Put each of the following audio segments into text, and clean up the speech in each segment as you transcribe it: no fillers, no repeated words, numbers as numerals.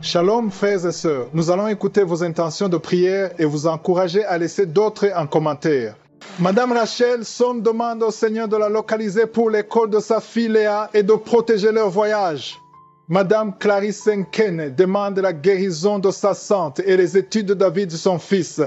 Shalom frères et sœurs, nous allons écouter vos intentions de prière et vous encourager à laisser d'autres en commentaire. Madame Rachel Son demande au Seigneur de la localiser pour l'école de sa fille Léa et de protéger leur voyage. Madame Clarisse Nkene demande la guérison de sa sante et les études de David son fils.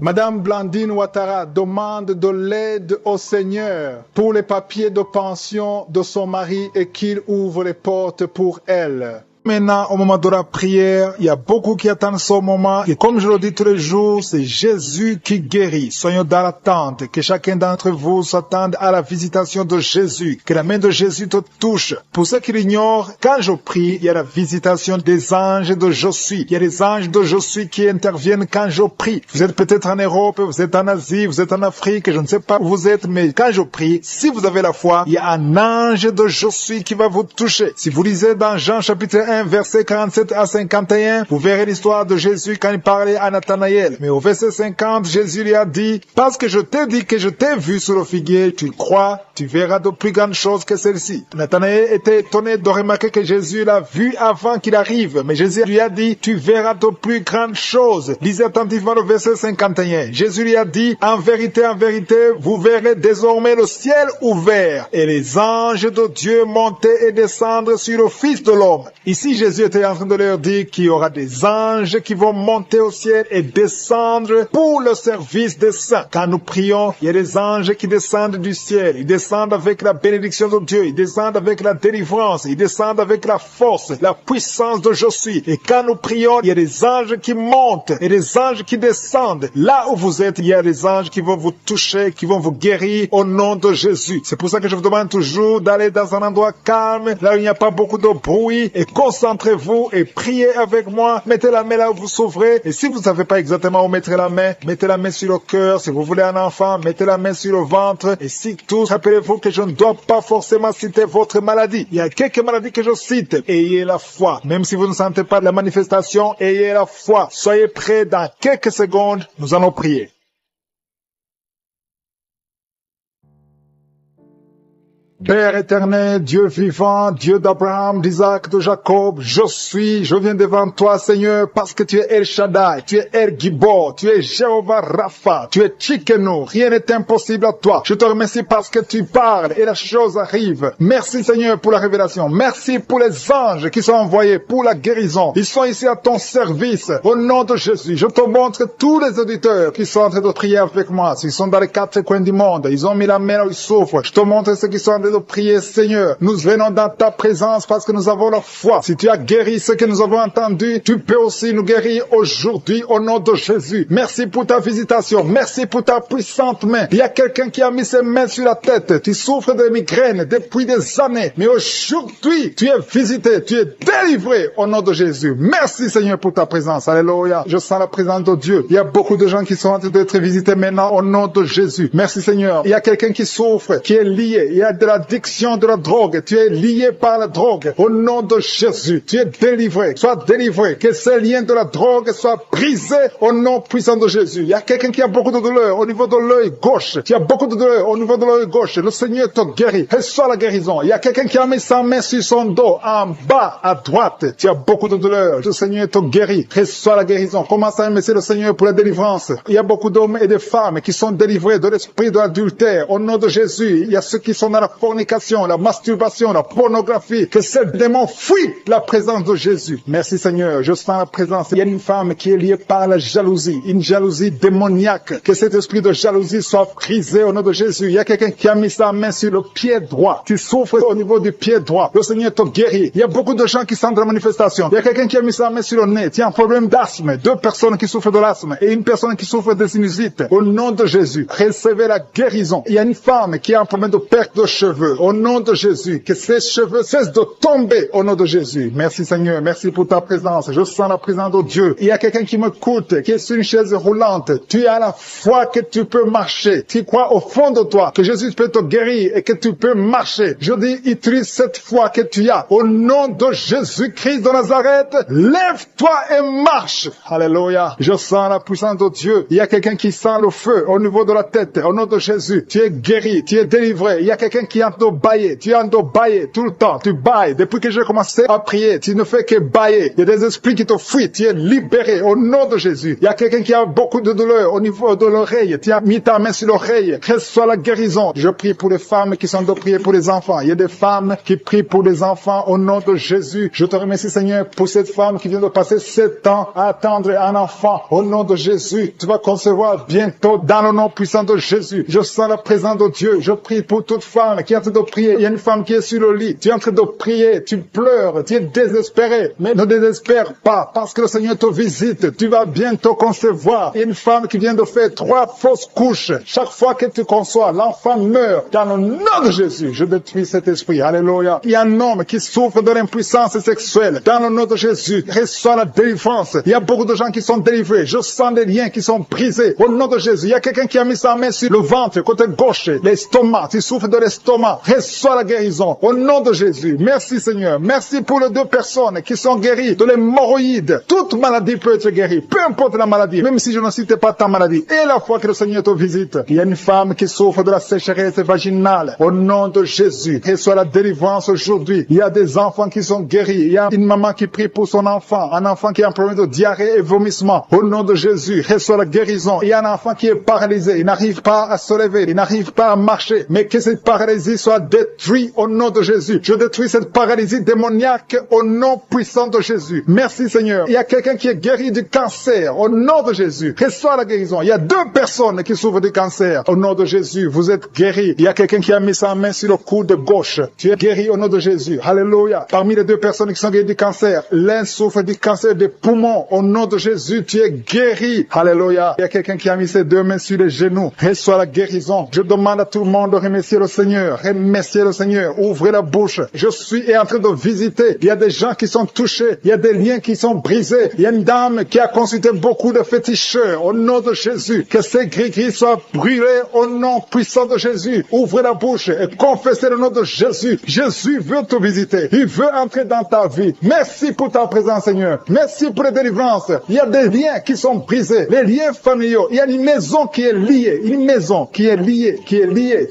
Madame Blandine Ouattara demande de l'aide au Seigneur pour les papiers de pension de son mari et qu'il ouvre les portes pour elle. Maintenant, au moment de la prière, il y a beaucoup qui attendent ce moment. Et comme je le dis tous les jours, c'est Jésus qui guérit. Soyons dans l'attente, que chacun d'entre vous s'attende à la visitation de Jésus, que la main de Jésus te touche. Pour ceux qui l'ignorent, quand je prie, il y a la visitation des anges de Je suis. Il y a les anges de Je suis qui interviennent quand je prie. Vous êtes peut-être en Europe, vous êtes en Asie, vous êtes en Afrique, je ne sais pas où vous êtes, mais quand je prie, si vous avez la foi, il y a un ange de Je suis qui va vous toucher. Si vous lisez dans Jean chapitre 1, verset 47 à 51, vous verrez l'histoire de Jésus quand il parlait à Nathanaël. Mais au verset 50, Jésus lui a dit, « Parce que je t'ai dit que je t'ai vu sur le figuier, tu crois, tu verras de plus grandes choses que celles-ci. » Nathanaël était étonné de remarquer que Jésus l'a vu avant qu'il arrive. Mais Jésus lui a dit, « Tu verras de plus grandes choses. » Lisez attentivement le verset 51. Jésus lui a dit, « En vérité, vous verrez désormais le ciel ouvert et les anges de Dieu monter et descendre sur le Fils de l'homme. » Ici, Jésus était en train de leur dire qu'il y aura des anges qui vont monter au ciel et descendre pour le service des saints. Quand nous prions, il y a des anges qui descendent du ciel. Ils descendent avec la bénédiction de Dieu. Ils descendent avec la délivrance. Ils descendent avec la force, la puissance de Je suis. Et quand nous prions, il y a des anges qui montent et des anges qui descendent. Là où vous êtes, il y a des anges qui vont vous toucher, qui vont vous guérir au nom de Jésus. C'est pour ça que je vous demande toujours d'aller dans un endroit calme, là où il n'y a pas beaucoup de bruit, et concentrez-vous et priez avec moi. Mettez la main là où vous souffrez. Et si vous ne savez pas exactement où mettre la main, mettez la main sur le cœur. Si vous voulez un enfant, mettez la main sur le ventre. Et si tous, rappelez-vous que je ne dois pas forcément citer votre maladie. Il y a quelques maladies que je cite. Ayez la foi. Même si vous ne sentez pas la manifestation, ayez la foi. Soyez prêts dans quelques secondes. Nous allons prier. Père éternel, Dieu vivant, Dieu d'Abraham, d'Isaac, de Jacob, je viens devant toi, Seigneur, parce que tu es El Shaddai, tu es El Gibor, tu es Jéhovah Rapha, tu es Tchikenu, rien n'est impossible à toi. Je te remercie parce que tu parles et la chose arrive. Merci Seigneur pour la révélation, merci pour les anges qui sont envoyés pour la guérison. Ils sont ici à ton service, au nom de Jésus. Je te montre tous les auditeurs qui sont en train de prier avec moi, ils sont dans les quatre coins du monde, ils ont mis la main là où ils souffrent. Je te montre ceux qui sont en train de prier, Seigneur. Nous venons dans ta présence parce que nous avons la foi. Si tu as guéri ce que nous avons entendu, tu peux aussi nous guérir aujourd'hui au nom de Jésus. Merci pour ta visitation. Merci pour ta puissante main. Il y a quelqu'un qui a mis ses mains sur la tête. Tu souffres de migraines depuis des années. Mais aujourd'hui, tu es visité. Tu es délivré au nom de Jésus. Merci Seigneur pour ta présence. Alléluia. Je sens la présence de Dieu. Il y a beaucoup de gens qui sont en train d'être visités maintenant au nom de Jésus. Merci Seigneur. Il y a quelqu'un qui souffre, qui est lié. Il y a de l'addiction de la drogue. Tu es lié par la drogue. Au nom de Jésus, tu es délivré. Sois délivré. Que ces liens de la drogue soient brisés au nom puissant de Jésus. Il y a quelqu'un qui a beaucoup de douleur au niveau de l'œil gauche. Tu as beaucoup de douleur au niveau de l'œil gauche. Le Seigneur te guérit. Reçois la guérison. Il y a quelqu'un qui a mis sa main sur son dos, en bas, à droite. Tu as beaucoup de douleur. Le Seigneur te guérit. Reçois la guérison. Commence à remercier le Seigneur pour la délivrance. Il y a beaucoup d'hommes et de femmes qui sont délivrés de l'esprit de l'adultère. Au nom de Jésus, il y a ceux qui sont dans la fornication, la masturbation, la pornographie. Que ces démons fuient la présence de Jésus. Merci Seigneur. Je sens la présence. Il y a une femme qui est liée par la jalousie. Une jalousie démoniaque. Que cet esprit de jalousie soit brisé au nom de Jésus. Il y a quelqu'un qui a mis sa main sur le pied droit. Tu souffres au niveau du pied droit. Le Seigneur te guérit. Il y a beaucoup de gens qui sentent la manifestation. Il y a quelqu'un qui a mis sa main sur le nez. Tu as un problème d'asthme. 2 personnes qui souffrent de l'asthme et une personne qui souffre de sinusite. Au nom de Jésus, recevez la guérison. Il y a une femme qui a un problème de perte de cheveux. Au nom de Jésus, que ses cheveux cessent de tomber au nom de Jésus. Merci Seigneur, merci pour ta présence. Je sens la présence de Dieu. Il y a quelqu'un qui m'écoute, qui est sur une chaise roulante. Tu as la foi que tu peux marcher. Tu crois au fond de toi que Jésus peut te guérir et que tu peux marcher. Je dis, utilise cette foi que tu as. Au nom de Jésus-Christ de Nazareth, lève-toi et marche. Alléluia. Je sens la puissance de Dieu. Il y a quelqu'un qui sent le feu au niveau de la tête. Au nom de Jésus, tu es guéri, tu es délivré. Il y a quelqu'un qui en train de bailler, tu es en train de bailler tout le temps, tu bailles. Depuis que j'ai commencé à prier, tu ne fais que bailler. Il y a des esprits qui te fuient, tu es libéré au nom de Jésus. Il y a quelqu'un qui a beaucoup de douleur au niveau de l'oreille, tu as mis ta main sur l'oreille, reçois la guérison. Je prie pour les femmes qui sont de prier pour les enfants. Il y a des femmes qui prient pour les enfants au nom de Jésus. Je te remercie Seigneur pour cette femme qui vient de passer 7 ans à attendre un enfant au nom de Jésus. Tu vas concevoir bientôt dans le nom puissant de Jésus. Je sens la présence de Dieu. Je prie pour toute femme qui est en train de prier. Il y a une femme qui est sur le lit. Tu es en train de prier, tu pleures, tu es désespéré. Mais ne désespère pas parce que le Seigneur te visite. Tu vas bientôt concevoir. Il y a une femme qui vient de faire 3 fausses couches. Chaque fois que tu conçois, l'enfant meurt. Dans le nom de Jésus, je détruis cet esprit. Alléluia. Il y a un homme qui souffre de l'impuissance sexuelle. Dans le nom de Jésus, reçois la délivrance. Il y a beaucoup de gens qui sont délivrés. Je sens des liens qui sont brisés. Au nom de Jésus, il y a quelqu'un qui a mis sa main sur le ventre, côté gauche, l'estomac. Tu souffres de l'estomac. Reçois la guérison. Au nom de Jésus. Merci Seigneur. Merci pour les 2 personnes qui sont guéries de l'hémorroïde. Toute maladie peut être guérie. Peu importe la maladie. Même si je ne cite pas ta maladie. Et la fois que le Seigneur te visite. Il y a une femme qui souffre de la sécheresse vaginale. Au nom de Jésus. Reçois la délivrance aujourd'hui. Il y a des enfants qui sont guéris. Il y a une maman qui prie pour son enfant. Un enfant qui a un problème de diarrhée et vomissement. Au nom de Jésus. Reçois la guérison. Il y a un enfant qui est paralysé. Il n'arrive pas à se lever. Il n'arrive pas à marcher. Mais que cette paralysie soit détruite au nom de Jésus. Je détruis cette paralysie démoniaque au nom puissant de Jésus. Merci Seigneur. Il y a quelqu'un qui est guéri du cancer. Au nom de Jésus. Reçois la guérison. Il y a 2 personnes qui souffrent du cancer. Au nom de Jésus. Vous êtes guéris. Il y a quelqu'un qui a mis sa main sur le coude gauche. Tu es guéri au nom de Jésus. Alléluia. Parmi les 2 personnes qui sont guéries du cancer, l'un souffre du cancer des poumons. Au nom de Jésus, tu es guéri. Alléluia. Il y a quelqu'un qui a mis ses 2 mains sur les genoux. Reçois la guérison. Je demande à tout le monde de remercier le Seigneur. Remercier le Seigneur. Ouvrez la bouche. Je suis en train de visiter. Il y a des gens qui sont touchés. Il y a des liens qui sont brisés. Il y a une dame qui a consulté beaucoup de féticheurs. Au nom de Jésus. Que ces gris-gris soient brûlés au nom puissant de Jésus. Ouvrez la bouche et confessez le nom de Jésus. Jésus veut te visiter. Il veut entrer dans ta vie. Merci pour ta présence, Seigneur. Merci pour les délivrances. Il y a des liens qui sont brisés. Les liens familiaux. Il y a une maison qui est liée. Une maison qui est liée.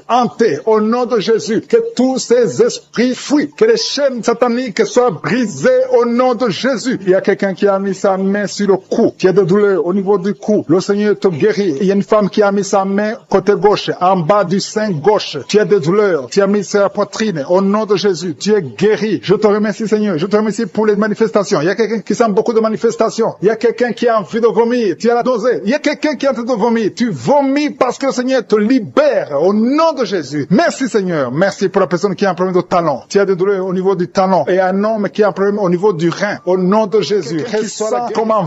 Hantée. Au nom de Jésus. Que tous ces esprits fuient. Que les chaînes sataniques soient brisées au nom de Jésus. Il y a quelqu'un qui a mis sa main sur le cou. Qui a des douleurs au niveau du cou. Le Seigneur te guérit. Il y a une femme qui a mis sa main côté gauche. En bas du sein gauche. Tu as des douleurs. Tu as mis sur la poitrine. Au nom de Jésus. Tu es guéri. Je te remercie Seigneur. Je te remercie pour les manifestations. Il y a quelqu'un qui sent beaucoup de manifestations. Il y a quelqu'un qui a envie de vomir. Tu as la dosée. Il y a quelqu'un qui est en train de vomir. Tu vomis parce que le Seigneur te libère. Au nom de Jésus. Merci Seigneur. Merci pour la personne qui a un problème de talon. Tu as des douleurs au niveau du talon. Et un homme qui a un problème au niveau du rein. Au nom de Jésus. Ressens comme un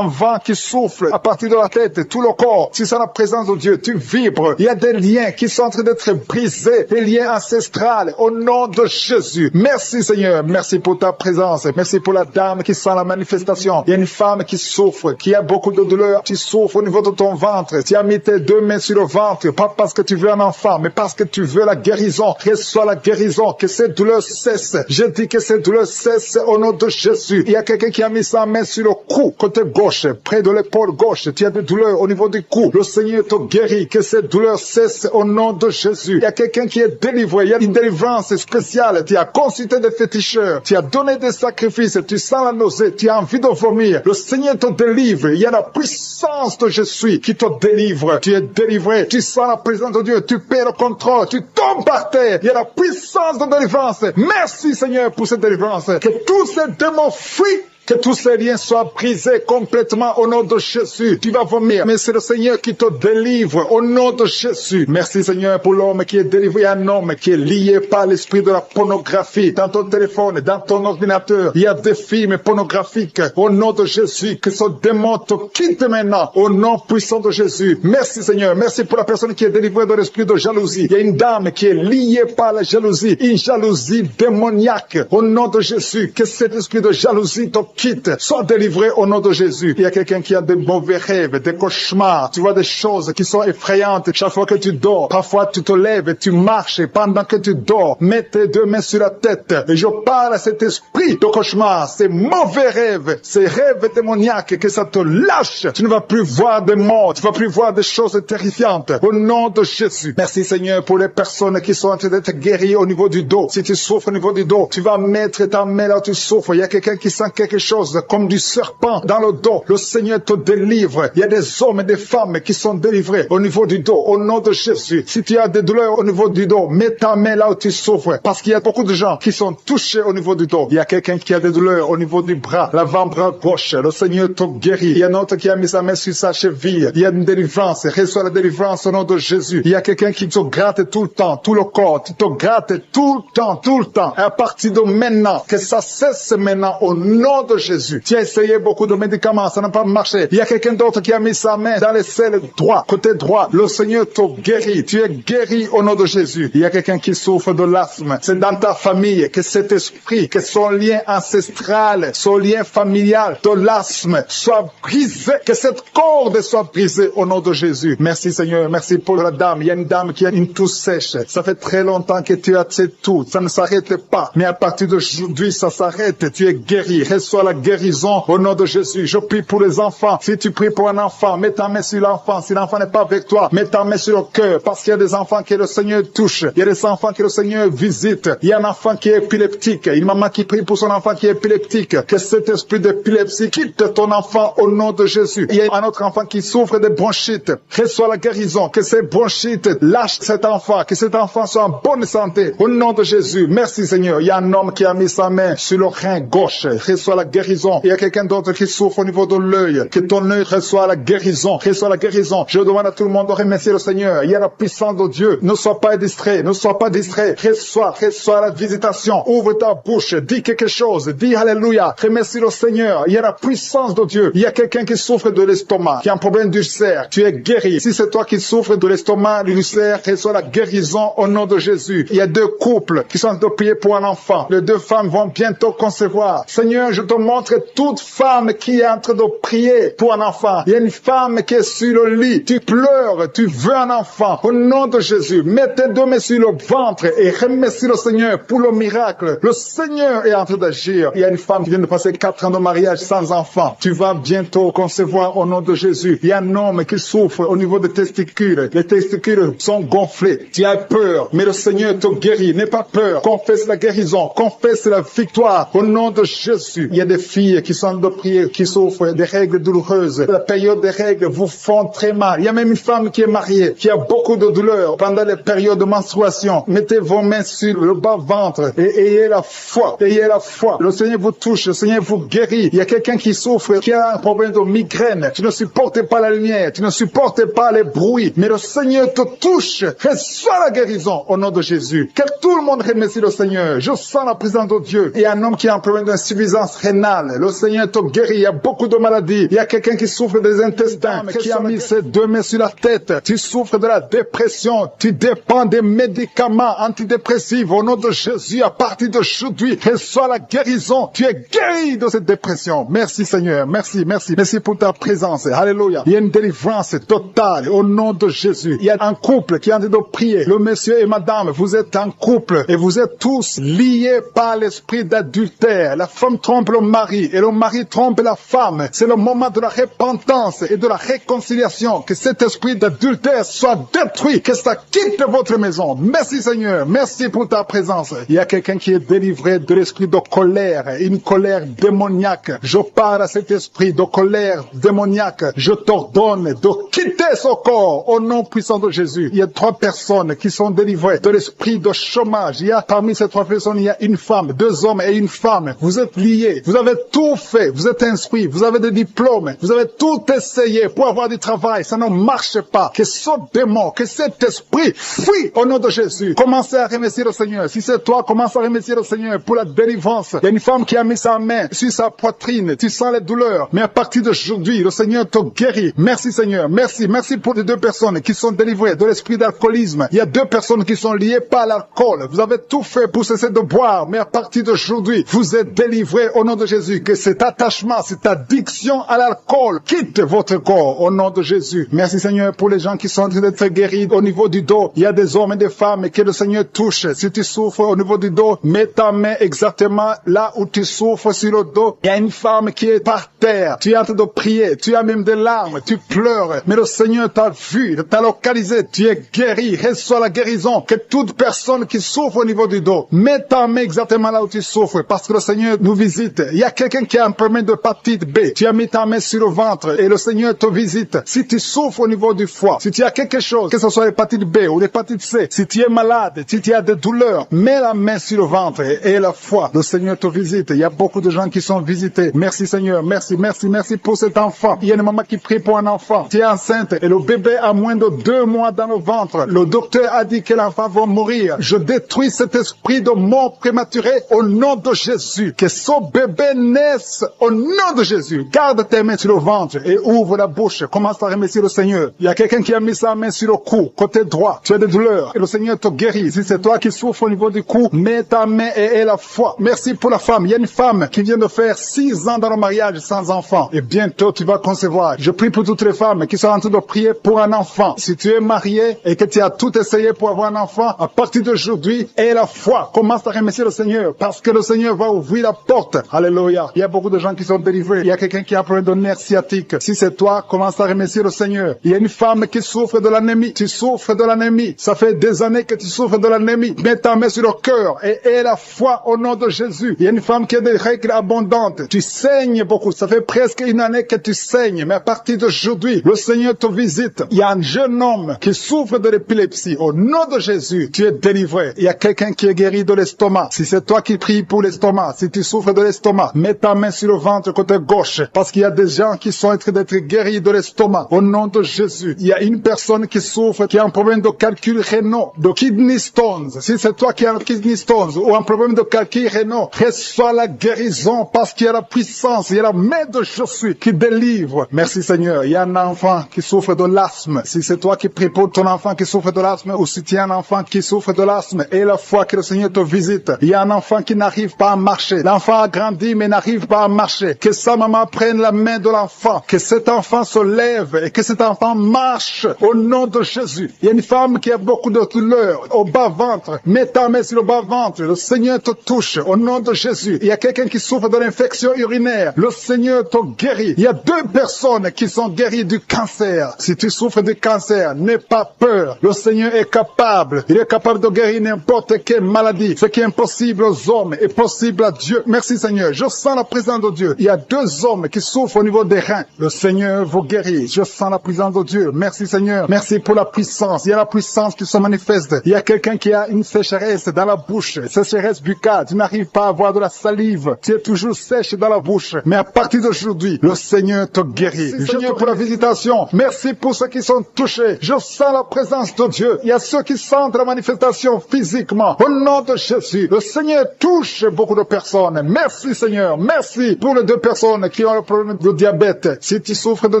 vent qui souffle à partir de la tête, tout le corps. Tu sens la présence de Dieu. Tu vibres. Il y a des liens qui sont en train d'être brisés. Des liens ancestrales. Au nom de Jésus. Merci Seigneur. Merci pour ta présence. Merci pour la dame qui sent la manifestation. Il y a une femme qui souffre, qui a beaucoup de douleur. Tu souffres au niveau de ton ventre. Tu as mis tes 2 mains sur le ventre. Pas parce que tu veux un enfant, mais parce que tu veux la guérison. Reçois la guérison. Que cette douleur cesse. Je dis que cette douleur cesse au nom de Jésus. Il y a quelqu'un qui a mis sa main sur le cou, côté gauche, près de l'épaule gauche. Tu as des douleurs au niveau du cou. Le Seigneur te guérit. Que cette douleur cesse au nom de Jésus. Il y a quelqu'un qui est délivré. Il y a une délivrance spéciale. Tu as consulté des féticheurs. Tu as donné des sacrifices. Tu sens la nausée. Tu as envie de vomir. Le Seigneur te délivre. Il y a la puissance de Jésus qui te délivre. Tu es délivré. Tu sens la présence de Dieu. Tu perds le contrôle. Tu tombes par terre. Il y a la puissance de délivrance. Merci Seigneur pour cette délivrance. Que tous ces démons fuient. Que tous ces liens soient brisés complètement au nom de Jésus. Tu vas vomir, mais c'est le Seigneur qui te délivre au nom de Jésus. Merci Seigneur pour l'homme qui est délivré, un homme qui est lié par l'esprit de la pornographie. Dans ton téléphone, dans ton ordinateur, il y a des films pornographiques. Au nom de Jésus, que ce démon te quitte maintenant au nom puissant de Jésus. Merci Seigneur. Merci pour la personne qui est délivrée de l'esprit de jalousie. Il y a une dame qui est liée par la jalousie, une jalousie démoniaque. Au nom de Jésus, que cet esprit de jalousie te quitte. Sois délivré au nom de Jésus. Il y a quelqu'un qui a des mauvais rêves, des cauchemars. Tu vois des choses qui sont effrayantes chaque fois que tu dors. Parfois, tu te lèves et tu marches pendant que tu dors. Mets tes deux mains sur la tête. Et je parle à cet esprit de cauchemar, ces mauvais rêves, ces rêves démoniaques, que ça te lâche. Tu ne vas plus voir des morts. Tu ne vas plus voir des choses terrifiantes. Au nom de Jésus. Merci Seigneur pour les personnes qui sont en train d'être guéries au niveau du dos. Si tu souffres au niveau du dos, tu vas mettre ta main là où tu souffres. Il y a quelqu'un qui sent quelque chose comme du serpent dans le dos. Le Seigneur te délivre. Il y a des hommes et des femmes qui sont délivrés au niveau du dos. Au nom de Jésus. Si tu as des douleurs au niveau du dos, mets ta main là où tu souffres. Parce qu'il y a beaucoup de gens qui sont touchés au niveau du dos. Il y a quelqu'un qui a des douleurs au niveau du bras, l'avant-bras gauche. Le Seigneur te guérit. Il y a un autre qui a mis sa main sur sa cheville. Il y a une délivrance. Reçois la délivrance au nom de Jésus. Il y a quelqu'un qui te gratte tout le temps, tout le corps. Tu te grattes tout le temps. Et à partir de maintenant, que ça cesse maintenant au nom de Jésus. Tu as essayé beaucoup de médicaments, ça n'a pas marché. Il y a quelqu'un d'autre qui a mis sa main dans les selles droit, côté droit. Le Seigneur te guérit. Tu es guéri au nom de Jésus. Il y a quelqu'un qui souffre de l'asthme. C'est dans ta famille que cet esprit, que son lien ancestral, son lien familial de l'asthme soit brisé. Que cette corde soit brisée au nom de Jésus. Merci Seigneur. Merci pour la dame. Il y a une dame qui a une toux sèche. Ça fait très longtemps que tu as cette toux. Ça ne s'arrête pas. Mais à partir d'aujourd'hui, ça s'arrête. Tu es guéri. Reçois la guérison au nom de Jésus. Je prie pour les enfants. Si tu pries pour un enfant, mets ta main sur l'enfant. Si l'enfant n'est pas avec toi, mets ta main sur le cœur. Parce qu'il y a des enfants que le Seigneur touche. Il y a des enfants que le Seigneur visite. Il y a un enfant qui est épileptique. Une maman qui prie pour son enfant qui est épileptique. Que cet esprit d'épilepsie quitte ton enfant au nom de Jésus. Il y a un autre enfant qui souffre de bronchite. Reçois la guérison. Que ces bronchites lâchent cet enfant. Que cet enfant soit en bonne santé. Au nom de Jésus. Merci Seigneur. Il y a un homme qui a mis sa main sur le rein gauche. Reçois la guérison. Il y a quelqu'un d'autre qui souffre au niveau de l'œil. Que ton œil reçoit la guérison. Reçois la guérison. Je demande à tout le monde de remercier le Seigneur. Il y a la puissance de Dieu. Ne sois pas distrait. Ne sois pas distrait. Reçois la visitation. Ouvre ta bouche. Dis quelque chose. Dis Alléluia. Remercie le Seigneur. Il y a la puissance de Dieu. Il y a quelqu'un qui souffre de l'estomac, qui a un problème d'ulcère. Tu es guéri. Si c'est toi qui souffres de l'estomac, de l'ulcère, reçois la guérison au nom de Jésus. Il y a deux couples qui sont en train de prier pour un enfant. Les deux femmes vont bientôt concevoir. Seigneur, je te montre toute femme qui est en train de prier pour un enfant. Il y a une femme qui est sur le lit. Tu pleures, tu veux un enfant. Au nom de Jésus, mets tes deux mains sur le ventre et remercie le Seigneur pour le miracle. Le Seigneur est en train d'agir. Il y a une femme qui vient de passer 4 ans de mariage sans enfant. Tu vas bientôt concevoir au nom de Jésus. Il y a un homme qui souffre au niveau des testicules. Les testicules sont gonflés. Tu as peur, mais le Seigneur te guérit. N'aie pas peur. Confesse la guérison. Confesse la victoire au nom de Jésus. Il y a des filles qui sont de prier, qui souffrent des règles douloureuses. La période des règles vous font très mal. Il y a même une femme qui est mariée, qui a beaucoup de douleurs pendant les périodes de menstruation. Mettez vos mains sur le bas-ventre et ayez la foi. Ayez la foi. Le Seigneur vous touche. Le Seigneur vous guérit. Il y a quelqu'un qui souffre, qui a un problème de migraine. Tu ne supportes pas la lumière. Tu ne supportes pas les bruits. Mais le Seigneur te touche. Reçois la guérison au nom de Jésus. Que tout le monde remercie le Seigneur. Je sens la présence de Dieu. Il y a un homme qui a un problème d'insuffisance rénale. Le Seigneur te guérit. Il y a beaucoup de maladies. Il y a quelqu'un qui souffre des intestins, qui a mis ses deux mains sur la tête. Tu souffres de la dépression. Tu dépends des médicaments antidépressifs. Au nom de Jésus, à partir d'aujourd'hui, reçois la guérison. Tu es guéri de cette dépression. Merci Seigneur. Merci, merci. Merci pour ta présence. Alléluia. Il y a une délivrance totale au nom de Jésus. Il y a un couple qui est en train de prier. Le monsieur et madame, vous êtes un couple et vous êtes tous liés par l'esprit d'adultère. La femme trompe le mari et le mari trompe la femme. C'est le moment de la repentance et de la réconciliation. Que cet esprit d'adultère soit détruit. Que ça quitte votre maison. Merci Seigneur. Merci pour ta présence. Il y a quelqu'un qui est délivré de l'esprit de colère. Une colère démoniaque. Je parle à cet esprit de colère démoniaque. Je t'ordonne de quitter son corps au nom puissant de Jésus. Il y a 3 personnes qui sont délivrées de l'esprit de chômage. Il y a parmi ces 3 personnes, il y a une femme, 2 hommes et une femme. Vous êtes liés. Vous avez tout fait. Vous êtes instruits. Vous avez des diplômes. Vous avez tout essayé pour avoir du travail. Ça ne marche pas. Que ce démon, que cet esprit fuit au nom de Jésus. Commencez à remercier le Seigneur. Si c'est toi, commence à remercier le Seigneur pour la délivrance. Il y a une femme qui a mis sa main sur sa poitrine. Tu sens les douleurs. Mais à partir d'aujourd'hui, le Seigneur te guérit. Merci Seigneur. Merci. Merci pour les 2 personnes qui sont délivrées de l'esprit d'alcoolisme. Il y a 2 personnes qui sont liées par l'alcool. Vous avez tout fait pour cesser de boire. Mais à partir d'aujourd'hui, vous êtes délivrés au nom de Jésus, que cet attachement, cette addiction à l'alcool quitte votre corps au nom de Jésus. Merci Seigneur pour les gens qui sont en train d'être guéris au niveau du dos. Il y a des hommes et des femmes que le Seigneur touche. Si tu souffres au niveau du dos, mets ta main exactement là où tu souffres sur le dos. Il y a une femme qui est par terre. Tu es en train de prier. Tu as même des larmes. Tu pleures. Mais le Seigneur t'a vu, t'a localisé. Tu es guéri. Reçois la guérison. Que toute personne qui souffre au niveau du dos, mets ta main exactement là où tu souffres parce que le Seigneur nous visite. Il y a quelqu'un qui a un problème de hépatite B. Tu as mis ta main sur le ventre et le Seigneur te visite. Si tu souffres au niveau du foie, si tu as quelque chose, que ce soit l'hépatite B ou l'hépatite C, si tu es malade, si tu as des douleurs, mets la main sur le ventre et la foi. Le Seigneur te visite. Il y a beaucoup de gens qui sont visités. Merci Seigneur. Merci, merci, merci pour cet enfant. Il y a une maman qui prie pour un enfant. Tu es enceinte et le bébé a moins de 2 mois dans le ventre. Le docteur a dit que l'enfant va mourir. Je détruis cet esprit de mort prématurée au nom de Jésus. Que ce bébé naisse au nom de Jésus. Garde tes mains sur le ventre et ouvre la bouche. Commence à remercier le Seigneur. Il y a quelqu'un qui a mis sa main sur le cou, côté droit. Tu as des douleurs et le Seigneur te guérit. Si c'est toi qui souffres au niveau du cou, mets ta main et la foi. Merci pour la femme. Il y a une femme qui vient de faire 6 ans dans le mariage sans enfant. Et bientôt tu vas concevoir. Je prie pour toutes les femmes qui sont en train de prier pour un enfant. Si tu es marié et que tu as tout essayé pour avoir un enfant, à partir d'aujourd'hui, aie la foi. Commence à remercier le Seigneur parce que le Seigneur va ouvrir la porte. Alléluia. Il y a beaucoup de gens qui sont délivrés. Il y a quelqu'un qui a un problème de nerf sciatique. Si c'est toi, commence à remercier le Seigneur. Il y a une femme qui souffre de l'anémie. Tu souffres de l'anémie. Ça fait des années que tu souffres de l'anémie. Mets ta main sur le cœur et aie la foi au nom de Jésus. Il y a une femme qui a des règles abondantes. Tu saignes beaucoup. Ça fait presque une année que tu saignes. Mais à partir d'aujourd'hui, le Seigneur te visite. Il y a un jeune homme qui souffre de l'épilepsie. Au nom de Jésus, tu es délivré. Il y a quelqu'un qui est guéri de l'estomac. Si c'est toi qui pries pour l'estomac, si tu souffres de l'estomac, mets ta main sur le ventre côté gauche. Parce qu'il y a des gens qui sont en train d'être guéris de l'estomac. Au nom de Jésus. Il y a une personne qui souffre, qui a un problème de calcul rénal, de kidney stones. Si c'est toi qui as un kidney stones ou un problème de calcul rénal, reçois la guérison parce qu'il y a la puissance, il y a la main de Jésus qui délivre. Merci Seigneur. Il y a un enfant qui souffre de l'asthme. Si c'est toi qui pries pour ton enfant qui souffre de l'asthme ou si tu as un enfant qui souffre de l'asthme et la foi que le Seigneur te visite. Il y a un enfant qui n'arrive pas à marcher. L'enfant a grandi mais n'arrive pas à marcher. Que sa maman prenne la main de l'enfant. Que cet enfant se lève et que cet enfant marche au nom de Jésus. Il y a une femme qui a beaucoup de douleurs au bas-ventre. Mets ta main sur le bas-ventre. Le Seigneur te touche au nom de Jésus. Il y a quelqu'un qui souffre de l'infection urinaire. Le Seigneur te guérit. Il y a 2 personnes qui sont guéries du cancer. Si tu souffres du cancer, n'aie pas peur. Le Seigneur est capable. Il est capable de guérir n'importe quelle maladie. Ce qui est impossible aux hommes est possible à Dieu. Merci Seigneur. Je sens la présence de Dieu. Il y a 2 hommes qui souffrent au niveau des reins. Le Seigneur vous guérit. Je sens la présence de Dieu. Merci Seigneur. Merci pour la puissance. Il y a la puissance qui se manifeste. Il y a quelqu'un qui a une sécheresse dans la bouche. Sécheresse buccale. Tu n'arrives pas à avoir de la salive. Tu es toujours sèche dans la bouche. Mais à partir d'aujourd'hui, le Seigneur te guérit. Merci Seigneur pour la visitation. Merci pour ceux qui sont touchés. Je sens la présence de Dieu. Il y a ceux qui sentent la manifestation physiquement. Au nom de Jésus, le Seigneur touche beaucoup de personnes. Merci Seigneur. Merci pour les 2 personnes qui ont le problème de diabète. Si tu souffres de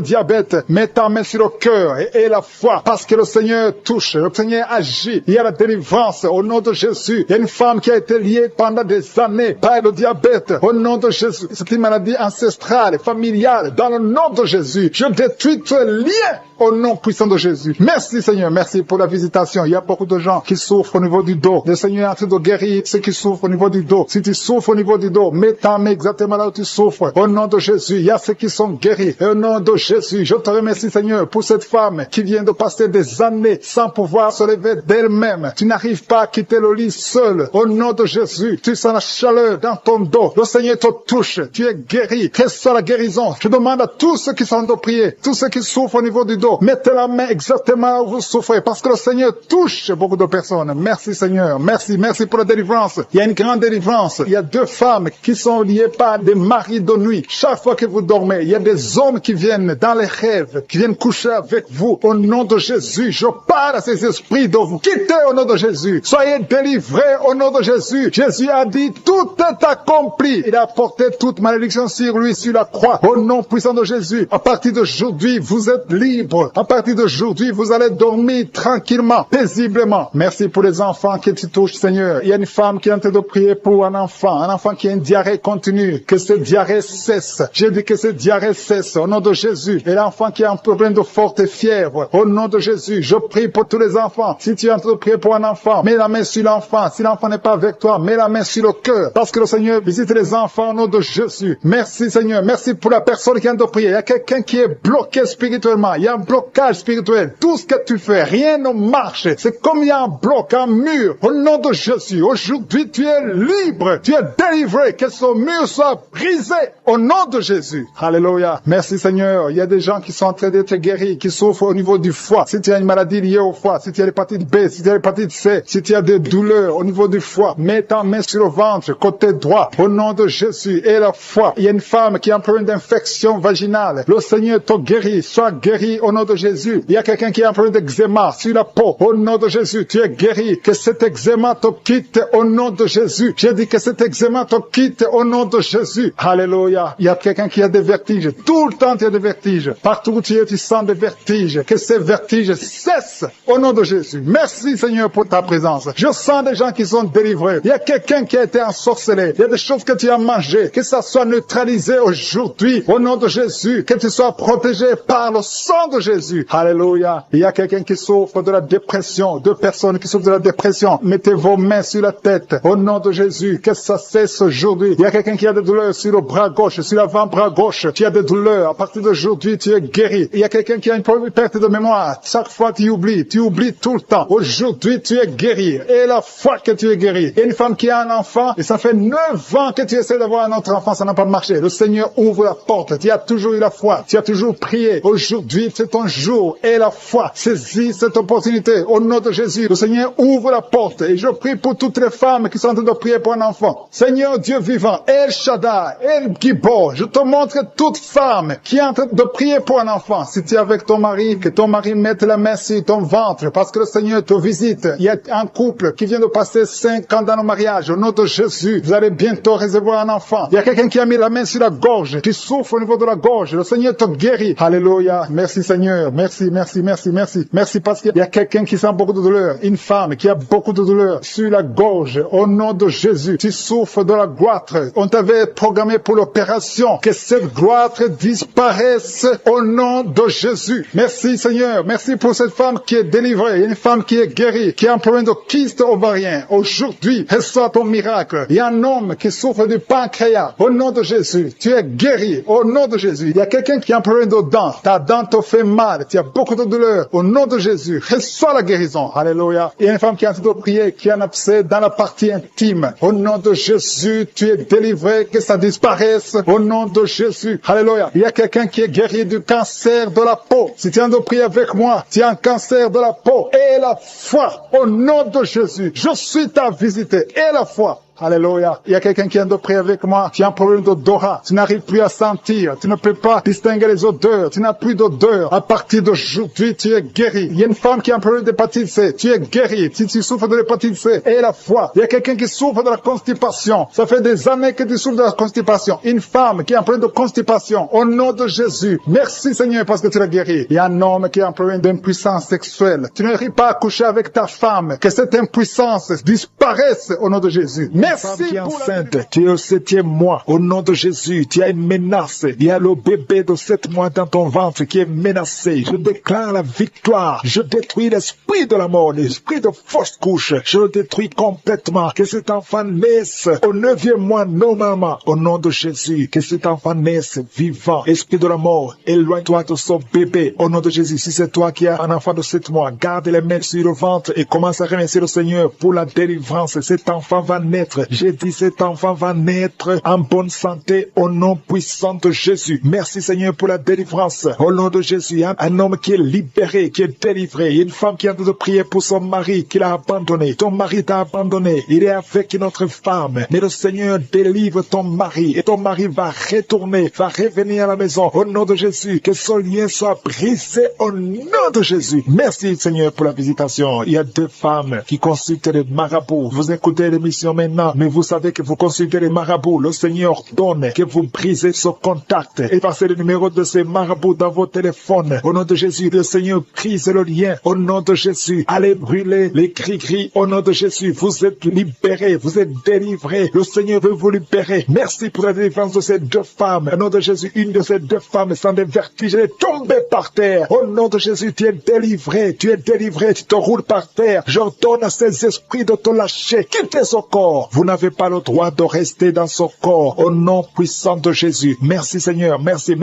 diabète, mets ta main sur le cœur et la foi. Parce que le Seigneur touche. Le Seigneur agit. Il y a la délivrance au nom de Jésus. Il y a une femme qui a été liée pendant des années par le diabète. Au nom de Jésus. C'est une maladie ancestrale, familiale. Dans le nom de Jésus, je détruis tous les liens au nom puissant de Jésus. Merci Seigneur, merci pour la visitation. Il y a beaucoup de gens qui souffrent au niveau du dos. Le Seigneur est en train de guérir ceux qui souffrent au niveau du dos. Si tu souffres au niveau du dos, mets ta main exactement là où tu souffres. Au nom de Jésus, il y a ceux qui sont guéris. Et au nom de Jésus, je te remercie Seigneur pour cette femme qui vient de passer des années sans pouvoir se lever d'elle-même. Tu n'arrives pas à quitter le lit seul. Au nom de Jésus, tu sens la chaleur dans ton dos. Le Seigneur te touche. Tu es guéri. Reçois la guérison. Je demande à tous ceux qui sont de prier, tous ceux qui souffrent au niveau du dos, mettez la main exactement là où vous souffrez parce que le Seigneur touche beaucoup de personnes. Merci Seigneur. Merci. Merci pour la délivrance. Il y a une grande délivrance. Il y a 2 femmes qui sont liées par des maris de nuit. Chaque fois que vous dormez, il y a des hommes qui viennent dans les rêves, qui viennent coucher avec vous. Au nom de Jésus, je parle à ces esprits de vous. Quittez au nom de Jésus. Soyez délivrés au nom de Jésus. Jésus a dit, tout est accompli. Il a porté toute malédiction sur lui, sur la croix. Au nom puissant de Jésus, à partir d'aujourd'hui, vous êtes libres. À partir d'aujourd'hui, vous allez dormir tranquillement, paisiblement. Merci pour les enfants qui te touchent, Seigneur. Il y a une femme qui est en train de prier pour un enfant qui a une diarrhée continue, que cette diarrhée cesse. J'ai dit que cette diarrhée cesse au nom de Jésus. Et l'enfant qui a un problème de forte fièvre, au nom de Jésus, je prie pour tous les enfants. Si tu es en train de prier pour un enfant, mets la main sur l'enfant. Si l'enfant n'est pas avec toi, mets la main sur le cœur. Parce que le Seigneur visite les enfants au nom de Jésus. Merci Seigneur, merci pour la personne qui vient de prier. Il y a quelqu'un qui est bloqué spirituellement. Il y a un blocage spirituel. Tout ce que tu fais, rien ne marche. C'est comme il y a un bloc, un mur. Au nom de Jésus, aujourd'hui tu es libre. Tu es délivré. Que ce mur soit brisé au nom de Jésus. Alléluia. Merci Seigneur. Il y a des gens qui sont en train d'être guéris, qui souffrent au niveau du foie. Si tu as une maladie liée au foie, si tu as l'hépatite B, si tu as l'hépatite C, si tu as des douleurs au niveau du foie, mets ta main sur le ventre, côté droit, au nom de Jésus. Et la foie. Il y a une femme qui a un problème d'infection vaginale. Le Seigneur te guérit. Sois guéri au nom de Jésus. Il y a quelqu'un qui a un problème d'eczéma sur la peau. Au nom de Jésus, tu es guéri. Que cet eczéma te quitte au nom de Jésus. J'ai dit que cet eczéma te quitte au nom de Jésus. Alléluia. Il y a quelqu'un qui a des vertiges. Tout le temps, tu as des vertiges. Partout où tu es, tu sens des vertiges. Que ces vertiges cessent au nom de Jésus. Merci Seigneur pour ta présence. Je sens des gens qui sont délivrés. Il y a quelqu'un qui a été ensorcelé. Il y a des choses que tu as mangées. Que ça soit neutralisé aujourd'hui au nom de Jésus. Que tu sois protégé par le sang de Jésus. Alléluia. Il y a quelqu'un qui souffre de la dépression. Deux personnes qui souffrent de la dépression. Mettez vos mains sur la tête au nom de Jésus. Que ça cesse aujourd'hui. Il y a quelqu'un qui a des douleurs sur le bras gauche, sur l'avant-bras gauche. Tu as des douleurs. À partir d'aujourd'hui, tu es guéri. Il y a quelqu'un qui a une perte de mémoire. Chaque fois, tu oublies tout le temps. Aujourd'hui, tu es guéri. Et la fois que tu es guéri. Il y a une femme qui a un enfant et ça fait 9 ans que tu essaies d'avoir un autre enfant, ça n'a pas marché. Le Seigneur ouvre la porte. Tu as toujours eu la foi. Tu as toujours prié. Aujourd'hui, c'est ton jour. Et la foi. Saisis cette opportunité. Au nom de Jésus, le Seigneur ouvre la porte. Et je prie pour toutes les femmes qui sont en train de prier pour un enfant. Seigneur Dieu vivant, El Shaddai, El Gibor, je te montre toute femme qui est en train de prier pour un enfant. Si tu es avec ton mari, que ton mari mette la main sur ton ventre, parce que le Seigneur te visite. Il y a un couple qui vient de passer 5 ans dans le mariage. Au nom de Jésus, vous allez bientôt recevoir un enfant. Il y a quelqu'un qui a mis la main sur la gorge, qui souffre au niveau de la gorge. Le Seigneur te guérit. Alléluia. Merci Seigneur. Merci, merci, merci, merci. Merci parce qu'il y a quelqu'un qui sent beaucoup de douleur. Une femme qui a beaucoup de douleur sur la gorge. Au nom de Jésus, tu souffres de la goitre. On t'avait programmé pour l'opération. Que cette goitre disparaisse au nom de Jésus. Merci Seigneur. Merci pour cette femme qui est délivrée. Une femme qui est guérie, qui a un problème de kyste ovarien. Aujourd'hui, reçois ton miracle. Il y a un homme qui souffre du pancréas. Au nom de Jésus, tu es guéri. Au nom de Jésus. Il y a quelqu'un qui a un problème de dents. Ta dent te fait mal. Tu as beaucoup de douleur. Au nom de Jésus, reçois la guérison. Alléluia. Il y a une femme qui est en train de prier, qui a un abcès dans la partie intime. Au nom de Jésus, tu es délivré. Que ça disparaisse. Au nom de Jésus. Alléluia. Il y a quelqu'un qui est guéri du cancer de la peau. Si tu es en train de prier avec moi, tu as un cancer de la peau. Et la foi. Au nom de Jésus. Je suis ta visite. Et la foi. Alléluia. Il y a quelqu'un qui vient de prier avec moi. Tu as un problème d'odorat. Tu n'arrives plus à sentir. Tu ne peux pas distinguer les odeurs. Tu n'as plus d'odeur. À partir d'aujourd'hui, tu es guéri. Il y a une femme qui a un problème d'hépatite C. Tu es guéri. Si tu souffres de l'hépatite C, et la foi. Il y a quelqu'un qui souffre de la constipation. Ça fait des années que tu souffres de la constipation. Une femme qui a un problème de constipation. Au nom de Jésus. Merci Seigneur parce que tu l'as guéri. Il y a un homme qui a un problème d'impuissance sexuelle. Tu n'arrives pas à coucher avec ta femme. Que cette impuissance disparaisse au nom de Jésus. Merci qui est enceinte, tu es au 7e mois. Au nom de Jésus, tu as une menace. Il y a le bébé de 7 mois dans ton ventre qui est menacé. Je déclare la victoire. Je détruis l'esprit de la mort, l'esprit de fausse couche. Je le détruis complètement. Que cet enfant naisse au 9e mois normalement. Au nom de Jésus, que cet enfant naisse vivant. Esprit de la mort, éloigne-toi de son bébé. Au nom de Jésus, si c'est toi qui as un enfant de 7 mois, garde les mains sur le ventre et commence à remercier le Seigneur pour la délivrance. Cet enfant va naître. J'ai dit cet enfant va naître en bonne santé au nom puissant de Jésus. Merci Seigneur pour la délivrance. Au nom de Jésus, un homme qui est libéré, qui est délivré. Une femme qui est en train de prier pour son mari qui l'a abandonné. Ton mari t'a abandonné. Il est avec une autre femme. Mais le Seigneur délivre ton mari et ton mari va retourner, va revenir à la maison. Au nom de Jésus, que son lien soit brisé au nom de Jésus. Merci Seigneur pour la visitation. Il y a 2 femmes qui consultent les marabouts. Vous écoutez l'émission maintenant. maintenant, mais vous savez que vous consultez les marabouts. Le Seigneur donne que vous brisez ce contact et passez le numéro de ces marabouts dans vos téléphones. Au nom de Jésus, le Seigneur brise le lien. Au nom de Jésus, allez brûler les cris-cris. Au nom de Jésus, vous êtes libérés, vous êtes délivrés. Le Seigneur veut vous libérer. Merci pour la délivrance de ces deux femmes. Au nom de Jésus, une de ces deux femmes sans des vertiges est tombée par terre. Au nom de Jésus, tu es délivré, tu te roules par terre. J'ordonne à ces esprits de te lâcher. Quittez ce corps. Vous n'avez pas le droit de rester dans ce corps. Au nom puissant de Jésus. Merci Seigneur, merci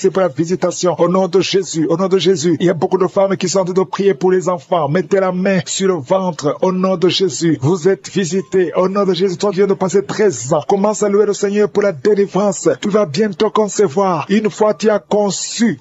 pour la visitation. Au nom de Jésus, il y a beaucoup de femmes qui sont en train de prier pour les enfants. Mettez la main sur le ventre. Au nom de Jésus, vous êtes visités. Au nom de Jésus, toi qui viens de passer 13 ans. Commence à louer le Seigneur pour la délivrance. Tu vas bientôt concevoir. Une fois tu as conçu,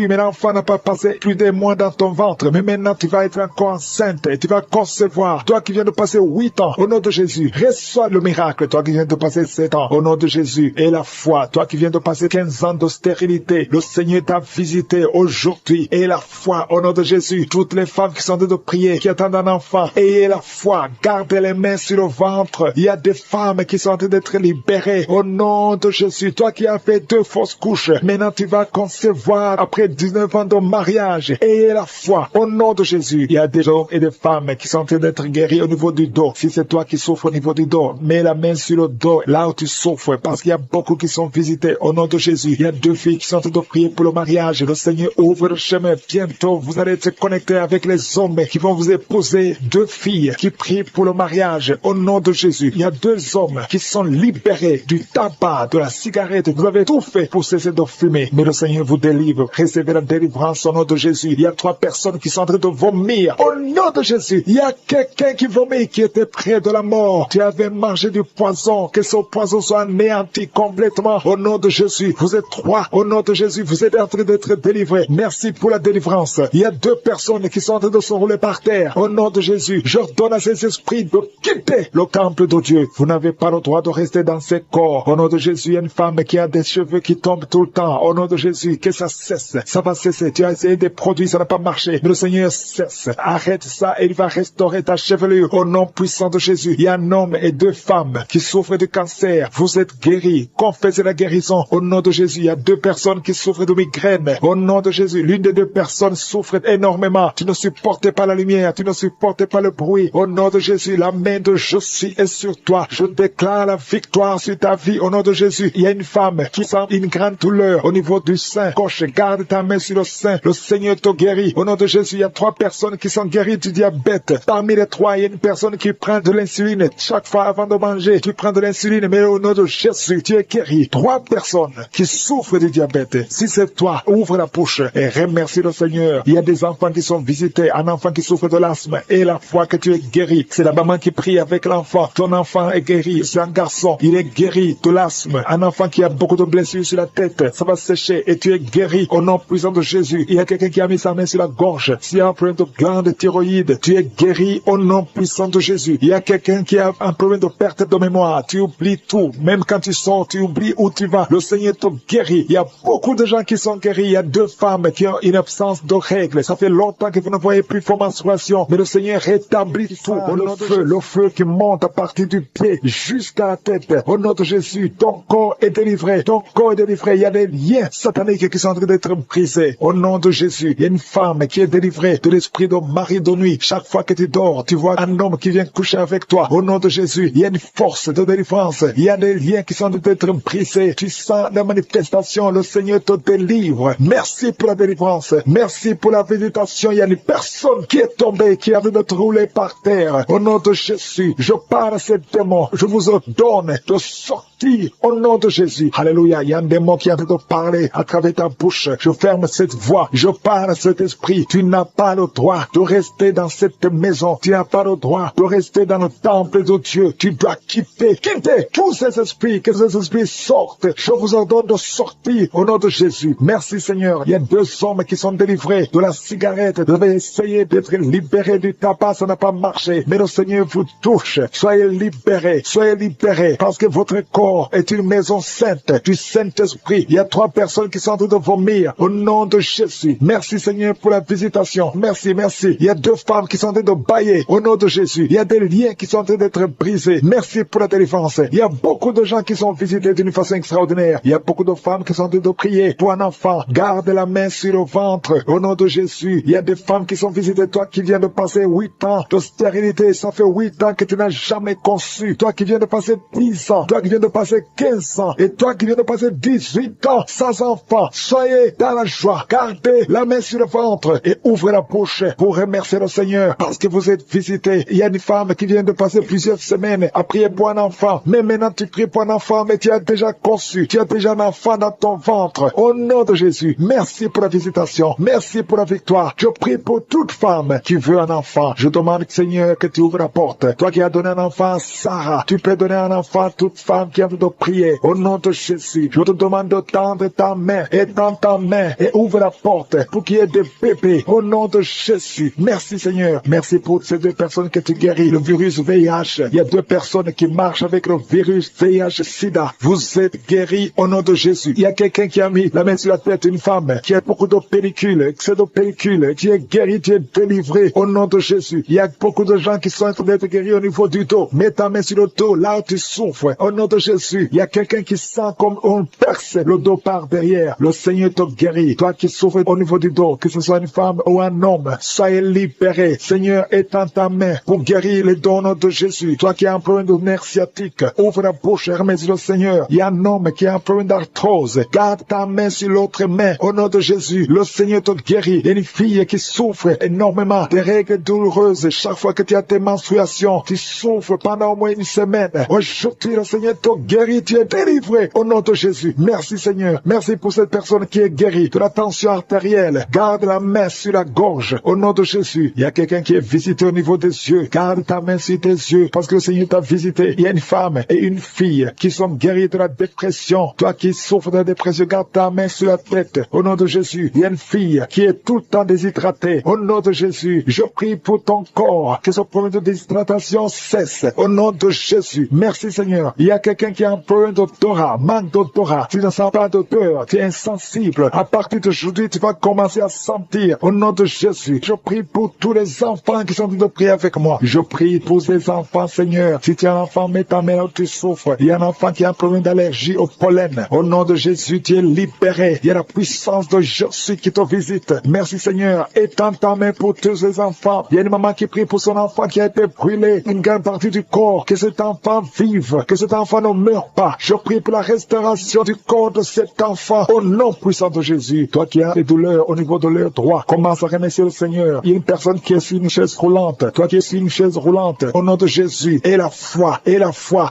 mais l'enfant n'a pas passé plus de mois dans ton ventre. Mais maintenant tu vas être encore enceinte et tu vas concevoir. Toi qui viens de passer 8 ans, au nom de Jésus, reçois le miracle. Toi qui viens de passer 7 ans, au nom de Jésus, et la foi. Toi qui viens de passer 15 ans de stérilité, le Seigneur t'a visité aujourd'hui. Et la foi, au nom de Jésus. Toutes les femmes qui sont en train de prier, qui attendent un enfant, ayez la foi. Gardez les mains sur le ventre. Il y a des femmes qui sont en train d'être libérées. Au nom de Jésus, toi qui as fait 2 fausses couches, maintenant tu vas concevoir après 19 ans de mariage. Ayez la foi. Au nom de Jésus, il y a des hommes et des femmes qui sont en train d'être guéris au niveau du dos. Si c'est toi qui souffres au niveau du dos, mets la main sur le dos, là où tu souffres, parce qu'il y a beaucoup qui sont visités. Au nom de Jésus, il y a 2 filles qui sont en train de prier pour le mariage. Le Seigneur ouvre le chemin. Bientôt, vous allez être connectés avec les hommes qui vont vous épouser. 2 filles qui prient pour le mariage. Au nom de Jésus, il y a 2 hommes qui sont libérés du tabac, de la cigarette. Vous avez tout fait pour cesser de fumer. Mais le Seigneur vous délivre. Recevez la délivrance au nom de Jésus. Il y a 3 personnes qui sont en train de vomir. Au nom de Jésus, il y a quelqu'un qui vomit, qui était près de la mort. Tu avais mangé du poison. Que ce poison soit anéanti complètement. Au nom de Jésus, vous êtes 3. Au nom de Jésus, vous êtes en train d'être délivrés. Merci pour la délivrance. Il y a 2 personnes qui sont en train de se rouler par terre. Au nom de Jésus, j'ordonne à ces esprits de quitter le temple de Dieu. Vous n'avez pas le droit de rester dans ces corps. Au nom de Jésus, il y a une femme qui a des cheveux qui tombent tout le temps. Au nom de Jésus, que ça cesse. Ça va cesser. Tu as essayé des produits, ça n'a pas marché. Mais le Seigneur cesse. Arrête ça et il va restaurer ta chevelure. Au nom puissant de Jésus, il y a un homme et 2 femmes qui souffrent de cancer. Vous êtes guéris. Confessez la guérison. Au nom de Jésus, il y a 2 personnes qui souffrent de migraine. Au nom de Jésus, l'une des 2 personnes souffre énormément. Tu ne supportes pas la lumière. Tu ne supportes pas le bruit. Au nom de Jésus, la main de je suis est sur toi. Je déclare la victoire sur ta vie. Au nom de Jésus, il y a une femme qui sent une grande douleur au niveau du sein gauche. Garde ta main sur le sein. Le Seigneur te guérit. Au nom de Jésus, il y a 3 personnes qui sont guéries du diabète. Parmi les 3, il y a une personne qui prend de l'insuline. Chaque fois avant de manger, tu prends de l'insuline. Mais au nom de Jésus, tu es guéri. 3 personnes qui souffrent du diabète. Si c'est toi, ouvre la bouche et remercie le Seigneur. Il y a des enfants qui sont visités. Un enfant qui souffre de l'asthme. Et la foi que tu es guéri. C'est la maman qui prie avec l'enfant. Ton enfant est guéri. C'est un garçon. Il est guéri de l'asthme. Un enfant qui a beaucoup de blessures sur la tête. Ça va sécher et tu es guéri au nom puissant de Jésus. Il y a quelqu'un qui a mis sa main sur la gorge. S'il y a un problème de glande thyroïde, tu es guéri au nom puissant de Jésus. Il y a quelqu'un qui a un problème de perte de mémoire. Tu oublies tout. Même quand tu sors, tu oublies où tu vas. Le Seigneur te guérit. Il y a beaucoup de gens qui sont guéris. Il y a 2 femmes qui ont une absence de règles. Ça fait longtemps que vous ne voyez plus vos menstruations. Mais le Seigneur rétablit tout. Le feu qui monte à partir du pied jusqu'à la tête. Au nom de Jésus, ton corps est délivré. Ton corps est délivré. Il y a des liens sataniques qui sont en train d'être brisés. Au nom de Jésus, il y a une femme qui est délivrée de l'esprit de mari de nuit. Chaque fois que tu dors, tu vois un homme qui vient coucher avec toi. Au nom de Jésus, il y a une force de délivrance. Il y a des liens qui sont en train d'être brisés. Tu sens la manifestation. Le Seigneur te délivre. Merci pour la délivrance. Merci pour la visitation. Il y a une personne qui est tombée, qui a envie de te rouler par terre. Au nom de Jésus, je parle à ces démons. Je vous ordonne de sortir au nom de Jésus. Alléluia. Il y a un démon qui a envie de parler à travers ta bouche. Je ferme cette voix. Je parle à cet esprit. Tu n'as pas le droit de rester dans cette maison. Tu n'as pas le droit de rester dans le temple de Dieu. Tu dois quitter tous ces esprits. Que ces esprits sortent. Je vous ordonne de sortir au nom de Jésus. Merci Seigneur. Il y a 2 hommes qui sont délivrés de la cigarette. Vous avez essayé d'être libérés du tabac. Ça n'a pas marché. Mais le Seigneur vous touche. Soyez libérés. Soyez libérés. Parce que votre corps corps est une maison sainte du Saint-Esprit. Il y a 3 personnes qui sont en train de vomir au nom de Jésus. Merci Seigneur pour la visitation. Merci, merci. Il y a 2 femmes qui sont en train de bailler au nom de Jésus. Il y a des liens qui sont en train d'être brisés. Merci pour la délivrance. Il y a beaucoup de gens qui sont visités d'une façon extraordinaire. Il y a beaucoup de femmes qui sont en train de prier pour un enfant. Garde la main sur le ventre au nom de Jésus. Il y a des femmes qui sont visitées. Toi qui viens de passer 8 ans de stérilité, ça fait 8 ans que tu n'as jamais conçu. Toi qui viens de passer 10 ans, toi qui viens de passer 15 ans, et toi qui viens de passer 18 ans sans enfant, soyez dans la joie. Gardez la main sur le ventre et ouvrez la bouche pour remercier le Seigneur parce que vous êtes visités. Il y a une femme qui vient de passer plusieurs semaines à prier pour un enfant. Mais maintenant tu pries pour un enfant, mais tu as déjà conçu. Tu as déjà un enfant dans ton ventre. Au nom de Jésus, merci pour la visitation. Merci pour la victoire. Je prie pour toute femme qui veut un enfant. Je demande, Seigneur, que tu ouvres la porte. Toi qui as donné un enfant à Sarah, tu peux donner un enfant à toute femme qui a envie de prier. Au nom de Jésus, je te demande de tendre ta main et tendre ta main et ouvre la porte pour qu'il y ait des bébés. Au nom de Jésus. Merci Seigneur. Merci pour ces 2 personnes que tu guéris. Le virus VIH. Il y a 2 personnes qui marchent avec le virus VIH-Sida. Vous êtes guéris au nom de Jésus. Il y a quelqu'un qui a mis la main sur la tête d'une femme qui a beaucoup de pellicules, excès de pellicules. Tu es guéri, tu es délivré au nom de Jésus. Il y a beaucoup de gens qui sont en train d'être guéris au niveau du dos. Mets ta main sur le dos, là où tu souffres. Au nom de Jésus. Il y a quelqu'un qui sent comme on perce le dos par derrière. Le Seigneur te guérit. Toi qui souffres au niveau du dos, que ce soit une femme ou un homme, soyez libéré. Seigneur, étends ta main pour guérir les dons de Jésus. Toi qui as un problème de nerf sciatique, ouvre la bouche et remercie le Seigneur. Il y a un homme qui a un problème d'arthrose. Garde ta main sur l'autre main. Au nom de Jésus, le Seigneur te guérit. Il y a une fille qui souffre énormément des règles douloureuses. Chaque fois que tu as tes menstruations, tu souffres pendant au moins une semaine. Aujourd'hui, le Seigneur te guérit. Tu es délivré. Au nom de Jésus. Merci Seigneur. Merci pour cette personne qui est guérie de la tension artérielle. Garde la main sur la gorge. Au nom de Jésus. Il y a quelqu'un qui est visité au niveau des yeux. Garde ta main sur tes yeux parce que le Seigneur t'a visité. Il y a une femme et une fille qui sont guéries de la dépression. Toi qui souffres de la dépression, garde ta main sur la tête. Au nom de Jésus. Il y a une fille qui est tout le temps déshydratée. Au nom de Jésus. Je prie pour ton corps. Que ce problème de déshydratation cesse. Au nom de Jésus. Merci Seigneur. Il y a quelqu'un qui a un problème d'odorat, manque d'odorat. Tu ne sens pas d'odeur. Tu es insensible. À partir d'aujourd'hui, tu vas commencer à sentir. Au nom de Jésus. Je prie pour tous les enfants qui sont en train de prier avec moi. Je prie pour ces enfants, Seigneur. Si tu as un enfant, mets ta main là où tu souffres. Il y a un enfant qui a un problème d'allergie au pollen. Au nom de Jésus, tu es libéré. Il y a la puissance de Jésus qui te visite. Merci Seigneur. Étends ta main pour tous ces enfants. Il y a une maman qui prie pour son enfant qui a été brûlé. Une grande partie du corps. Que cet enfant vive. Que cet enfant ne meure pas. Je prie pour la restauration du corps de cet enfant. Au nom puissant de Jésus. Toi qui as des douleurs au niveau de l'œil droit, commence à remercier le Seigneur. Il y a une personne qui est sur une chaise roulante. Toi qui es sur une chaise roulante. Au nom de Jésus. Et la foi.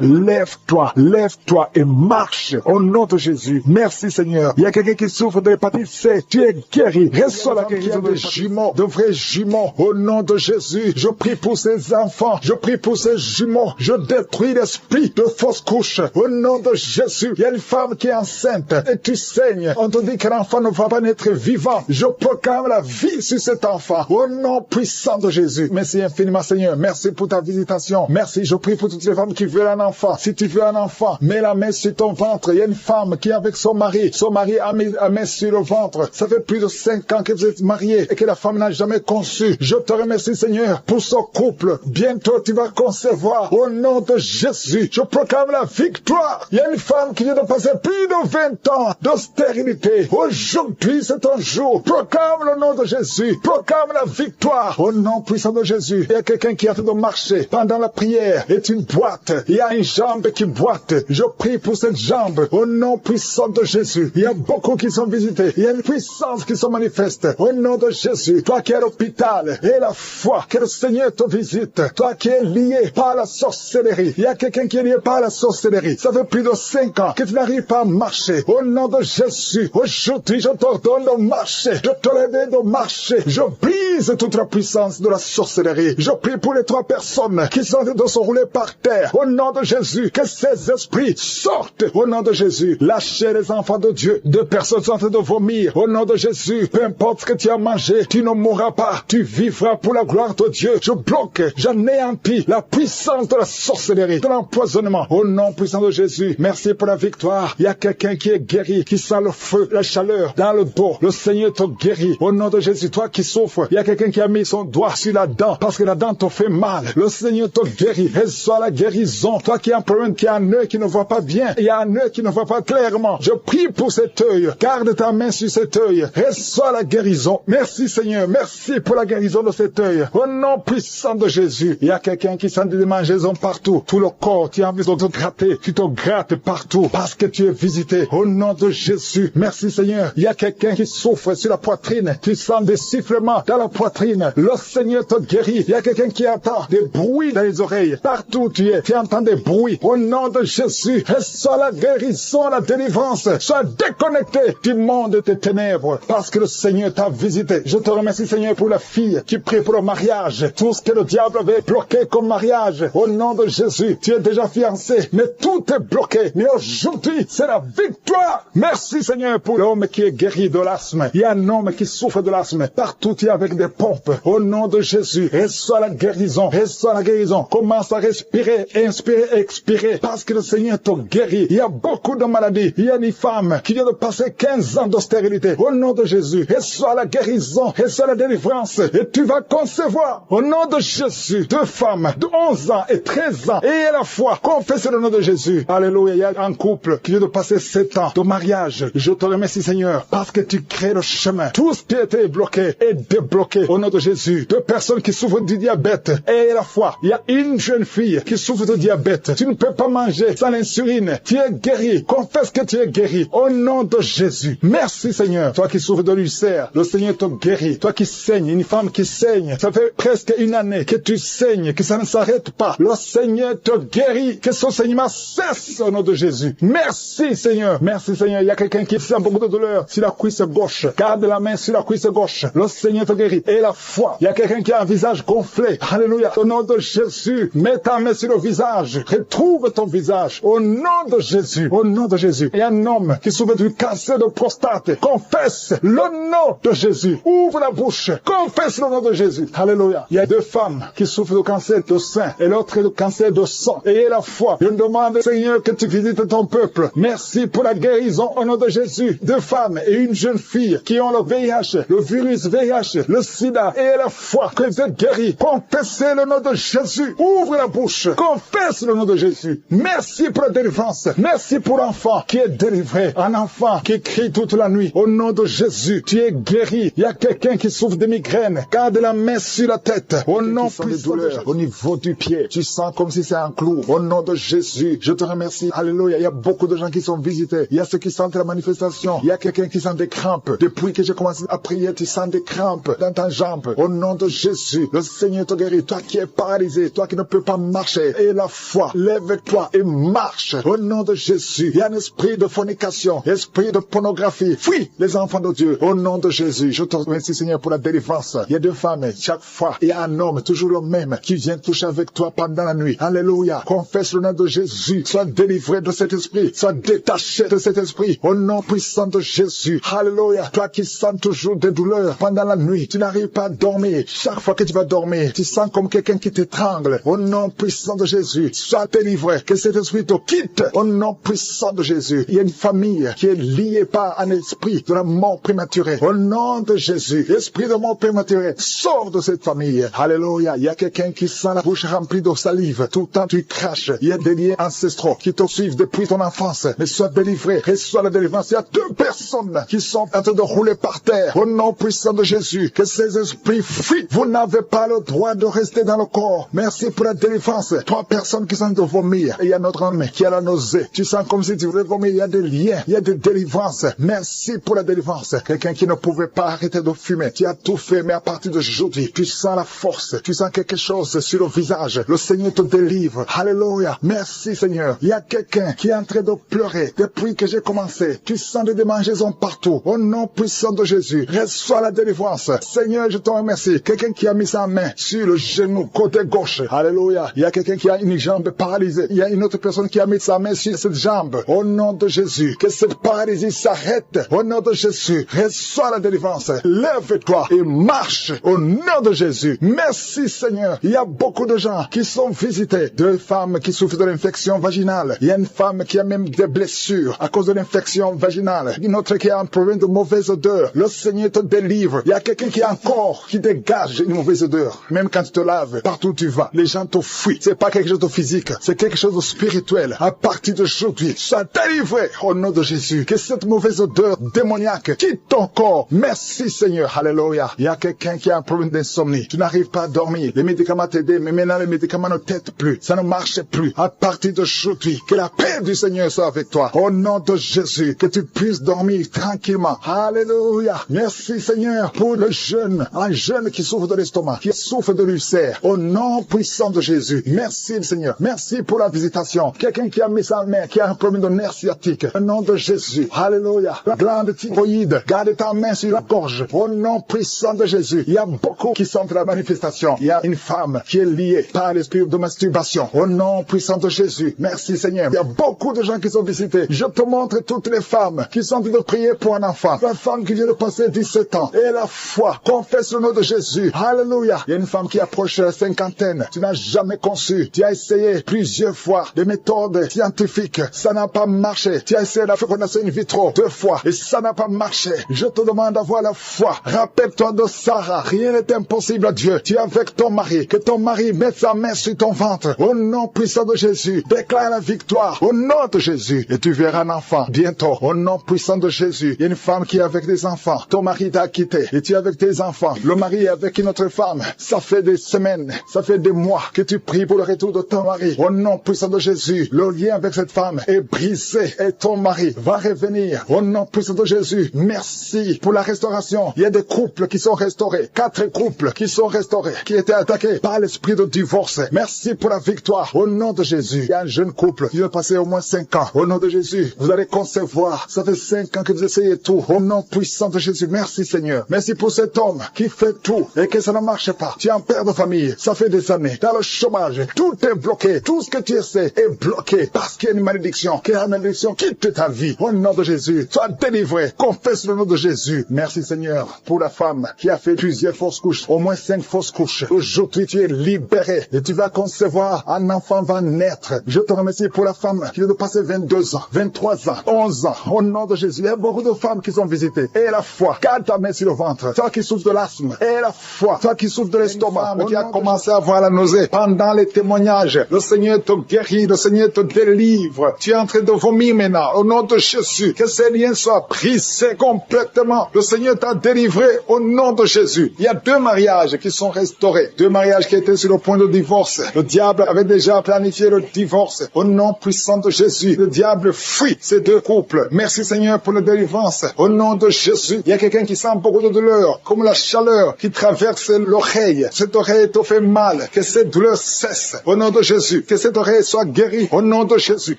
Lève-toi. Lève-toi et marche. Au nom de Jésus. Merci Seigneur. Il y a quelqu'un qui souffre de l'hépatite C. Tu es guéri. Reçois la guérison de jumeaux, de vrais jumeaux. Au nom de Jésus. Je prie pour ces enfants. Je prie pour ces jumeaux. Je détruis l'esprit de fausse couche. Au nom de Jésus. Il y a une femme qui est enceinte et tu saignes. On te dit que l'enfant ne va pas naître vivant. Je proclame la vie sur cet enfant. Au nom puissant de Jésus. Merci infiniment Seigneur. Merci pour ta visitation. Merci. Je prie pour toutes les femmes qui veulent un enfant. Si tu veux un enfant, mets la main sur ton ventre. Il y a une femme qui est avec son mari. Son mari a mis la main sur le ventre. Ça fait plus de 5 ans que vous êtes mariés et que la femme n'a jamais conçu. Je te remercie Seigneur pour ce couple. Bientôt tu vas concevoir. Au nom de Jésus. Je proclame la victoire. Il y a une femme qui vient de passer plus de 20 ans de stérilité. Aujourd'hui c'est un jour. Proclame le nom de Jésus. Proclame la victoire. Au nom puissant de Jésus. Il y a quelqu'un qui est en train de marcher pendant la prière. Est une boîte. Il y a une jambe qui boite. Je prie pour cette jambe. Au nom puissant de Jésus. Il y a beaucoup qui sont visités. Il y a une puissance qui se manifeste. Au nom de Jésus. Toi qui es à l'hôpital. Et la foi. Que le Seigneur te visite. Toi qui es lié par la sorcellerie. Il y a quelqu'un qui est lié par la sorcellerie. Ça fait plus de 5 ans que tu n'arrives pas à marcher. Au nom de Jésus. Aujourd'hui je t'ordonne de marcher. De te lever de marcher. Je brise toute la puissance de la sorcellerie. Je prie pour les 3 personnes qui sont en train de se rouler par terre. Au nom de Jésus. Que ces esprits sortent. Au nom de Jésus. Lâchez les enfants de Dieu. 2 personnes sont en train de vomir. Au nom de Jésus. Peu importe ce que tu as mangé. Tu ne mourras pas. Tu vivras pour la gloire de Dieu. Je bloque. J'anéantis la puissance de la sorcellerie. De l'empoisonnement. Au nom puissant puissant de Jésus, merci pour la victoire. Il y a quelqu'un qui est guéri, qui sent le feu, la chaleur dans le dos. Le Seigneur te guérit. Au nom de Jésus, toi qui souffres, il y a quelqu'un qui a mis son doigt sur la dent parce que la dent te fait mal. Le Seigneur te guérit. Reçois la guérison. Toi qui as un problème, qui a un œil qui ne voit pas bien, il y a un œil qui ne voit pas clairement. Je prie pour cet œil. Garde ta main sur cet œil. Reçois la guérison. Merci Seigneur. Merci pour la guérison de cet œil. Au nom puissant de Jésus, il y a quelqu'un qui sent des démangeaisons partout. Tout le corps, tu as envie de te gratter. Tu te grattes partout parce que tu es visité. Au nom de Jésus, merci Seigneur. Il y a quelqu'un qui souffre sur la poitrine. Tu sens des sifflements dans la poitrine. Le Seigneur te guérit. Il y a quelqu'un qui entend des bruits dans les oreilles. Partout où tu es, tu entends des bruits. Au nom de Jésus, reçois la guérison, la délivrance. Sois déconnecté du monde des ténèbres parce que le Seigneur t'a visité. Je te remercie Seigneur pour la fille qui prie pour le mariage. Tout ce que le diable avait bloqué comme mariage. Au nom de Jésus, tu es déjà fiancé, mais tout est bloqué. Mais aujourd'hui, c'est la victoire. Merci Seigneur pour l'homme qui est guéri de l'asthme. Il y a un homme qui souffre de l'asthme. Partout, tu es avec des pompes. Au nom de Jésus, reçois la guérison. Reçois la guérison. Commence à respirer, inspirer, expirer. Parce que le Seigneur te guérit. Il y a beaucoup de maladies. Il y a une femme qui vient de passer 15 ans de stérilité. Au nom de Jésus, reçois la guérison. Reçois la délivrance. Et tu vas concevoir. Au nom de Jésus, 2 femmes de 11 ans et 13 ans. Et à la fois, confessez le nom de Jésus. Alléluia. Il y a un couple qui vient de passer 7 ans de mariage. Je te remercie Seigneur parce que tu crées le chemin. Tout ce qui était bloqué est débloqué au nom de Jésus. 2 personnes qui souffrent du diabète. Et à la fois, il y a une jeune fille qui souffre de diabète. Tu ne peux pas manger sans l'insuline. Tu es guéri. Confesse que tu es guéri au nom de Jésus. Merci Seigneur. Toi qui souffres de l'ulcère, le Seigneur te guérit. Toi qui saignes, une femme qui saigne, ça fait presque 1 année que tu saignes, que ça ne s'arrête pas. Le Seigneur te guérit. Que ce saignement cesse au nom de Jésus. Merci Seigneur. Merci Seigneur. Il y a quelqu'un qui sent beaucoup de douleur sur la cuisse gauche. Garde la main sur la cuisse gauche. Le Seigneur te guérit. Et la foi. Il y a quelqu'un qui a un visage gonflé. Alléluia. Au nom de Jésus, mets ta main sur le visage. Retrouve ton visage. Au nom de Jésus. Au nom de Jésus. Il y a un homme qui souffre du cancer de prostate. Confesse le nom de Jésus. Ouvre la bouche. Confesse le nom de Jésus. Alléluia. Il y a 2 femmes qui souffrent de cancer de sein et l'autre de cancer de sang. Ayez la foi. Je demande, Seigneur, que tu visites ton peuple. Merci pour la guérison au nom de Jésus. 2 femmes et une jeune fille qui ont le VIH, le virus VIH, le sida. Et la foi que vous êtes guéris. Confessez le nom de Jésus. Ouvre la bouche. Confesse le nom de Jésus. Merci pour la délivrance. Merci pour l'enfant qui est délivré. Un enfant qui crie toute la nuit. Au nom de Jésus, tu es guéri. Il y a quelqu'un qui souffre de migraine. Garde la main sur la tête. Au nom de douleur au niveau du pied. Tu sens comme si c'est un clou. Au nom de Jésus, je te remercie. Alléluia. Il y a beaucoup de gens qui sont visités. Il y a ceux qui sentent la manifestation. Il y a quelqu'un qui sent des crampes. Depuis que j'ai commencé à prier, tu sens des crampes dans ta jambe. Au nom de Jésus, le Seigneur te guérit. Toi qui es paralysé, toi qui ne peux pas marcher. Et la foi, lève-toi et marche. Au nom de Jésus, il y a un esprit de fornication, esprit de pornographie. Fuis les enfants de Dieu. Au nom de Jésus, je te remercie Seigneur pour la délivrance. Il y a 2 femmes, chaque fois, il y a un homme, toujours le même, qui vient toucher avec toi pendant la nuit. Alléluia. Confesse le nom de Jésus. Sois délivré de cet esprit. Sois détaché de cet esprit. Au nom puissant de Jésus. Alléluia. Toi qui sens toujours des douleurs pendant la nuit, tu n'arrives pas à dormir. Chaque fois que tu vas dormir, tu sens comme quelqu'un qui t'étrangle. Au nom puissant de Jésus, sois délivré. Que cet esprit te quitte. Au nom puissant de Jésus. Il y a une famille qui est liée par un esprit de la mort prématurée. Au nom de Jésus, esprit de mort prématurée, sors de cette famille. Alléluia. Il y a quelqu'un qui sent la bouche remplie de salive. Tout le temps tu craches. Il y a des liens ancestraux qui te suivent depuis ton enfance. Mais sois délivré. Reçois la délivrance. Il y a 2 personnes qui sont en train de rouler par terre. Au nom puissant de Jésus, que ces esprits fuient. Vous n'avez pas le droit de rester dans le corps. Merci pour la délivrance. 3 personnes qui sont de vomir. Et il y a notre homme qui a la nausée. Tu sens comme si tu voulais vomir. Il y a des liens. Il y a des délivrances. Merci pour la délivrance. Quelqu'un qui ne pouvait pas arrêter de fumer. Tu as tout fait, mais à partir d'aujourd'hui, tu sens la force. Tu sens quelque chose sur le visage. Le Seigneur te délivre. Alléluia. Merci Seigneur. Il y a quelqu'un qui est en train de pleurer depuis que j'ai commencé. Tu sens des démangeaisons partout. Au nom puissant de Jésus, reçois la délivrance. Seigneur, je te remercie. Quelqu'un qui a mis sa main sur le genou côté gauche. Alléluia. Il y a quelqu'un qui a une jambe paralysée. Il y a une autre personne qui a mis sa main sur cette jambe. Au nom de Jésus, que cette paralysie s'arrête. Au nom de Jésus, reçois la délivrance. Lève-toi et marche au nom de Jésus. Merci Seigneur. Il y a beaucoup de gens qui sont visités. 2 femmes qui souffrent de l'infection infection vaginale. Il y a une femme qui a même des blessures à cause de l'infection vaginale. Une autre qui a un problème de mauvaise odeur. Le Seigneur te délivre. Il y a quelqu'un qui a un corps qui dégage une mauvaise odeur. Même quand tu te laves, partout où tu vas, les gens te fuient. C'est pas quelque chose de physique, c'est quelque chose de spirituel. À partir d'aujourd'hui, sois délivré au nom de Jésus. Que cette mauvaise odeur démoniaque quitte ton corps. Merci Seigneur. Alléluia. Il y a quelqu'un qui a un problème d'insomnie. Tu n'arrives pas à dormir. Les médicaments t'aident, mais maintenant les médicaments ne t'aident plus. Ça ne marche plus. À partir d'aujourd'hui, que la paix du Seigneur soit avec toi. Au nom de Jésus, que tu puisses dormir tranquillement. Alléluia. Merci Seigneur pour le jeune, un jeune qui souffre de l'estomac, qui souffre de l'ulcère. Au nom puissant de Jésus. Merci Seigneur. Merci pour la visitation. Quelqu'un qui a mis sa main, qui a un problème de nerf sciatique. Au nom de Jésus. Alléluia. La glande thyroïde. Garde ta main sur la gorge. Au nom puissant de Jésus. Il y a beaucoup qui sentent la manifestation. Il y a une femme qui est liée par l'esprit de masturbation. Au nom puissant de Jésus. Merci Seigneur. Il y a beaucoup de gens qui sont visités. Je te montre toutes les femmes qui sont en train de prier pour un enfant. La femme qui vient de passer 17 ans. Et la foi. Confesse le nom de Jésus. Alléluia. Il y a une femme qui approche la cinquantaine. Tu n'as jamais conçu. Tu as essayé plusieurs fois des méthodes scientifiques. Ça n'a pas marché. Tu as essayé la fécondation in vitro 2 fois. Et ça n'a pas marché. Je te demande d'avoir la foi. Rappelle-toi de Sarah. Rien n'est impossible à Dieu. Tu es avec ton mari. Que ton mari mette sa main sur ton ventre. Au nom puissant de Jésus. Déclare la victoire. Au nom de Jésus. Et tu verras un enfant bientôt. Au nom puissant de Jésus. Il y a une femme qui est avec des enfants. Ton mari t'a quitté. Et tu es avec tes enfants. Le mari est avec une autre femme. Ça fait des semaines. Ça fait des mois que tu pries pour le retour de ton mari. Au nom puissant de Jésus. Le lien avec cette femme est brisé. Et ton mari va revenir. Au nom puissant de Jésus. Merci pour la restauration. Il y a des couples qui sont restaurés. 4 couples qui sont restaurés. Qui étaient attaqués par l'esprit de divorce. Merci pour la victoire. Au nom de Jésus. Il y a un jeune couple qui vient passer au moins 5 ans. Au nom de Jésus. Vous allez concevoir. Ça fait 5 ans que vous essayez tout. Au nom puissant de Jésus. Merci Seigneur. Merci pour cet homme qui fait tout et que ça ne marche pas. Tu es un père de famille. Ça fait des années. Dans le chômage. Tout est bloqué. Tout ce que tu essaies est bloqué. Parce qu'il y a une malédiction. Qu'il y a une malédiction. Quitte ta vie. Au nom de Jésus. Sois délivré. Confesse le nom de Jésus. Merci Seigneur pour la femme qui a fait plusieurs fausses couches. Au moins 5 fausses couches. Aujourd'hui tu es libéré. Et tu vas concevoir. Un enfant va naître. Je te remercie pour la femme qui vient de passer 22 ans, 23 ans, 11 ans. Au nom de Jésus. Il y a beaucoup de femmes qui sont visitées. Et la foi. Garde ta main sur le ventre. Toi qui souffres de l'asthme. Et la foi. Toi qui souffres de l'estomac. Qui a commencé à avoir la nausée. Pendant les témoignages. Le Seigneur te guérit. Le Seigneur te délivre. Tu es en train de vomir maintenant. Au nom de Jésus. Que ces liens soient brisés complètement. Le Seigneur t'a délivré au nom de Jésus. Il y a 2 mariages qui sont restaurés. 2 mariages qui étaient sur le point de divorce. Le diable avait déjà planifié le divorce. Au nom puissant de Jésus. Le diable fuit ces 2 couples. Merci Seigneur pour la délivrance. Au nom de Jésus. Il y a quelqu'un qui sent beaucoup de douleur. Comme la chaleur qui traverse l'oreille. Cette oreille te fait mal. Que cette douleur cesse. Au nom de Jésus. Que cette oreille soit guérie. Au nom de Jésus.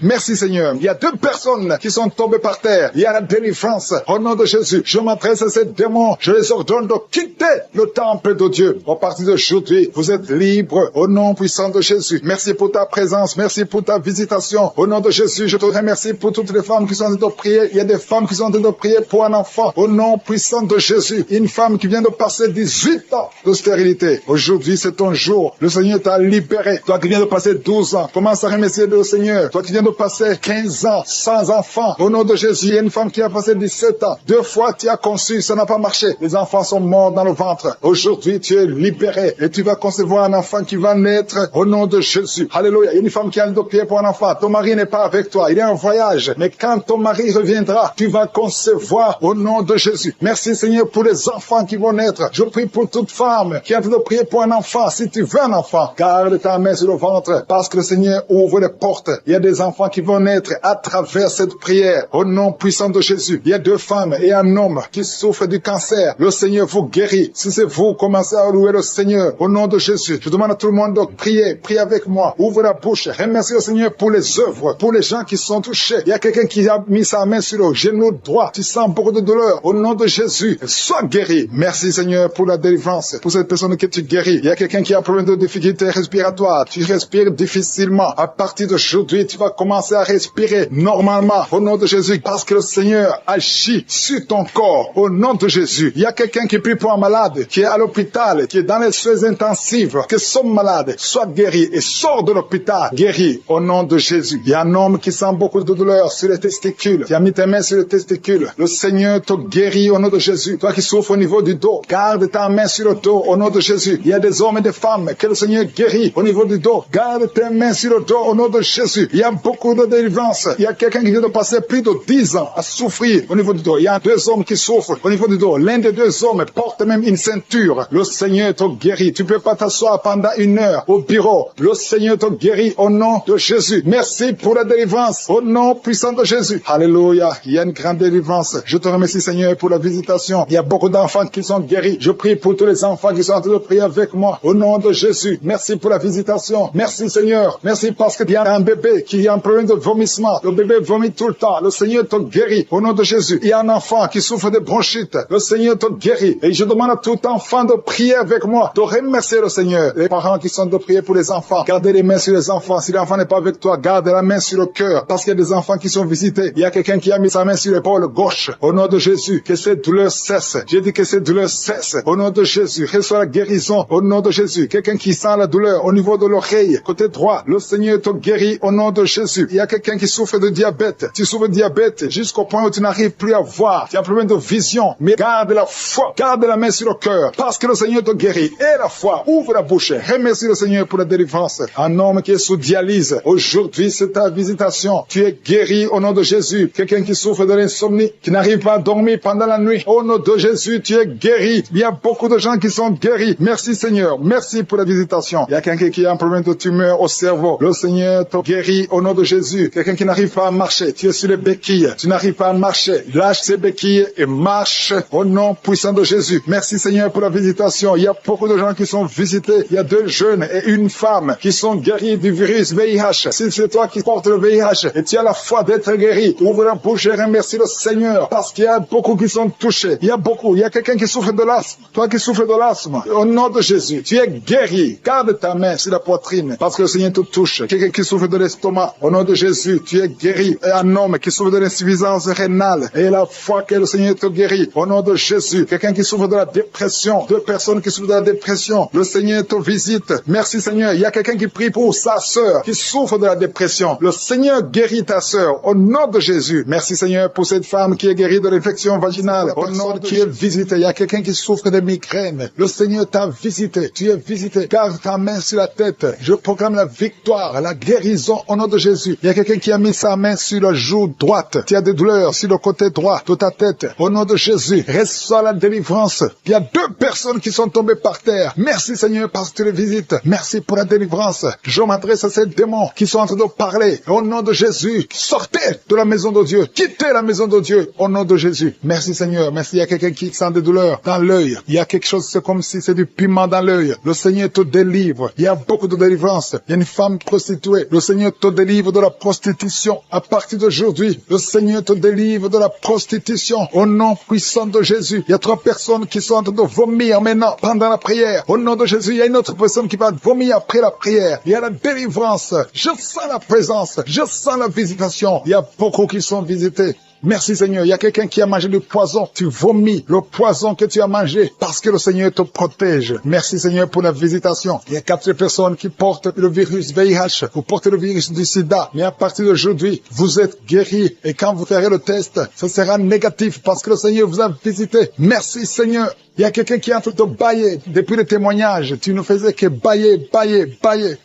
Merci Seigneur. Il y a 2 personnes qui sont tombées par terre. Il y a la délivrance. Au nom de Jésus. Je m'adresse à ces démons. Je les ordonne de quitter le temple de Dieu. À partir d'aujourd'hui, vous êtes libres. Au nom puissant de Jésus. Merci pour ta présence. Merci pour ta visitation. Au nom de Jésus, je te remercie pour toutes les femmes qui sont en train de prier. Il y a des femmes qui sont en train de prier pour un enfant. Au nom puissant de Jésus. Une femme qui vient de passer 18 ans de stérilité. Aujourd'hui, c'est ton jour. Le Seigneur t'a libéré. Toi qui viens de passer 12 ans, commence à remercier le Seigneur. Toi qui viens de passer 15 ans sans enfant. Au nom de Jésus, il y a une femme qui a passé 17 ans. 2 fois tu as conçu, ça n'a pas marché. Les enfants sont morts dans le ventre. Aujourd'hui, tu es libéré. Et tu vas concevoir un enfant qui va naître au nom de Jésus. Alléluia. Il y a une femme qui a le pied pour un enfant. Ton mari n'est pas avec toi. Il est en voyage. Mais quand ton mari reviendra, tu vas concevoir au nom de Jésus. Merci Seigneur pour les enfants qui vont naître. Je prie pour toute femme qui est en train de prier pour un enfant. Si tu veux un enfant, garde ta main sur le ventre parce que le Seigneur ouvre les portes. Il y a des enfants qui vont naître à travers cette prière au nom puissant de Jésus. Il y a 2 femmes et un homme qui souffrent du cancer. Le Seigneur vous guérit. Si c'est vous, commencez à louer le Seigneur au nom de Jésus. Je demande à tout le monde de prier. Priez avec moi. Ouvre la bouche. Remercie le Seigneur pour les œuvres, pour les gens qui sont touchés. Il y a quelqu'un qui a mis sa main sur le genou droit. Tu sens beaucoup de douleur. Au nom de Jésus, sois guéri. Merci Seigneur pour la délivrance, pour cette personne que tu guéris. Il y a quelqu'un qui a un problème de difficulté respiratoire. Tu respires difficilement. À partir d'aujourd'hui, tu vas commencer à respirer normalement. Au nom de Jésus, parce que le Seigneur agit sur ton corps. Au nom de Jésus. Il y a quelqu'un qui prie pour un malade, qui est à l'hôpital, qui est dans les soins intensifs, que son malade soit guéri et sort de l'hôpital guéri. au nom de Jésus. Il y a un homme qui sent beaucoup de douleur sur les testicules. Tu as mis tes mains sur les testicules. Le Seigneur te guérit au nom de Jésus. Toi qui souffres au niveau du dos, garde ta main sur le dos au nom de Jésus. Il y a des hommes et des femmes que le Seigneur guérit au niveau du dos. Garde tes mains sur le dos au nom de Jésus. Il y a beaucoup de délivrance. Il y a quelqu'un qui vient de passer plus de 10 ans à souffrir au niveau du dos. Il y a 2 hommes qui souffrent au niveau du dos. L'un des 2 hommes porte même une ceinture. Le Seigneur te guérit. Tu peux pas t'asseoir pendant 1 heure au bureau. Le Seigneur te guérit au nom de Jésus. Merci pour la délivrance au nom puissant de Jésus. Alléluia. Il y a une grande délivrance. Je te remercie, Seigneur, pour la visitation. Il y a beaucoup d'enfants qui sont guéris. Je prie pour tous les enfants qui sont en train de prier avec moi au nom de Jésus. Merci pour la visitation. Merci, Seigneur. Merci parce qu'il y a un bébé qui a un problème de vomissement. Le bébé vomit tout le temps. Le Seigneur te guérit au nom de Jésus. Il y a un enfant qui souffre de bronchite. Le Seigneur te guérit. Et je demande à tout enfant de prier avec moi, de remercier le Seigneur. Les parents qui sont de prier pour les enfants, gardez les mains sur les enfants. Si l'enfant n'est pas avec toi, garde la main sur le cœur. Parce qu'il y a des enfants qui sont visités. Il y a quelqu'un qui a mis sa main sur l'épaule gauche. Au nom de Jésus, que cette douleur cesse. J'ai dit que cette douleur cesse. Au nom de Jésus, reçois la guérison. Au nom de Jésus, quelqu'un qui sent la douleur au niveau de l'oreille, côté droit, le Seigneur te guérit au nom de Jésus. Il y a quelqu'un qui souffre de diabète. Tu souffres de diabète jusqu'au point où tu n'arrives plus à voir. Tu as un problème de vision. Mais garde la foi. Garde la main sur le cœur. Parce que le Seigneur te guérit. Et la foi. Ouvre la bouche. Remercie le Seigneur pour la délivrance. Un homme qui est sous dialyse. Aujourd'hui, c'est ta visitation. Tu es guéri au nom de Jésus. Quelqu'un qui souffre de l'insomnie, qui n'arrive pas à dormir pendant la nuit. Au nom de Jésus, tu es guéri. Il y a beaucoup de gens qui sont guéris. Merci Seigneur. Merci pour la visitation. Il y a quelqu'un qui a un problème de tumeur au cerveau. Le Seigneur te guérit au nom de Jésus. Quelqu'un qui n'arrive pas à marcher. Tu es sur les béquilles. Tu n'arrives pas à marcher. Lâche ces béquilles et marche au nom puissant de Jésus. Merci Seigneur pour la visitation. Il y a beaucoup de gens qui sont visités. Il y a 2 jeunes et une femme qui sont guéris du virus VIH. Si c'est toi qui portes le VIH et tu as la foi d'être guéri, ouvre la bouche et remercie le Seigneur parce qu'il y a beaucoup qui sont touchés. Il y a beaucoup. Il y a quelqu'un qui souffre de l'asthme. Toi qui souffres de l'asthme, au nom de Jésus, tu es guéri. Garde ta main sur la poitrine parce que le Seigneur te touche. Quelqu'un qui souffre de l'estomac, au nom de Jésus, tu es guéri. Et un homme qui souffre de l'insuffisance rénale et la foi que le Seigneur te guérit, au nom de Jésus. Quelqu'un qui souffre de la dépression, 2 personnes qui souffrent de la dépression, le Seigneur te visite. Merci Seigneur. Il y a quelqu'un qui prie pour sa sœur qui souffre de la dépression. Le Seigneur guérit ta sœur au nom de Jésus. Merci Seigneur pour cette femme qui est guérie de l'infection vaginale. Au nom qui est visité. Il y a quelqu'un qui souffre de migraine. Le Seigneur t'a visité. Tu es visité. Garde ta main sur la tête. Je proclame la victoire, la guérison au nom de Jésus. Il y a quelqu'un qui a mis sa main sur la joue droite. Tu as des douleurs sur le côté droit de ta tête. Au nom de Jésus, reçois la délivrance. Il y a 2 personnes qui sont tombées par terre. Merci Seigneur parce que tu les visites. Merci pour la délivrance. Je m'adresse à ces démons qui sont en train de parler. Au nom de Jésus, sortez de la maison de Dieu. Quittez la maison de Dieu au nom de Jésus. Merci Seigneur. Merci. Il y a quelqu'un qui sent des douleurs dans l'œil. Il y a quelque chose, c'est comme si c'est du piment dans l'œil. Le Seigneur te délivre. Il y a beaucoup de délivrance. Il y a une femme prostituée. Le Seigneur te délivre de la prostitution. À partir d'aujourd'hui, le Seigneur te délivre de la prostitution au nom puissant de Jésus. Il y a 3 personnes qui sont en train de vomir maintenant pendant la prière. Au nom de Jésus, il y a une autre personne qui va vomir après la prière. Il y a la délivrance. Je sens la présence. Je sens la visitation. Il y a beaucoup qui sont visités. Merci Seigneur. Il y a quelqu'un qui a mangé du poison. Tu vomis le poison que tu as mangé parce que le Seigneur te protège. Merci Seigneur pour la visitation. Il y a 4 personnes qui portent le virus VIH. Vous portez le virus du sida. Mais à partir d'aujourd'hui, vous êtes guéris. Et quand vous ferez le test, ce sera négatif parce que le Seigneur vous a visité. Merci Seigneur. Il y a quelqu'un qui est en train de bailler. Depuis le témoignage, tu ne faisais que bailler.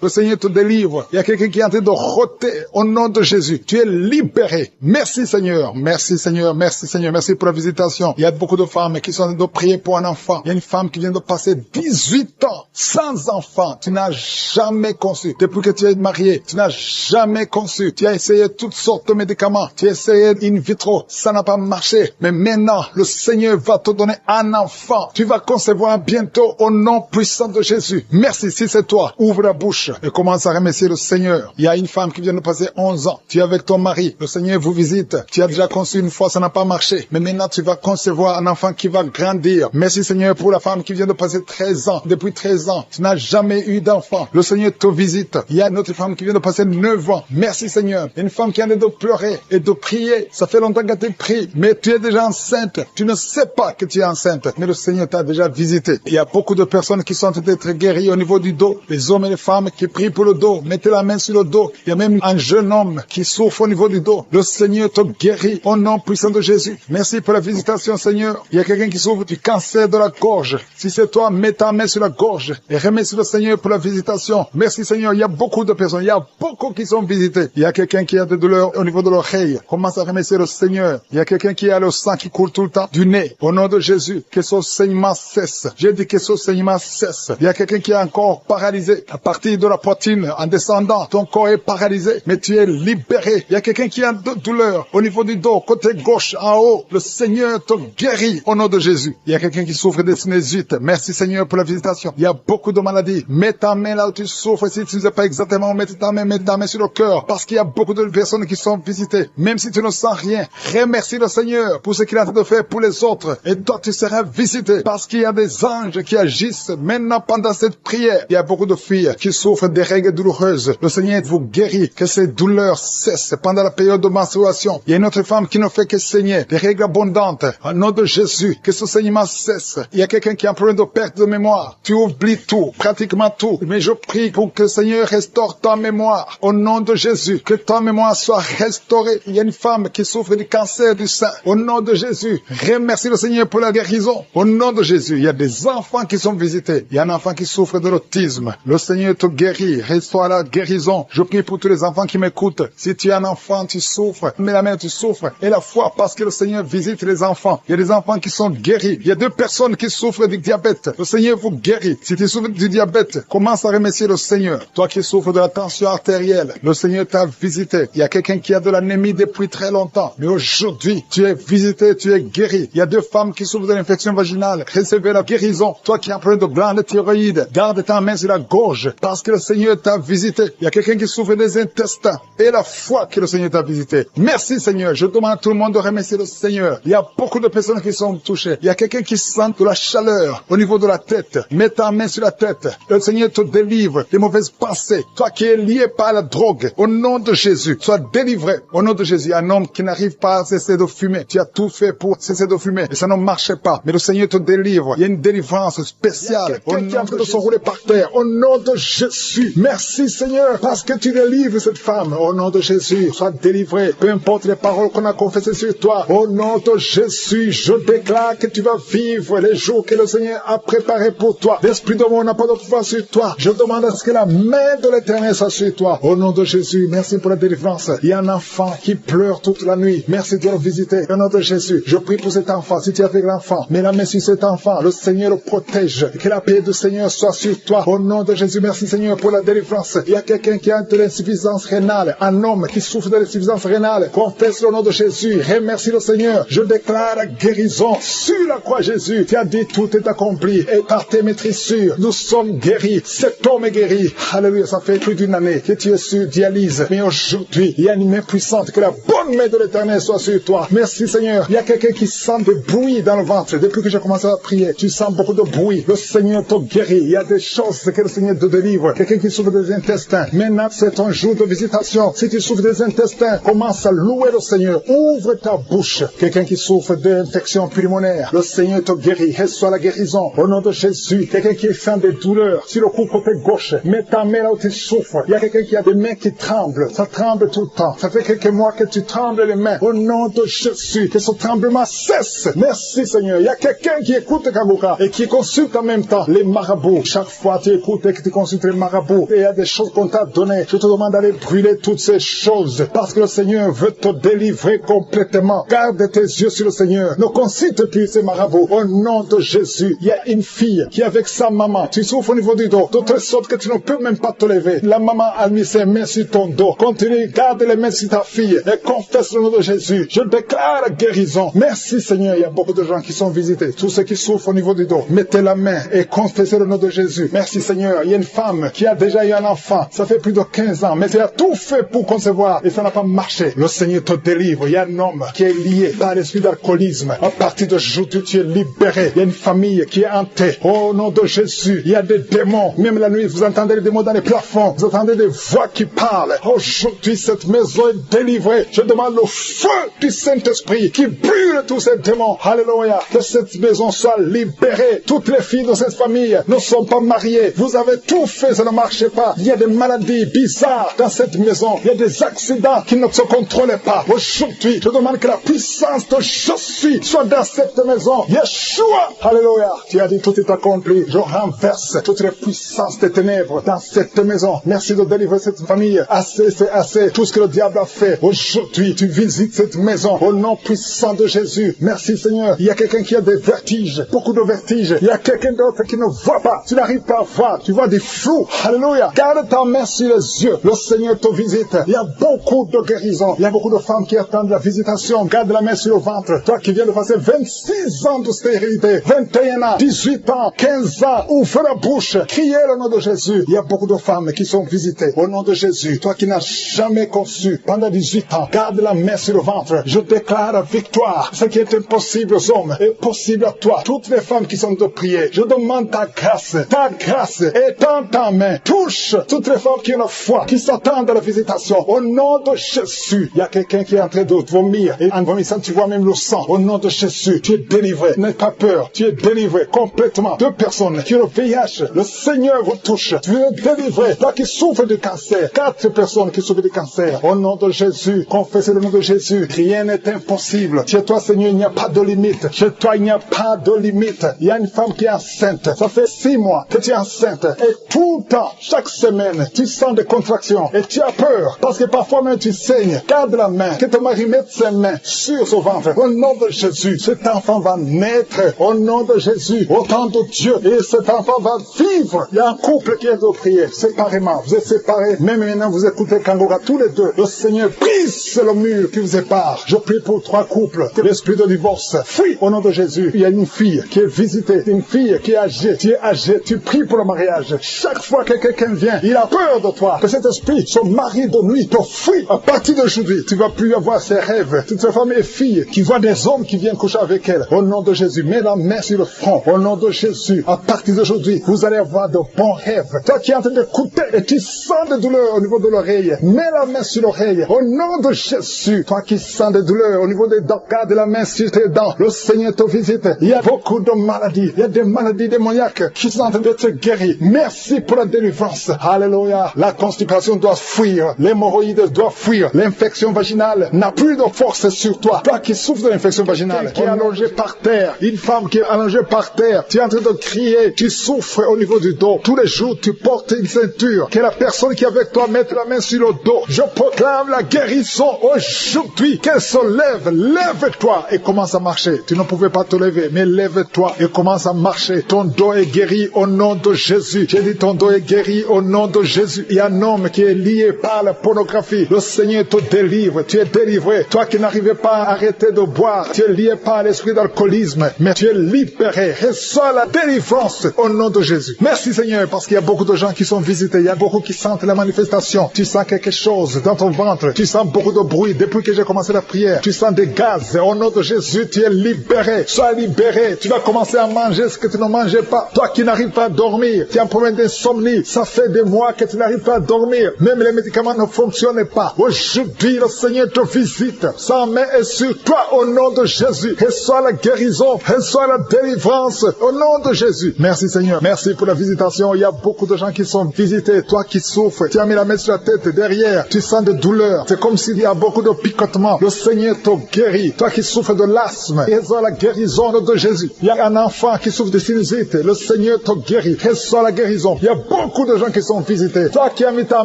Le Seigneur te délivre. Il y a quelqu'un qui est en train de rôter au nom de Jésus. Tu es libéré. Merci Seigneur. Merci Seigneur. Merci Seigneur. Merci pour la visitation. Il y a beaucoup de femmes qui sont en train de prier pour un enfant. Il y a une femme qui vient de passer 18 ans sans enfant. Tu n'as jamais conçu. Depuis que tu es marié, tu n'as jamais conçu. Tu as essayé toutes sortes de médicaments. Tu as essayé in vitro. Ça n'a pas marché. Mais maintenant, le Seigneur va te donner un enfant. Tu vas concevoir bientôt au nom puissant de Jésus. Merci, si c'est toi, ouvre la bouche et commence à remercier le Seigneur. Il y a une femme qui vient de passer 11 ans. Tu es avec ton mari. Le Seigneur vous visite. Tu as déjà conçu une fois, ça n'a pas marché. Mais maintenant, tu vas concevoir un enfant qui va grandir. Merci Seigneur pour la femme qui vient de passer 13 ans. Depuis 13 ans, tu n'as jamais eu d'enfant. Le Seigneur te visite. Il y a une autre femme qui vient de passer 9 ans. Merci Seigneur. Une femme qui a de pleurer et de prier. Ça fait longtemps que tu pries, mais tu es déjà enceinte. Tu ne sais pas que tu es enceinte, mais le Seigneur t'a déjà visité. Il y a beaucoup de personnes qui sont en train d'être guéries au niveau du dos. Les hommes et les femmes qui prient pour le dos. Mettez la main sur le dos. Il y a même un jeune homme qui souffre au niveau du dos. Le Seigneur te guérit au nom puissant de Jésus. Merci pour la visitation, Seigneur. Il y a quelqu'un qui souffre du cancer de la gorge. Si c'est toi, mets ta main sur la gorge et remercie le Seigneur pour la visitation. Merci, Seigneur. Il y a beaucoup de personnes. Il y a beaucoup qui sont visitées. Il y a quelqu'un qui a des douleurs au niveau de l'oreille. Commence à remercier le Seigneur. Il y a quelqu'un qui a le sang qui coule tout le temps du nez. Au nom de Jésus, que ce saignement cesse. J'ai dit que ce saignement cesse. Il y a quelqu'un qui est encore paralysé à partir de la poitrine en descendant. Ton corps est paralysé, mais tu es libéré. Il y a quelqu'un qui a de douleur au niveau du dos, côté gauche, en haut. Le Seigneur te guérit au nom de Jésus. Il y a quelqu'un qui souffre de sinusite. Merci Seigneur pour la visitation. Il y a beaucoup de maladies. Mets ta main là où tu souffres. Si tu ne sais pas exactement où mettre ta main, mets ta main sur le cœur. Parce qu'il y a beaucoup de personnes qui sont visitées. Même si tu ne sens rien, remercie le Seigneur pour ce qu'il est en train de faire pour les autres. Et toi, tu seras visité. Parce qu'il y a des anges qui agissent maintenant pendant cette prière. Il y a beaucoup de filles qui souffrent des règles douloureuses. Le Seigneur vous guérit. Que ces douleurs cessent pendant la période de menstruation. Il y a une autre femme qui ne fait que saigner. Des règles abondantes. Au nom de Jésus, que ce saignement cesse. Il y a quelqu'un qui a un problème de perte de mémoire. Tu oublies tout, pratiquement tout. Mais je prie pour que le Seigneur restaure ta mémoire. Au nom de Jésus, que ta mémoire soit restaurée. Il y a une femme qui souffre du cancer du sein. Au nom de Jésus, remercie le Seigneur pour la guérison. Au nom de Jésus, il y a des enfants qui sont visités. Il y a un enfant qui souffre de l'autisme. Le Seigneur te guérit. Restaure la guérison. Je prie pour tous les enfants qui m'écoutent. Si tu es un enfant, tu souffres. Mais la mère, tu souffres. Et la foi, parce que le Seigneur visite les enfants. Il y a des enfants qui sont guéris. Il y a 2 personnes qui souffrent du diabète. Le Seigneur vous guérit. Si tu souffres du diabète, commence à remercier le Seigneur. Toi qui souffres de la tension artérielle, le Seigneur t'a visité. Il y a quelqu'un qui a de l'anémie depuis très longtemps. Mais aujourd'hui, tu es visité, tu es guéri. Il y a 2 femmes qui souffrent de l'infection vaginale. Recevez la guérison. Toi qui as un problème de glande thyroïde, garde ta main sur la gorge parce que le Seigneur t'a visité. Il y a quelqu'un qui souffre des intestins et la foi que le Seigneur t'a visité. Merci Seigneur. Je demande à tout le monde de remercier le Seigneur. Il y a beaucoup de personnes qui sont touchées. Il y a quelqu'un qui sent de la chaleur au niveau de la tête. Mets ta main sur la tête. Le Seigneur te délivre des mauvaises pensées. Toi qui es lié par la drogue, au nom de Jésus, sois délivré. Au nom de Jésus, un homme qui n'arrive pas à cesser de fumer. Tu as tout fait pour cesser de fumer et ça ne marchait pas. Mais le Seigneur te délivre. Il y a une délivrance spéciale. Il y a quelqu'un qui est en train de se rouler par terre. Au nom de Jésus. Merci Seigneur parce que tu délivres cette femme. Au nom de Jésus, sois délivré. Peu importe les paroles qu'on a confessées sur toi. Au nom de Jésus, je déclare que tu vas vivre les jours que le Seigneur a préparés pour toi. L'esprit de mort n'a pas de pouvoir sur toi. Je demande à ce que la main de l'Éternel soit sur toi. Au nom de Jésus, merci pour la délivrance. Il y a un enfant qui pleure toute la nuit. Merci de le visiter. Au nom de Jésus, je prie pour cet enfant. Si tu es avec l'enfant, mets la main sur cet enfant. Le Seigneur le protège. Que la paix du Seigneur soit sur toi. Au nom de Jésus, merci Seigneur pour la délivrance. Il y a quelqu'un qui a de l'insuffisance rénale. Un homme qui souffre de l'insuffisance rénale. Confesse le nom de Jésus. Remercie le Seigneur. Je déclare la guérison sur la croix Jésus. Tu as dit tout est accompli. Et par tes maîtrissures, nous sommes guéris. Cet homme est guéri. Alléluia, ça fait plus d'une année que tu es sur dialyse. Mais aujourd'hui, il y a une main puissante. Que la bonne main de l'Éternel soit sur toi. Merci Seigneur. Il y a quelqu'un qui sent des bruits dans le ventre. Depuis que j'ai commencé à prier, tu sens beaucoup de bruit. Le Seigneur te guérit. Il y a des choses que le Seigneur te délivre. Quelqu'un qui souffre des intestins. Maintenant, c'est ton jour de visitation. Si tu souffres des intestins, commence à louer le Seigneur. Ouvre ta bouche. Quelqu'un qui souffre d'infection pulmonaire, le Seigneur te guérit. Reçois la guérison. Au nom de Jésus. Quelqu'un qui sent des douleurs sur le cou côté gauche. Mets ta main là où tu souffres. Il y a quelqu'un qui a des mains qui tremblent. Ça tremble tout le temps. Ça fait quelques mois que tu trembles les mains. Au nom de Jésus. Que ce tremblement cesse. Merci Seigneur. Il y a quelqu'un qui écoute Kabuka et qui consulte en même temps les marabouts. Chaque fois tu écoutes et que tu consultes les marabouts et il y a des choses qu'on t'a données. Je te demande d'aller brûler toutes ces choses parce que le Seigneur veut te délivrer complètement. Garde tes yeux sur le Seigneur. Ne consulte plus ces marabouts. Au nom de Jésus. Il y a une fille qui est avec sa maman. Tu souffres au niveau du dos. De telle sorte que tu ne peux même pas te lever. La maman a mis ses mains sur ton dos. Continue. Garde les mains sur ta fille et confesse le nom de Jésus. Je déclare la guérison. Merci Seigneur. Il y a beaucoup de gens qui sont visités. Tous ceux qui souffrent au niveau du dos. Mettez la main et confessez le nom de Jésus. Merci Seigneur. Il y a une femme qui a déjà eu un enfant. Ça fait plus de 15 ans. Mais elle a tout fait pour concevoir et ça n'a pas marché. Le Seigneur te délivre. délivre. Il y a un homme qui est lié par l'esprit d'alcoolisme. À partir d'aujourd'hui, tu es libéré. Il y a une famille qui est hantée. Au nom de Jésus, il y a des démons. Même la nuit, vous entendez les démons dans les plafonds. Vous entendez des voix qui parlent. Aujourd'hui, cette maison est délivrée. Je demande le feu du Saint-Esprit qui brûle tous ces démons. Alléluia. Que cette maison soit libérée. Toutes les filles de cette famille ne sont pas mariées. Vous avez tout fait, ça ne marche pas. Il y a des maladies bizarres dans cette maison. Il y a des accidents qui ne se contrôlent pas. Aujourd'hui, je demande que la puissance de je suis soit dans cette maison. Yeshua. Alléluia. Tu as dit tout est accompli. Je renverse toutes les puissances des ténèbres dans cette maison. Merci de délivrer cette famille. Assez, c'est assez. Tout ce que le diable a fait. Aujourd'hui, tu visites cette maison au nom puissant de Jésus. Merci Seigneur. Il y a quelqu'un qui a des vertiges, beaucoup de vertiges. Il y a quelqu'un d'autre qui ne voit pas. Tu n'arrives pas à voir. Tu vois des flous. Alléluia. Garde ta main sur les yeux. Le Seigneur te visite. Il y a beaucoup de guérisons. Il y a beaucoup de femmes qui attendent la visitation. Garde la main sur le ventre. Toi qui viens de passer 26 ans de stérilité, 21 ans, 18 ans, 15 ans, ouvre la bouche. Criez le nom de Jésus. Il y a beaucoup de femmes qui sont visitées au nom de Jésus. Toi qui n'as jamais conçu pendant 18 ans, garde la main sur le ventre. Je déclare la victoire. Ce qui est impossible aux hommes est possible à toi. Toutes les femmes qui sont de prier, je demande ta grâce est dans ta main. Touche toutes les femmes qui ont la foi, qui s'attendent à la visitation. Au nom de Jésus, il y a quelqu'un qui est en train de vomir. Et en vomissant, tu vois même le sang. Au nom de Jésus, tu es délivré. N'aie pas peur. Tu es délivré complètement. 2 personnes qui ont le VIH, le Seigneur vous touche. Tu es délivré. Toi qui souffres de cancer. 4 personnes qui souffrent de cancer. Au nom de Jésus, confessez le nom de Jésus. Rien n'est impossible. Chez toi, Seigneur, il n'y a pas de limite. Chez toi, il n'y a pas de limite. Il y a une femme qui est enceinte. Ça fait 6 mois que tu es enceinte. Et tout le temps, chaque semaine, tu sens des contractions. Et tu as peur. Parce que parfois même tu saignes. Garde la main. Que ton mari mette ses mains sur son ventre. Au nom de Jésus, cet enfant va naître. Au nom de Jésus, au temps de Dieu. Et cet enfant va vivre. Il y a un couple qui est de prier séparément. Vous êtes séparés. Même maintenant, vous écoutez Kangora tous les deux. Le Seigneur brise le mur qui vous sépare. Je prie pour 3 couples. Que l'esprit de divorce fuit au nom de Jésus. Il y a une fille qui est visitée. Une fille qui est âgée. Tu es âgé. Tu pries pour le mariage. Chaque fois que quelqu'un vient, il a peur de toi. Que cet esprit, son mari de nuit, te fuit. À partir d'aujourd'hui, tu ne vas plus avoir ces rêves. Toutes ces femmes et filles qui voient des hommes qui viennent coucher avec elles. Au nom de Jésus, mets la main sur le front. Au nom de Jésus, à partir d'aujourd'hui, vous allez avoir de bons rêves. Toi qui es en train d'écouter et tu sens des douleurs au niveau de l'oreille, mets la main sur l'oreille. Au nom de Jésus, toi qui sens des douleurs au niveau des dents, garde la main sur tes dents. Le Seigneur te visite. Il y a beaucoup de maladies. Il y a des maladies démoniaques qui sont en train d'être guéries. Merci pour la délivrance. Alléluia. La constipation doit fuir. L'hémorroïde doit fuir. L'infection vaginale n'a plus de force sur toi. Toi qui souffres de l'infection vaginale, qui est allongée par terre, une femme qui est allongée par terre, tu es en train de crier, tu souffres au niveau du dos. Tous les jours, tu portes une ceinture. Que la personne qui est avec toi mette la main sur le dos. Je proclame la guérison aujourd'hui. Qu'elle se lève. Lève-toi et commence à marcher. Tu ne pouvais pas te lever, mais lève-toi et commence à marcher. Ton dos est guéri au nom de Jésus. J'ai dit ton dos est guéri au nom de Jésus. Il y a un homme qui est lié par la pornographie. Le Seigneur te délivre. Tu es délivré. Toi qui n'arrivais pas à arrêter de boire, tu es lié par l'esprit d'alcoolisme, mais tu es libéré. Reçois la délivrance au nom de Jésus. Merci Seigneur, parce qu'il y a beaucoup de gens qui sont visités. Il y a beaucoup qui sentent la manifestation. Tu sens quelque chose dans ton ventre. Tu sens beaucoup de bruit depuis que j'ai commencé la prière. Tu sens des gaz. Au nom de Jésus, tu es libéré. Sois libéré. Tu vas commencer à manger ce que tu ne mangeais pas. Toi qui n'arrives pas à dormir, tu as un problème d'insomnie. Ça fait des mois que tu n'arrives pas à dormir. Même les médicaments ne fonctionnent pas. Aujourd'hui, le Seigneur te visite. Sa main est sur toi au nom de Jésus. Reçois la guérison. Reçois la délivrance au nom de Jésus. Merci Seigneur. Merci pour la visitation. Il y a beaucoup de gens qui sont visités. Toi qui souffres, tu as mis la main sur la tête derrière. Tu sens de douleur. C'est comme s'il y a beaucoup de picotements. Le Seigneur te guérit. Toi qui souffres de l'asthme, reçois la guérison au nom de Jésus. Il y a un enfant qui souffre de sinusite. Le Seigneur te guérit. Reçois la guérison. Il y a beaucoup de gens qui sont visités. Toi qui as mis ta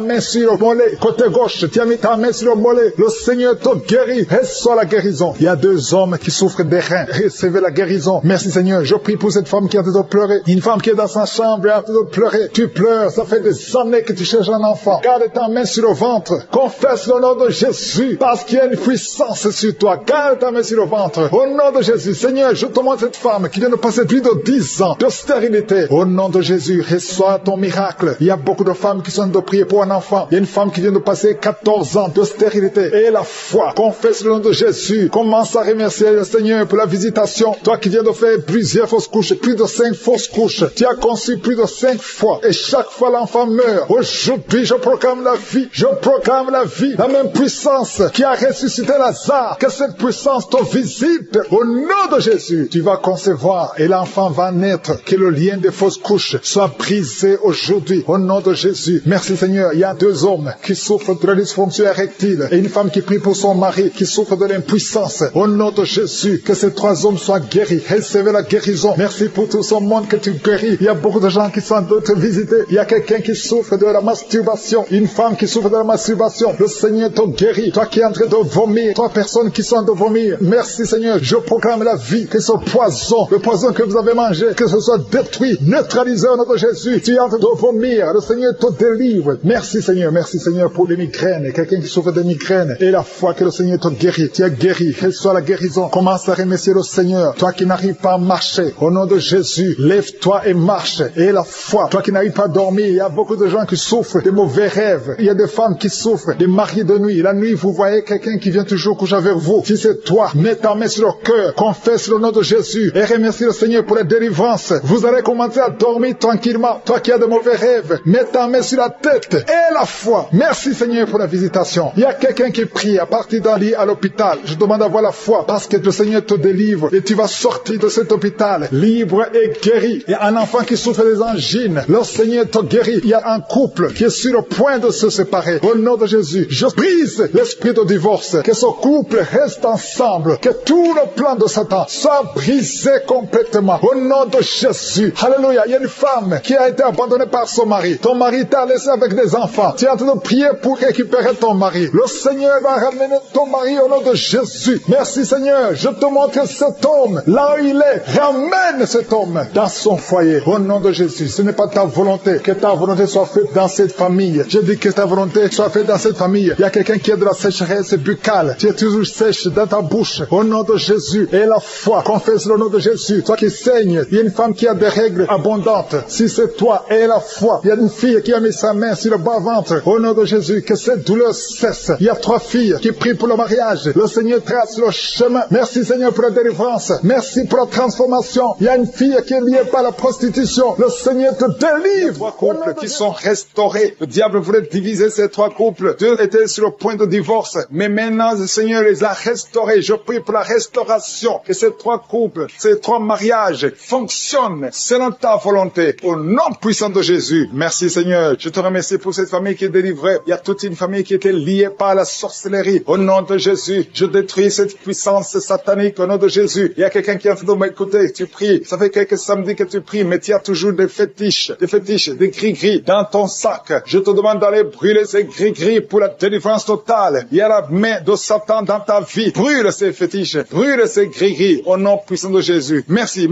main sur le mollet, côté gauche, tu as mis ta main sur le mollet. Le Seigneur te guérit. Reçois la guérison. Il y a 2 hommes qui souffrent des reins. Recevez la guérison. Merci Seigneur. Je prie pour cette femme qui est en train de pleurer. Une femme qui est dans sa chambre et en train de pleurer. Tu pleures. Ça fait des années que tu cherches un enfant. Garde ta main sur le ventre. Confesse le nom de Jésus. Parce qu'il y a une puissance sur toi. Garde ta main sur le ventre. Au nom de Jésus. Seigneur, je te montre cette femme qui vient de passer plus de 10 ans de stérilité. Au nom de Jésus, reçois ton miracle. Il y a beaucoup de femmes qui sont en train de prier pour un enfant. Il y a une femme qui vient de passer 14 ans de stérilité. Et la foi foi. Confesse le nom de Jésus. Commence à remercier le Seigneur pour la visitation. Toi qui viens de faire plusieurs fausses couches, plus de 5 fausses couches. Tu as conçu plus de 5 fois. Et chaque fois l'enfant meurt. Aujourd'hui, je proclame la vie. Je proclame la vie. La même puissance qui a ressuscité Lazare. Que cette puissance te visite. Au nom de Jésus, tu vas concevoir et l'enfant va naître. Que le lien des fausses couches soit brisé aujourd'hui. Au nom de Jésus. Merci Seigneur. Il y a 2 hommes qui souffrent de la dysfonction érectile et une femme qui prie pour son mari qui souffre de l'impuissance. Au nom de Jésus, que ces 3 hommes soient guéris. Recevez la guérison. Merci pour tout ce monde que tu guéris. Il y a beaucoup de gens qui sont de te visiter. Il y a quelqu'un qui souffre de la masturbation. Une femme qui souffre de la masturbation. Le Seigneur te guérit. Toi qui es en train de vomir. 3 personnes qui sont en train de vomir. Merci Seigneur. Je proclame la vie. Que ce poison, le poison que vous avez mangé, que ce soit détruit, neutralisé au nom de Jésus. Tu es en train de vomir. Le Seigneur te délivre. Merci Seigneur. Merci Seigneur pour les migraines. Quelqu'un qui souffre de migraines. Et la foi que le Seigneur te guérit. Tu es guéri. Reçois la guérison. Commence à remercier le Seigneur. Toi qui n'arrives pas à marcher. Au nom de Jésus, lève-toi et marche. Et la foi. Toi qui n'arrives pas à dormir. Il y a beaucoup de gens qui souffrent de mauvais rêves. Il y a des femmes qui souffrent des maris de nuit. La nuit, vous voyez quelqu'un qui vient toujours coucher avec vous. Si c'est toi, mets ta main sur le cœur. Confesse le nom de Jésus. Et remercie le Seigneur pour la délivrance. Vous allez commencer à dormir tranquillement. Toi qui as de mauvais rêves, mets ta main sur la tête. Et la foi. Merci Seigneur pour la visitation. Il y a quelqu'un qui prie à partir d'un lit à l'hôpital. Je demande à voir la foi parce que le Seigneur te délivre et tu vas sortir de cet hôpital libre et guéri. Il y a un enfant qui souffre des angines. Le Seigneur te guérit. Il y a un couple qui est sur le point de se séparer. Au nom de Jésus, je brise l'esprit de divorce. Que ce couple reste ensemble. Que tout le plan de Satan soit brisé complètement. Au nom de Jésus. Alléluia. Il y a une femme qui a été abandonnée par son mari. Ton mari t'a laissé avec des enfants. Tu es en train de prier pour récupérer ton mari. Le Seigneur va ramener ton mari au nom de Jésus. Merci Seigneur. Je te montre cet homme. Là où il est, ramène cet homme dans son foyer. Au nom de Jésus. Ce n'est pas ta volonté. Que ta volonté soit faite dans cette famille. Je dis que ta volonté soit faite dans cette famille. Il y a quelqu'un qui a de la sécheresse buccale. Tu es toujours sèche dans ta bouche. Au nom de Jésus. Et la foi. Confesse le nom de Jésus. Toi qui saignes. Il y a une femme qui a des règles abondantes. Si c'est toi, et la foi. Il y a une fille qui a mis sa main sur le bas-ventre. Au nom de Jésus. Que cette douleur cesse. Il y a 3 filles qui prient pour le mariage. Le Seigneur trace le chemin. Merci Seigneur pour la délivrance. Merci pour la transformation. Il y a une fille qui est liée par la prostitution. Le Seigneur te délivre. 3 couples qui sont restaurés. Le diable voulait diviser ces 3 couples. Dieu était sur le point de divorce. Mais maintenant, le Seigneur les a restaurés. Je prie pour la restauration. Que ces 3 couples, ces 3 mariages fonctionnent selon ta volonté. Au nom puissant de Jésus. Merci Seigneur. Je te remercie pour cette famille qui est délivrée. Il y a toute une famille qui était liée par la sorcellerie. Au nom de Jésus, je détruis cette puissance satanique au nom de Jésus. Il y a quelqu'un qui est en train de m'écouter. Tu pries. Ça fait quelques samedis que tu pries, mais tu as toujours des fétiches, des gris-gris dans ton sac. Je te demande d'aller brûler ces gris-gris pour la délivrance totale. Il y a la main de Satan dans ta vie. Brûle ces fétiches. Brûle ces gris-gris au nom puissant de Jésus. Merci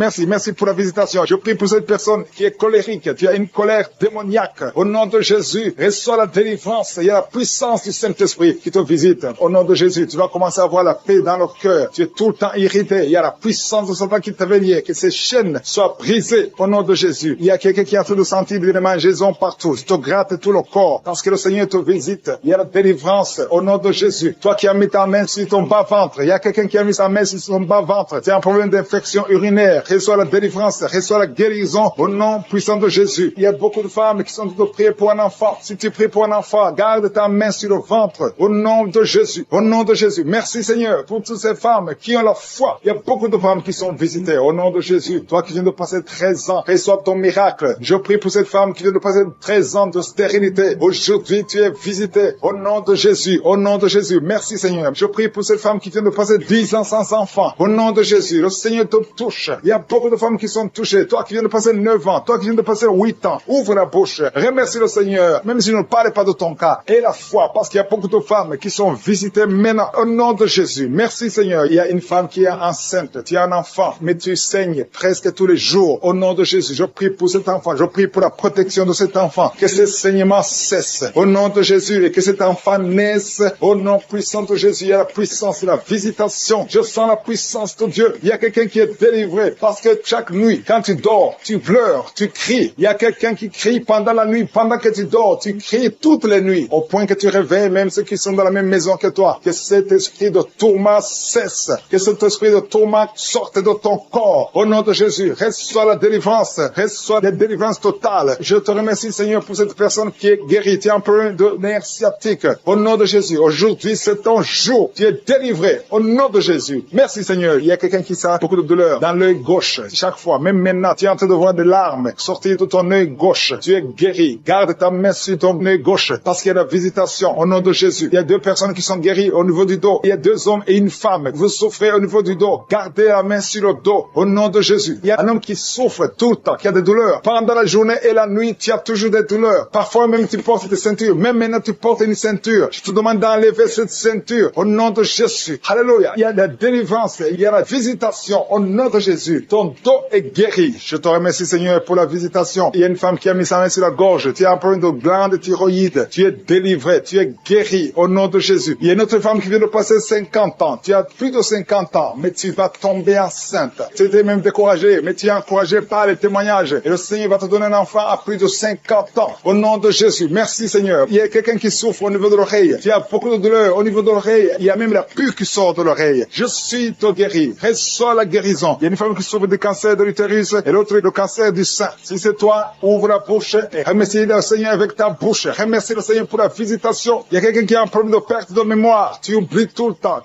pour la visitation. Je prie pour cette personne qui est colérique. Tu as une colère démoniaque. Au nom de Jésus, reçois la délivrance. Il y a la puissance du Saint-Esprit qui te visite. Au nom de Jésus, tu vas commencer à avoir la paix dans le cœur. Tu es tout le temps irrité. Il y a la puissance de Satan qui t'avait lié. Que ces chaînes soient brisées au nom de Jésus. Il y a quelqu'un qui est en train de sentir des mangeaisons partout. Tu te grattes tout le corps parce que le Seigneur te visite. Il y a la délivrance au nom de Jésus. Toi qui as mis ta main sur ton bas-ventre. Il y a quelqu'un qui a mis sa main sur son bas-ventre. Tu as un problème d'infection urinaire. Reçois la délivrance. Reçois la guérison au nom puissant de Jésus. Il y a beaucoup de femmes qui sont en train de prier pour un enfant. Si tu pries pour un enfant, garde ta main sur le ventre au nom de Jésus. Au nom de Jésus. Merci Seigneur pour toutes ces femmes qui ont la foi. Il y a beaucoup de femmes qui sont visitées au nom de Jésus. Toi qui viens de passer 13 ans, reçois ton miracle. Je prie pour cette femme qui vient de passer 13 ans de stérilité. Aujourd'hui, tu es visité au nom de Jésus. Au nom de Jésus. Merci Seigneur. Je prie pour cette femme qui vient de passer 10 ans sans enfant. Au nom de Jésus. Le Seigneur te touche. Il y a beaucoup de femmes qui sont touchées. Toi qui viens de passer 9 ans. Toi qui viens de passer 8 ans. Ouvre la bouche. Remercie le Seigneur. Même si je ne parle pas de ton cas. Et la foi. Parce qu'il y a beaucoup de femmes qui sont visitées maintenant. Au nom de Jésus. Merci Seigneur. Il y a une femme qui est enceinte. Tu as un enfant. Mais tu saignes presque tous les jours. Au nom de Jésus. Je prie pour cet enfant. Je prie pour la protection de cet enfant. Que ce saignement cesse. Au nom de Jésus. Et que cet enfant naisse. Au nom puissant de Jésus. Il y a la puissance de la visitation. Je sens la puissance de Dieu. Il y a quelqu'un qui est délivré. Parce que chaque nuit, quand tu dors, tu pleures, tu cries. Il y a quelqu'un qui crie pendant la nuit. Pendant que tu dors, tu cries toutes les nuits. Au point que tu réveilles même ceux qui sont dans la même maison que toi. Que cet esprit de tourment cesse. Que cet esprit de tourment sorte de ton corps. Au nom de Jésus, reçois la délivrance. Reçois la délivrance totale. Je te remercie, Seigneur, pour cette personne qui est guérie. Tu es un problème de nerf sciatique. Au nom de Jésus, aujourd'hui, c'est ton jour. Tu es délivré. Au nom de Jésus. Merci, Seigneur. Il y a quelqu'un qui sent beaucoup de douleur dans l'œil gauche. Chaque fois, même maintenant, tu es en train de voir des larmes sortir de ton œil gauche. Tu es guéri. Garde ta main sur ton œil gauche parce qu'il y a la visitation. Au nom de Jésus. Il y a 2 personnes qui sont guéries au niveau du dos. Il y a 2 hommes et une femme. Vous souffrez au niveau du dos. Gardez la main sur le dos. Au nom de Jésus. Il y a un homme qui souffre tout le temps, qui a des douleurs. Pendant la journée et la nuit, tu as toujours des douleurs. Parfois même tu portes des ceintures. Même maintenant tu portes une ceinture. Je te demande d'enlever cette ceinture. Au nom de Jésus. Alléluia. Il y a la délivrance. Il y a la visitation. Au nom de Jésus. Ton dos est guéri. Je te remercie, Seigneur, pour la visitation. Il y a une femme qui a mis sa main sur la gorge. Tu as un problème de glande thyroïde. Tu es délivré. Tu es guéri. Au nom de Jésus. Il y a une autre femme qui vient de passer 50 ans. Tu as plus de 50 ans, mais tu vas tomber enceinte. Tu étais même découragé, mais tu es encouragé par les témoignages. Et le Seigneur va te donner un enfant à plus de 50 ans. Au nom de Jésus. Merci, Seigneur. Il y a quelqu'un qui souffre au niveau de l'oreille. Tu as beaucoup de douleur au niveau de l'oreille. Il y a même la pus qui sort de l'oreille. Je suis te guéri. Reçois la guérison. Il y a une femme qui souffre du cancer de l'utérus et l'autre le cancer du sein. Si c'est toi, ouvre la bouche et remercie le Seigneur avec ta bouche. Remercie le Seigneur pour la visitation. Il y a quelqu'un qui a un problème de perte de mémoire. Tu oublies tout le temps,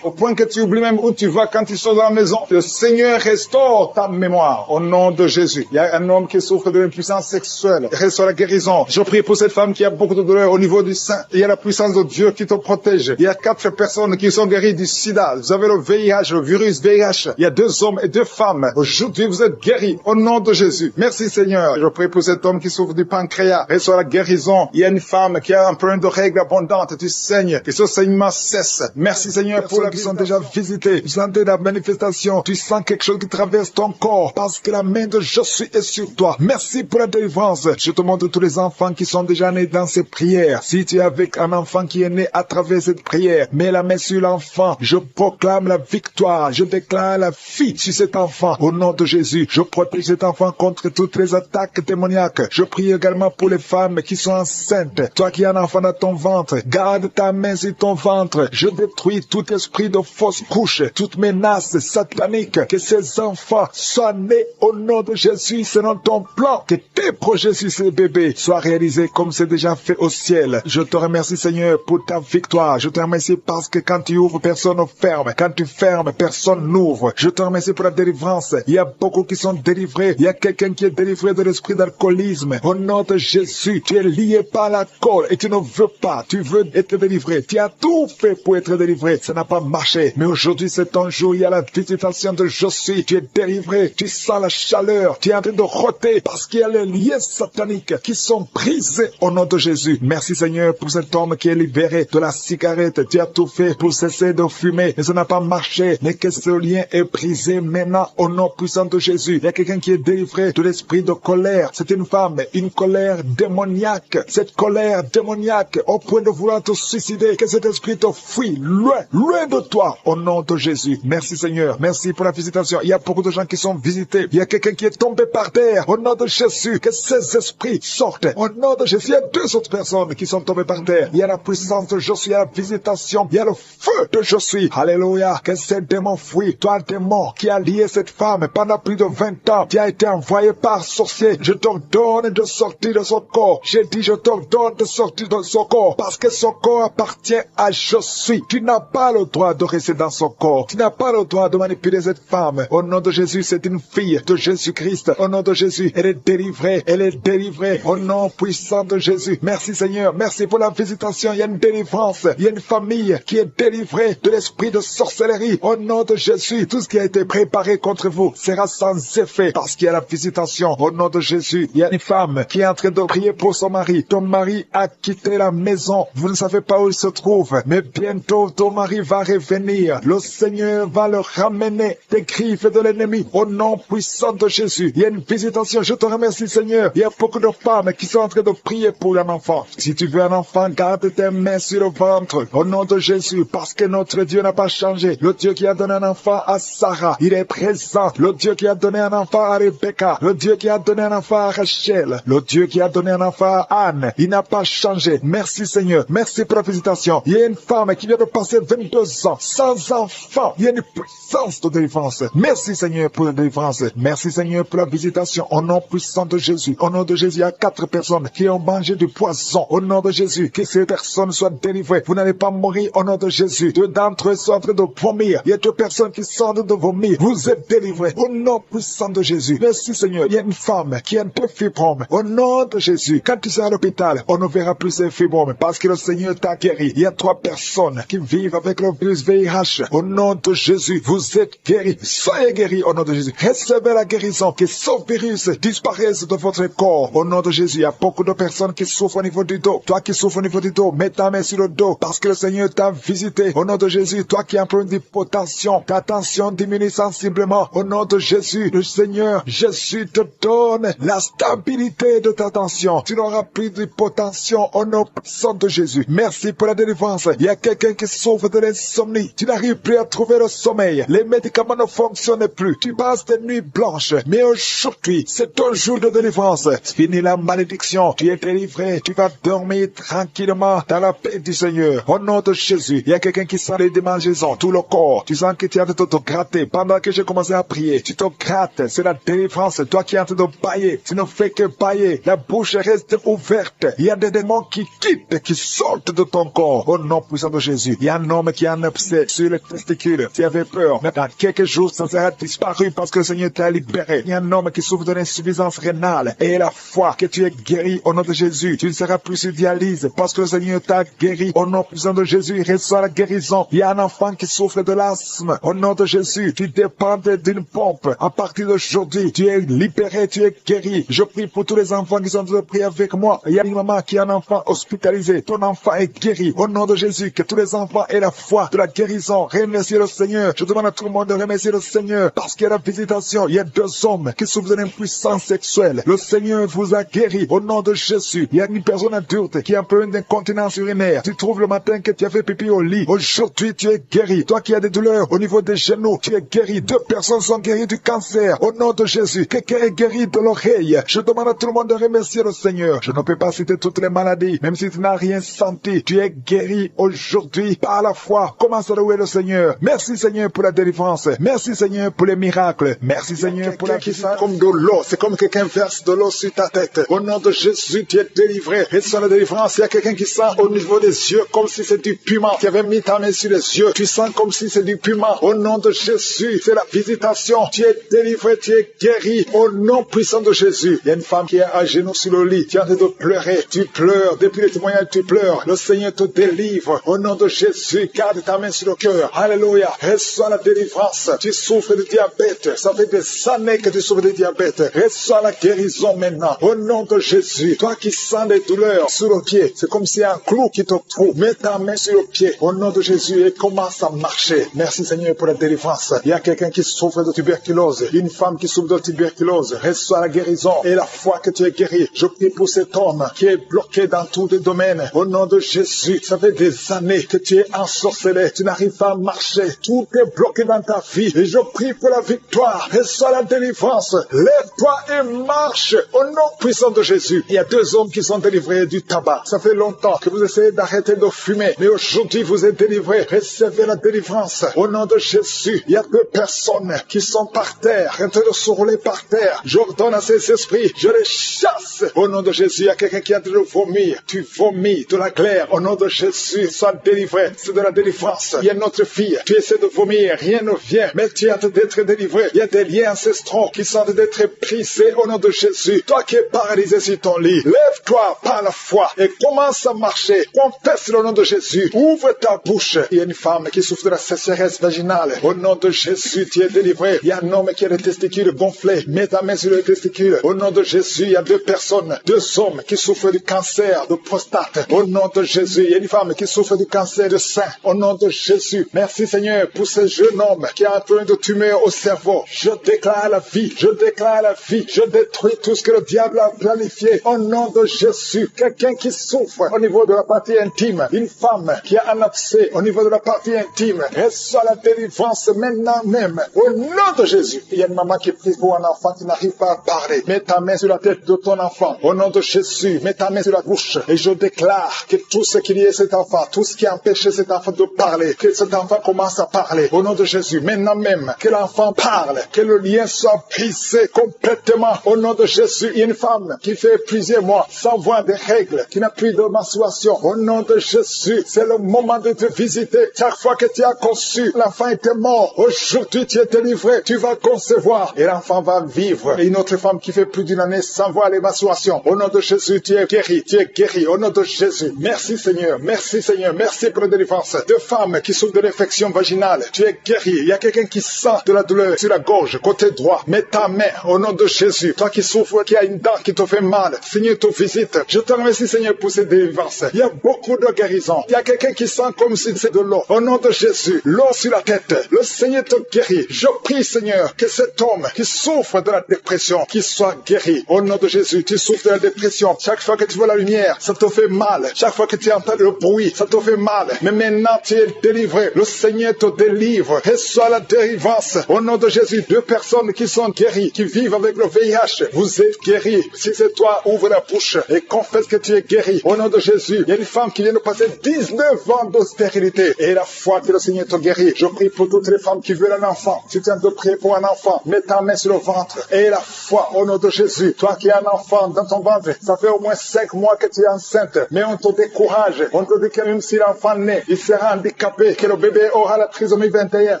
au point que tu oublies même où tu vas quand tu sors de la maison. Le Seigneur restaure ta mémoire au nom de Jésus. Il y a un homme qui souffre de l'impuissance sexuelle. Reçois la guérison. Je prie pour cette femme qui a beaucoup de douleur au niveau du sein. Il y a la puissance de Dieu qui te protège. Il y a 4 personnes qui sont guéries du sida. Vous avez le VIH, le virus VIH. Il y a 2 hommes et 2 femmes. Aujourd'hui, vous êtes guéris au nom de Jésus. Merci, Seigneur. Je prie pour cet homme qui souffre du pancréas. Reçois la guérison. Il y a une femme qui a un problème de règles abondantes. Tu saignes. Que ce saignement cesse. Merci, Seigneur, pour ceux qui sont déjà visités. Vous sentez la manifestation. Tu sens quelque chose qui traverse ton corps parce que la main de Jésus est sur toi. Merci pour la délivrance. Je te montre tous les enfants qui sont déjà nés dans ces prières. Si tu es avec un enfant qui est né à travers cette prière, mets la main sur l'enfant. Je proclame la victoire. Je déclare la vie sur cet enfant. Au nom de Jésus, je protège cet enfant contre toutes les attaques démoniaques. Je prie également pour les femmes qui sont enceintes. Toi qui as un enfant dans ton ventre, garde ta main sur ton ventre. Je détruis tout esprit de fausse couche, toute menace satanique. Que ces enfants soient nés au nom de Jésus selon ton plan. Que tes projets sur ces bébés soient réalisés comme c'est déjà fait au ciel. Je te remercie, Seigneur, pour ta victoire. Je te remercie parce que quand tu ouvres, personne ne ferme. Quand tu fermes, personne n'ouvre. Je te remercie pour la délivrance. Il y a beaucoup qui sont délivrés. Il y a quelqu'un qui est délivré de l'esprit d'alcoolisme. Au nom de Jésus, tu es lié par l'alcool et tu ne veux pas. Tu veux être délivré. Tu as tout fait pour être délivré. Ça n'a pas marché. Mais aujourd'hui, c'est ton jour. Il y a la visitation de Jésus. Tu es délivré. Tu sens la chaleur. Tu es en train de roter parce qu'il y a les liens sataniques qui sont brisés au nom de Jésus. Merci, Seigneur, pour cet homme qui est libéré de la cigarette. Tu as tout fait pour cesser de fumer. Mais ça n'a pas marché. Mais que ce lien est brisé maintenant au nom puissant de Jésus. Il y a quelqu'un qui est délivré de l'esprit de colère. C'est une femme, une colère démoniaque. Cette colère démoniaque au point de vouloir te suicider. Que cet esprit te fuit loin, loin de toi au nom de Jésus. Merci, Seigneur. Merci pour la visitation. Il y a beaucoup de gens qui sont visités. Il y a quelqu'un qui est tombé par terre au nom de Jésus. Que ces esprits sortent au nom de Jésus. Il y a 2 autres personnes qui sont tombées par terre. Il y a la puissance de Jésus. Il y a la visitation. Il y a le feu de Jésus. Alléluia. Que ces démons fuient. Toi, démon qui a lié cette femme pendant plus de 20 ans, qui a été envoyé par sorcier. Je t'ordonne de sortir de son corps. J'ai dit, je t'ordonne de sortir de son corps parce que son corps appartient à Jésus. Tu n'as pas le droit de rester dans son corps. Tu n'as pas le droit de manipuler cette femme. Au nom de Jésus, c'est une fille de Jésus-Christ. Au nom de Jésus, elle est délivrée. Elle est délivrée. Au nom puissant de Jésus. Merci, Seigneur. Merci pour la visitation. Il y a une délivrance. Il y a une famille qui est délivrée de l'esprit de sorcellerie. Au nom de Jésus, tout ce qui a été préparé contre vous sera sans effet parce qu'il y a la visitation. Au nom de Jésus, il y a une femme qui est en train de prier pour son mari. Ton mari a quitté la maison. Vous ne savez pas où il se trouve, mais bientôt ton mari va revenir. Le Seigneur va le ramener des griffes de l'ennemi. Au nom puissant de Jésus, il y a une visitation. Je te remercie, Seigneur. Il y a beaucoup de femmes qui sont en train de prier pour un enfant. Si tu veux un enfant, garde tes mains sur le ventre. Au nom de Jésus, parce que notre Dieu n'a pas changé. Le Dieu qui a donné un enfant à Sarah, il est présent. Le Dieu qui a donné un enfant à Rebecca, le Dieu qui a donné un enfant à Rachel, le Dieu qui a donné un enfant à Anne, il n'a pas changé. Merci, Seigneur. Merci pour la visitation. Il y a une femme qui vient de passer 22 ans sans enfant. Il y a une puissance de délivrance. Merci Seigneur pour la délivrance. Merci Seigneur pour la visitation. Au nom puissant de Jésus. Au nom de Jésus, il y a 4 personnes qui ont mangé du poison. Au nom de Jésus, que ces personnes soient délivrées. Vous n'allez pas mourir au nom de Jésus. 2 d'entre eux sont en train de vomir. Il y a 2 personnes qui sortent de vomir. Vous êtes délivrés. Au nom puissant de Jésus. Merci Seigneur. Il y a une femme qui a 2 fibromes. Au nom de Jésus. Quand tu seras à l'hôpital, on ne verra plus ces fibromes parce que le Seigneur t'a guéri. Il y a 3 personnes qui vivent avec le virus VIH. Au nom de Jésus, vous êtes guéris. Soyez guéris au nom de Jésus. Recevez la guérison. Que ce virus disparaisse de votre corps. Au nom de Jésus, il y a beaucoup de personnes qui souffrent au niveau du dos. Toi qui souffres au niveau du dos, mets ta main sur le dos parce que le Seigneur t'a visité. Au nom de Jésus, toi qui as un problème d'hypotension, ta tension diminue sensiblement. Au nom de Jésus, le Seigneur, Jésus te donne la stabilité de ta tension. Tu n'auras plus d'hypotension au nom puissant de Jésus. Merci pour la délivrance. Il y a quelqu'un qui souffre de l'insomnie. Tu n'arrives plus à trouver le sommeil. Les médicaments ne fonctionnent plus. Tu passes des nuits blanches. Mais aujourd'hui, c'est ton jour de délivrance. Fini la malédiction. Tu es délivré. Tu vas dormir tranquillement dans la paix du Seigneur. Au nom de Jésus, il y a quelqu'un qui sent les démangeaisons, tout le corps. Tu sens que tu es en train de te gratter. Pendant que j'ai commencé à prier, tu te grattes. C'est la délivrance. Toi qui es en train de bailler, tu ne fais que bailler. La bouche reste ouverte. Il y a des démons qui quittent, qui sortent de ton corps. Au nom puissant de Jésus. Il y a un homme qui a un abcès sur les testicules. Tu avais peur. Mais dans quelques jours, ça sera disparu parce que le Seigneur t'a libéré. Il y a un homme qui souffre de l'insuffisance rénale. Et la foi que tu es guéri au nom de Jésus. Tu ne seras plus sur dialyse parce que le Seigneur t'a guéri. Au nom puissant de Jésus, il reçoit la guérison. Il y a un enfant qui souffre de l'asthme. Au nom de Jésus, tu dépends d'une pompe. À partir d'aujourd'hui, tu es libéré, tu es guéri. Je prie pour tous les enfants qui sont en train de prier avec moi. Il y a une maman qui a un enfant hospitalisé. Ton enfant est guéri. Au nom de Jésus, que tous les enfants aient la foi de la guérison. Remerciez le Seigneur. Je demande à tout le monde de remercier le Seigneur parce qu'il y a la visitation. Il y a 2 hommes qui souffrent de l'impuissance sexuelle. Le Seigneur vous a guéri. Au nom de Jésus, il y a une personne adulte qui a un problème d'incontinence urinaire. Tu trouves le matin que tu as fait pipi au lit. Aujourd'hui, tu es guéri. Toi qui as des douleurs au niveau des genoux, tu es guéri. 2 personnes sont guéries du cancer. Au nom de Jésus, quelqu'un est guéri de l'oreille. Je demande à tout le monde de remercier le Seigneur. Je ne peux pas citer toutes les maladies, même si tu n'as rien senti. Tu es guéri aujourd'hui par la foi. Commence à louer le Seigneur. Merci Seigneur pour la délivrance. Merci Seigneur pour les miracles. Merci Seigneur pour la guérison. Comme de l'eau, c'est comme quelqu'un verse de l'eau sur ta tête. Au nom de Jésus, tu es délivré. Et sur la délivrance, il y a quelqu'un qui sent au niveau des yeux comme si c'est du piment. Tu avais mis ta main sur les yeux. Tu sens comme si c'est du piment. Au nom de Jésus, c'est la visitation. Tu es délivré, tu es guéri. Au nom puissant de Jésus. Il y a une femme qui est à genoux sur le lit. Tu es en train de pleurer. Tu pleures. Depuis les témoignages, tu pleures. Le Seigneur te délivre. Au nom de Jésus, garde ta main sur le cœur. Alléluia. Reçois la délivrance. Tu souffres de diabète. Ça fait des années que tu souffres de diabète. Reçois la guérison maintenant. Au nom de Jésus. Toi qui sens des douleurs sur le pied, c'est comme si un clou qui te trouve. Mets ta main sur le pied. Au nom de Jésus et commence à marcher. Merci Seigneur pour la délivrance. Il y a quelqu'un qui souffre de tuberculose. Une femme qui souffre de tuberculose. Reçois la guérison et la foi que tu es guéri. Je prie pour cet homme qui est bloqué dans tous les domaines. Au nom de Jésus. Ça fait des années que tu es ensorcelé. Tu n'arrives pas à marcher. Tout est bloqué dans ta vie. Et je prie pour la victoire. Reçois la délivrance. Lève-toi et marche. Au nom puissant de Jésus. Il y a 2 hommes qui sont délivrés du tabac. Ça fait longtemps que vous essayez d'arrêter de fumer. Mais aujourd'hui, vous êtes délivrés. Recevez la délivrance. Au nom de Jésus. Il y a 2 personnes qui sont par terre, en train de se rouler par terre. J'ordonne à ces esprits. Je les chasse. Au nom de Jésus, il y a quelqu'un qui est en train de vomir. Tu vomis de la glaire. Au nom de Jésus, sois délivré. C'est de la délivrance. Il y a notre fille. Tu essaies de vomir. Rien ne vient. Mais tu es en train d'être délivré. Il y a des liens ancestraux qui sont en train d'être brisés. Au nom de Jésus. Toi qui es paralysé sur ton lit, lève-toi par la foi et commence à marcher. Confesse le nom de Jésus. Ouvre ta bouche. Il y a une femme qui souffre de la sécheresse vaginale. Au nom de Jésus, tu es délivré. Il y a un homme qui a les testicules gonflés. Mets ta main sur les testicules. Au nom de Jésus, il y a 2 personnes, 2 hommes qui souffrent du cancer de prostate. Au nom de Jésus, il y a une femme qui souffre du cancer de sein. Au nom de Jésus, merci Seigneur pour ce jeune homme qui a un problème de tumeur au cerveau. Je déclare la vie. Je déclare la vie. Je détruis tout ce que le diable a planifié. Au nom de Jésus, quelqu'un qui souffre au niveau de la partie intime, une femme qui a un abcès au niveau de la partie intime, reçoit la délivrance maintenant même. Au nom de Jésus, il y a une maman qui prie pour un enfant qui n'arrive pas à parler. Mets ta main sur la tête de ton enfant. Au nom de Jésus, mets ta main sur la bouche et je déclare que tout ce qu'il y a cet enfant, tout ce qui a empêché cet enfant de parler, que cet enfant commence à parler. Au nom de Jésus, maintenant même, que l'enfant parle, que le lien soit brisé complètement. Au nom de Jésus, une femme qui fait plusieurs mois sans voir des règles, qui n'a plus de menstruation. Au nom de Jésus, c'est le moment de te visiter. Chaque fois que tu as conçu, l'enfant était mort. Aujourd'hui, tu es délivré. Tu vas concevoir et l'enfant va vivre. Et une autre femme qui fait plus d'une année sans voir les menstruations. Au nom de Jésus, tu es guéri. Tu es guéri. Au nom de Jésus. Merci Seigneur. Merci Seigneur. Merci pour la délivrance. Deux femmes qui souffrent de l'infection vaginale. Tu es guéri. Il y a quelqu'un qui sent de la douleur sur la gorge, côté droit. Mets ta main au nom de Jésus. Toi qui souffres, qui a une dent qui te fait mal. Seigneur, te visite. Je te remercie Seigneur pour cette délivrance. Il y a beaucoup de guérison. Il y a quelqu'un qui sent comme si c'est de l'eau. Au nom de Jésus. L'eau sur la tête. Le Seigneur te guérit. Je prie Seigneur que cet homme qui souffre de la dépression, qu'il soit guéri. Au nom de Jésus, tu souffres de la dépression. Chaque fois que tu vois la lumière, ça te fait mal. Chaque fois que tu entends le bruit, ça te fait mal. Mais maintenant, tu es délivré. Le Seigneur te délivre. Reçois la délivrance. Au nom de Jésus, deux personnes qui sont guéries, qui vivent avec le VIH, vous êtes guéris. Si c'est toi, ouvre la bouche et confesse que tu es guéri. Au nom de Jésus, il y a une femme qui vient de passer 19 ans de stérilité. Et la foi que le Seigneur te guérit. Je prie pour toutes les femmes qui veulent un enfant. Si tu viens de prier pour un enfant, mets ta main sur le ventre. Et la foi au nom de Jésus. Toi qui as un enfant dans ton ventre, ça fait au moins 5 mois que tu es enceinte. Mais on te décourage. On te dit que même si l'enfant naît, il sera handicapé, que le bébé aura la trisomie 21.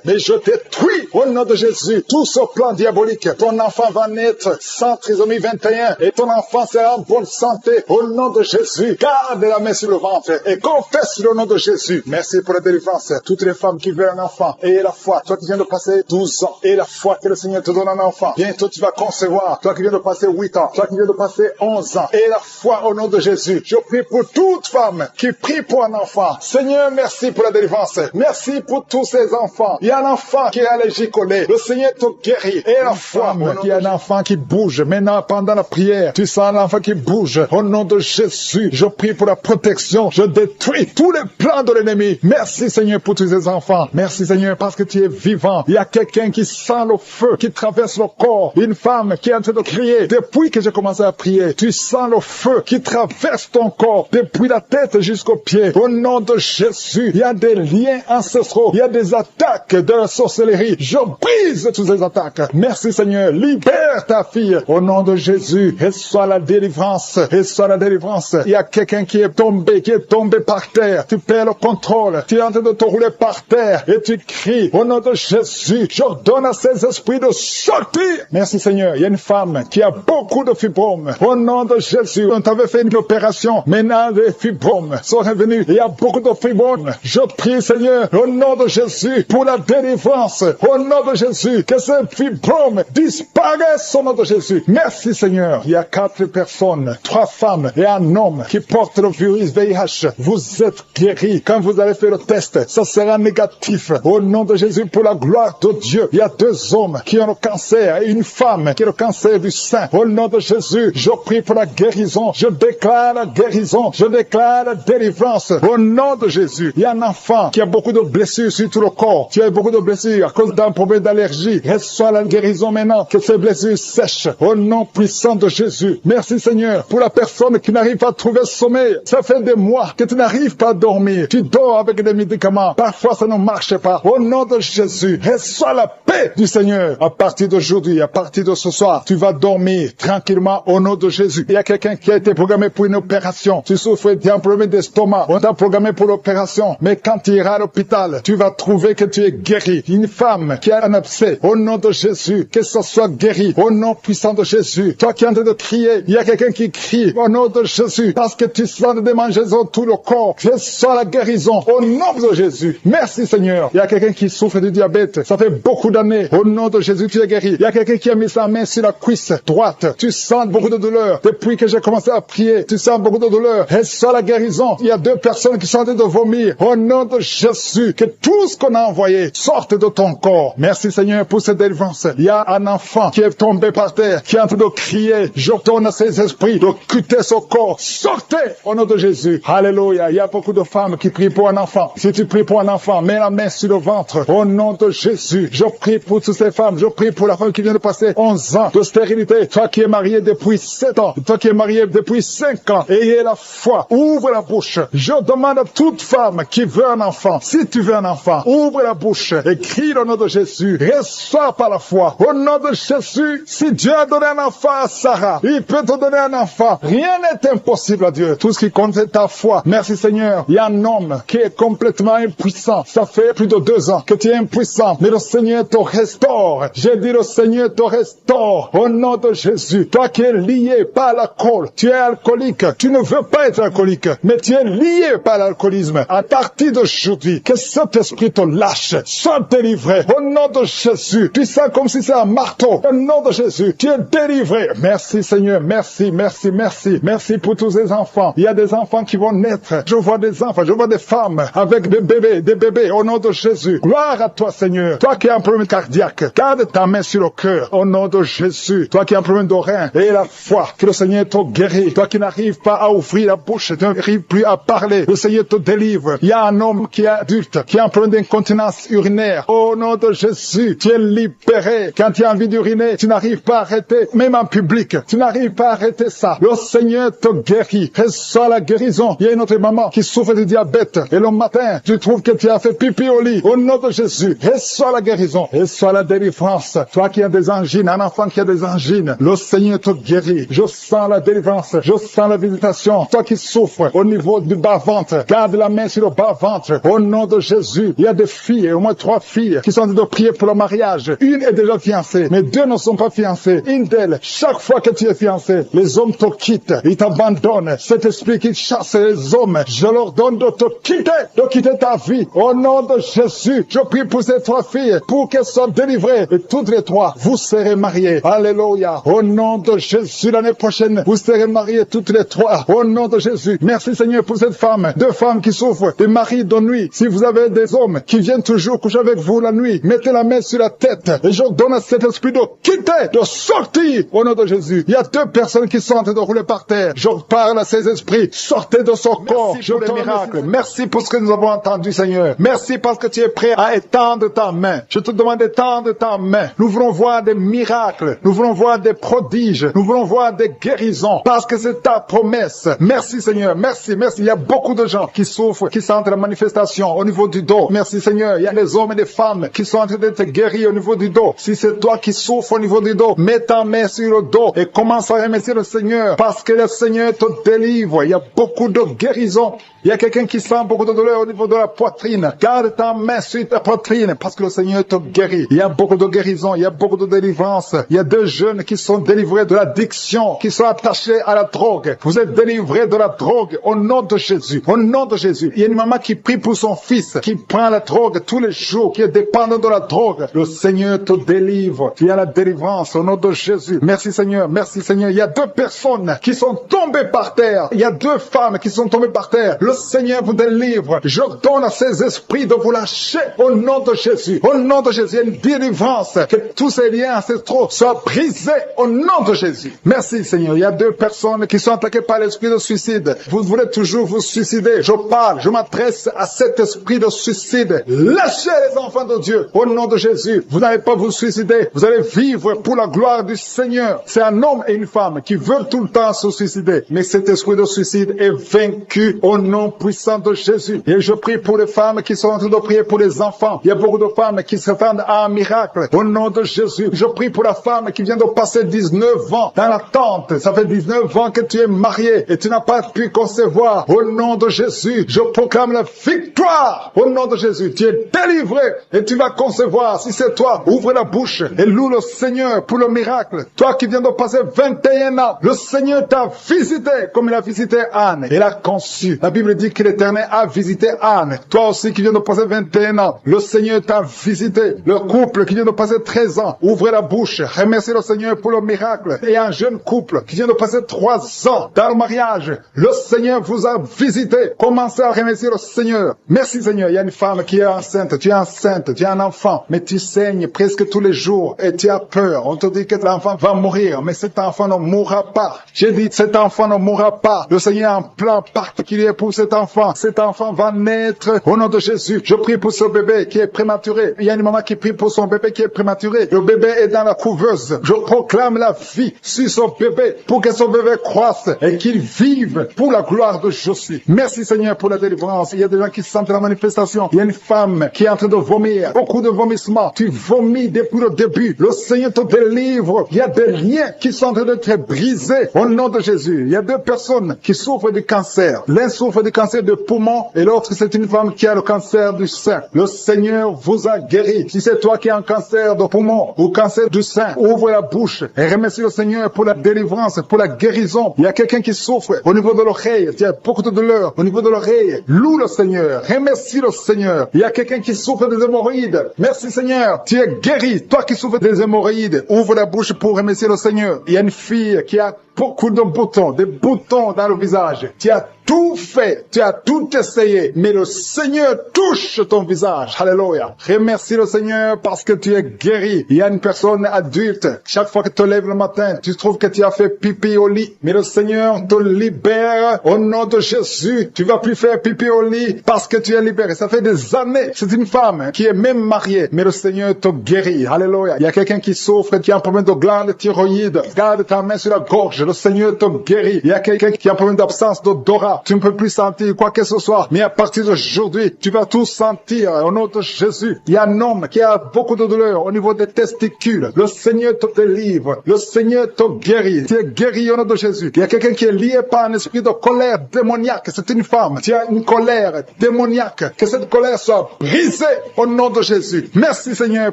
Mais je détruis au nom de Jésus tout ce plan diabolique. Ton enfant va naître sans trisomie 21 et ton enfant sera en bonne santé. Au nom de Jésus, garde la main sur le ventre et confesse le nom de Jésus. Merci pour la délivrance. Toutes les femmes qui veulent un enfant, et la foi. Toi qui viens de passer 12 ans, et la foi que le Seigneur te donne un enfant. Bientôt tu vas concevoir. Toi qui viens de passer 8 ans, toi qui viens de passer 11 ans, et la foi au nom de Jésus. Je prie pour toute femme qui prie pour un enfant. Seigneur, merci pour la délivrance. Merci pour tous ces enfants. Il y a un enfant qui est allergique au lait. Le Seigneur te guérit. Et la foi, il y a un enfant qui bouge. Maintenant, pendant la prière, tu sens l'enfant qui bouge. Au nom de Jésus, je prie pour la protection. Je détruis tous les plans de l'ennemi. Merci Seigneur pour tous ces enfants. Merci Seigneur parce que tu es vivant. Il y a quelqu'un qui sent le feu, qui traverse le corps. Une femme qui est en train de crier. Depuis que j'ai commencé à prier, tu sens le feu qui traverse ton corps. Depuis la tête jusqu'aux pieds. Au nom de Jésus, il y a des liens ancestraux. Il y a des attaques de la sorcellerie. Je brise toutes ces attaques. Merci Seigneur. Libère ta fille. Au nom de Jésus, reçois la délivrance. Reçois la délivrance. Il y a quelqu'un qui est tombé par terre. Tu perds le contrôle. Tu es en train de te rouler par terre et tu cries. Au nom de Jésus, j'ordonne à ces esprits de sortir. Merci Seigneur. Il y a une femme qui a beaucoup de fibromes. Au nom de Jésus, on t'avait fait une opération. Maintenant, les fibromes sont revenus. Il y a beaucoup de fibromes. Je prie Seigneur, au nom de Jésus, pour la délivrance. Au nom de Jésus, que ces fibromes disparaissent au nom de Jésus. Merci Seigneur. Il y a 4 personnes, 3 femmes et un homme qui portent le virus VIH. Vous êtes guéris. Quand vous allez faire le test, ça sera négatif. Au nom de Jésus, pour la gloire de Dieu. Il y a 2 hommes qui ont le cancer et une femme qui a le cancer du sein. Au nom de Jésus, je prie pour la guérison. Je déclare la guérison. Je déclare la délivrance. Au nom de Jésus, il y a un enfant qui a beaucoup de blessures sur tout le corps. Tu as beaucoup de blessures à cause d'un problème d'allergie. Reçois la guérison maintenant. Que ces blessures sèchent. Au nom puissant de Jésus. Merci Seigneur pour la personne qui n'arrive pas à trouver sommeil. Ça fait des mois que tu n'arrives pas à dormir. Tu dors avec des médicaments. Parfois ça ne marche pas. Au nom de Jésus, reçois la paix du Seigneur. À partir d'aujourd'hui, à partir de ce soir, tu vas dormir tranquillement au nom de Jésus. Il y a quelqu'un qui a été programmé pour une opération. Tu souffres d'un problème d'estomac. On t'a programmé pour l'opération. Mais quand tu iras à l'hôpital, tu vas trouver que tu es guéri. Une femme qui a un abcès, au nom de Jésus, que ce soit guéri. Au nom puissant de Jésus. Toi qui es en train de crier, il y a quelqu'un qui crie au nom de Jésus. Parce que tu sens des démangeaisons tout le corps. Je sens la guérison au nom de Jésus. Merci Seigneur. Il y a quelqu'un qui souffre du diabète. Ça fait beaucoup d'années. Au nom de Jésus, tu es guéri. Il y a quelqu'un qui a mis sa main sur la cuisse droite. Tu sens beaucoup de douleur. Depuis que j'ai commencé à prier, tu sens beaucoup de douleur. Reçois la guérison. Il y a 2 personnes qui sont en train de vomir. Au nom de Jésus, que tout ce qu'on a envoyé sorte de ton corps. Merci Seigneur pour cette délivrance. Il y a un enfant qui est tombé par terre, qui est en train de crier. J'ordonne à ces esprits de quitter son corps. Sortez au nom de Jésus. Alléluia. Il y a beaucoup de femmes qui prient pour un enfant. Si tu pries pour un enfant, mets la main sur le ventre. Au nom de Jésus, je prie pour toutes ces femmes. Je prie pour la femme qui vient de passer 11 ans de stérilité. Toi qui es marié depuis 7 ans. Toi qui es marié depuis 5 ans. Ayez la foi. Ouvre la bouche. Je Je demande à toute femme qui veut un enfant, si tu veux un enfant, ouvre la bouche et crie au nom de Jésus. Reçois par la foi. Au nom de Jésus, si Dieu a donné un enfant à Sarah, il peut te donner un enfant. Rien n'est impossible à Dieu. Tout ce qui compte, c'est ta foi. Merci Seigneur. Il y a un homme qui est complètement impuissant. Ça fait plus de 2 ans que tu es impuissant. Mais le Seigneur te restaure. J'ai dit le Seigneur te restaure. Au nom de Jésus. Toi qui es lié par l'alcool, tu es alcoolique. Tu ne veux pas être alcoolique, mais tu es lié par l'alcoolisme. À partir d'aujourd'hui, que cet esprit te lâche. Sois délivré. Au nom de Jésus. Tu sens comme si c'est un marteau. Au nom de Jésus. Tu es délivré. Merci Seigneur. Merci, merci, merci. Merci pour tous ces enfants. Il y a des enfants qui vont naître. Je vois des enfants, je vois des femmes avec des bébés. Au nom de Jésus. Gloire à toi Seigneur. Toi qui as un problème cardiaque, garde ta main sur le cœur. Au nom de Jésus. Toi qui as un problème de rein, et la foi, que le Seigneur te guérit. Toi qui n'arrives pas à ouvrir la bouche, tu n'arrives plus à parler. Le Seigneur te délivre. Il y a un homme qui est adulte, qui a un problème d'incontinence urinaire. Au nom de Jésus, tu es libéré. Quand tu as envie d'uriner, tu n'arrives pas à arrêter, même en public. Tu n'arrives pas à arrêter ça. Le Seigneur te guérit. Reçois la guérison. Il y a une autre maman qui souffre de diabète. Et le matin, tu trouves que tu as fait pipi au lit. Au nom de Jésus, reçois la guérison. Reçois la délivrance. Toi qui as des angines, un enfant qui a des angines, le Seigneur te guérit. Je sens la délivrance. Je sens la visitation. Toi qui souffres au niveau du bas-ventre, garde la main sur le bas-ventre. Au nom de Jésus, il y a des filles, au moins 3 filles, qui sont en train de prier pour le mariage. Une est déjà fiancée, mais 2 ne sont pas fiancées. Une d'elles, chaque fois que tu es fiancé, les hommes te quittent. Ils t'abandonnent. Cet esprit qui chasse les hommes, je leur donne de quitter ta vie. Au nom de Jésus, je prie pour ces 3 filles, pour qu'elles soient délivrées. Et toutes les 3, vous serez mariées. Alléluia. Au nom de Jésus, l'année prochaine, vous serez mariées toutes les 3. Au nom de Jésus. Merci Seigneur pour cette femme. 2 femmes qui souffrent des maris de nuit. Si vous avez des hommes qui viennent toujours coucher avec vous la nuit, mettez la main sur la tête. Et je donne à cet esprit de quitter, de sortir. Au nom de Jésus. Il y a 2 personnes qui sont en train de rouler par terre. Je parle à ces esprits. Sortez de son corps. Je te miracle. Merci pour ce que nous avons entendu, Seigneur. Merci parce que tu es prêt à étendre ta main. Je te demande d'étendre ta main. Nous voulons voir des miracles. Nous voulons voir des prodiges. Nous voulons voir des guérisons. Parce que c'est ta promesse. Merci, Seigneur. Merci, merci. Il y a beaucoup de gens qui souffrent, qui sentent la manifestation au niveau du dos. Merci, Seigneur. Il y a des hommes et des femmes qui sont en train d'être guéris au niveau du dos. Si c'est toi qui souffres au niveau du dos, mets ta main sur le dos et commence à remercier le Seigneur. Parce que le Seigneur te délivre. Il y a beaucoup de guérisons. Il y a quelqu'un qui sent beaucoup de douleur au niveau de la poitrine. Garde ta main sur ta poitrine parce que le Seigneur te guérit. Il y a beaucoup de guérisons, il y a beaucoup de délivrance. Il y a 2 jeunes qui sont délivrés de l'addiction, qui sont attachés à la drogue. Vous êtes délivrés de la drogue au nom de Jésus. Au nom de Jésus. Il y a une maman qui prie pour son fils, qui prend la drogue tous les jours, qui est dépendant de la drogue. Le Seigneur te délivre. Il y a la délivrance au nom de Jésus. Merci Seigneur, merci Seigneur. Il y a 2 personnes qui sont tombées par terre. Il y a 2 femmes qui sont tombées par terre. Le Seigneur vous délivre. Je donne à ces esprits de vous lâcher au nom de Jésus. Au nom de Jésus, il y a une délivrance. Que tous ces liens ancestraux soient brisés au nom de Jésus. Merci Seigneur. Il y a 2 personnes qui sont attaquées par l'esprit de suicide. Vous voulez toujours vous suicider. Je parle, je m'adresse à cet esprit de suicide. Lâchez les enfants de Dieu au nom de Jésus. Vous n'allez pas vous suicider. Vous allez vivre pour la gloire du Seigneur. C'est un homme et une femme qui veulent tout le temps se suicider. Mais cet esprit de suicide est vaincu au nom puissant de Jésus. Et je prie pour les femmes qui sont en train de prier pour les enfants. Il y a beaucoup de femmes qui s'attendent à un miracle. Au nom de Jésus. Je prie pour la femme qui vient de passer 19 ans dans l'attente. Ça fait 19 ans que tu es marié et tu n'as pas pu concevoir. Au nom de Jésus, je proclame la victoire. Au nom de Jésus, tu es délivré et tu vas concevoir. Si c'est toi, ouvre la bouche et loue le Seigneur pour le miracle. Toi qui viens de passer 21 ans, le Seigneur t'a visité comme il a visité Anne. Il a conçu. La Bible dit que l'Éternel a visité Anne. Toi aussi qui viens de passer 21 ans, le Seigneur t'a visité. Le couple qui vient de passer 13 ans, ouvrez la bouche, remerciez le Seigneur pour le miracle. Et un jeune couple qui vient de passer 3 ans dans le mariage, le Seigneur vous a visité. Commencez à remercier le Seigneur. Merci Seigneur. Il y a une femme qui est enceinte, tu as un enfant, mais tu saignes presque tous les jours et tu as peur. On te dit que l'enfant va mourir, mais cet enfant ne mourra pas. J'ai dit, cet enfant ne mourra pas. Le Seigneur a un plan particulier pour cet enfant. Cet enfant va naître au nom de Jésus. Je prie pour ce bébé qui est prématuré. Il y a une maman qui prie pour son bébé qui est prématuré. Le bébé est dans la couveuse. Je proclame la vie sur son bébé pour que son bébé croisse et qu'il vive pour la gloire de Jésus. Jésus. Merci Seigneur pour la délivrance. Il y a des gens qui sentent la manifestation. Il y a une femme qui est en train de vomir. Beaucoup de vomissements. Tu vomis depuis le début. Le Seigneur te délivre. Il y a des liens qui sont en train d'être brisés au nom de Jésus. Il y a deux personnes qui souffrent du cancer. L'un souffre du cancer de poumon et l'autre c'est une femme qui a le cancer du sein. Le Seigneur vous a guéri. Si c'est toi qui as un cancer de poumon ou cancer du sein, ouvre la bouche et remercie le Seigneur pour la délivrance, pour la guérison. Il y a quelqu'un qui souffre au niveau de l'oreille. Il y a beaucoup de douleur au niveau de l'oreille. Loue le Seigneur. Remercie le Seigneur. Il y a quelqu'un qui souffre des hémorroïdes. Merci Seigneur. Tu es guéri. Toi qui souffres des hémorroïdes, ouvre la bouche pour remercier le Seigneur. Il y a une fille qui a beaucoup de boutons, des boutons dans le visage. Tu as tout fait, tu as tout essayé, mais le Seigneur touche ton visage. Alléluia. Remercie le Seigneur parce que tu es guéri. Il y a une personne adulte, chaque fois que tu te lèves le matin, tu trouves que tu as fait pipi au lit, mais le Seigneur te libère au nom de Jésus. Tu vas plus faire pipi au lit parce que tu es libéré. Ça fait des années. C'est une femme qui est même mariée, mais le Seigneur te guérit. Alléluia. Il y a quelqu'un qui souffre, qui a un problème de glande thyroïde. Garde ta main sur la gorge. Le Seigneur te guérit. Il y a quelqu'un qui a un problème d'absence d'odorat. Tu ne peux plus sentir quoi que ce soit. Mais à partir d'aujourd'hui, tu vas tout sentir au nom de Jésus. Il y a un homme qui a beaucoup de douleur au niveau des testicules. Le Seigneur te délivre. Le Seigneur te guérit. Tu es guéri au nom de Jésus. Il y a quelqu'un qui est lié par un esprit de colère démoniaque. C'est une femme. Tu as une colère démoniaque. Que cette colère soit brisée au nom de Jésus. Merci Seigneur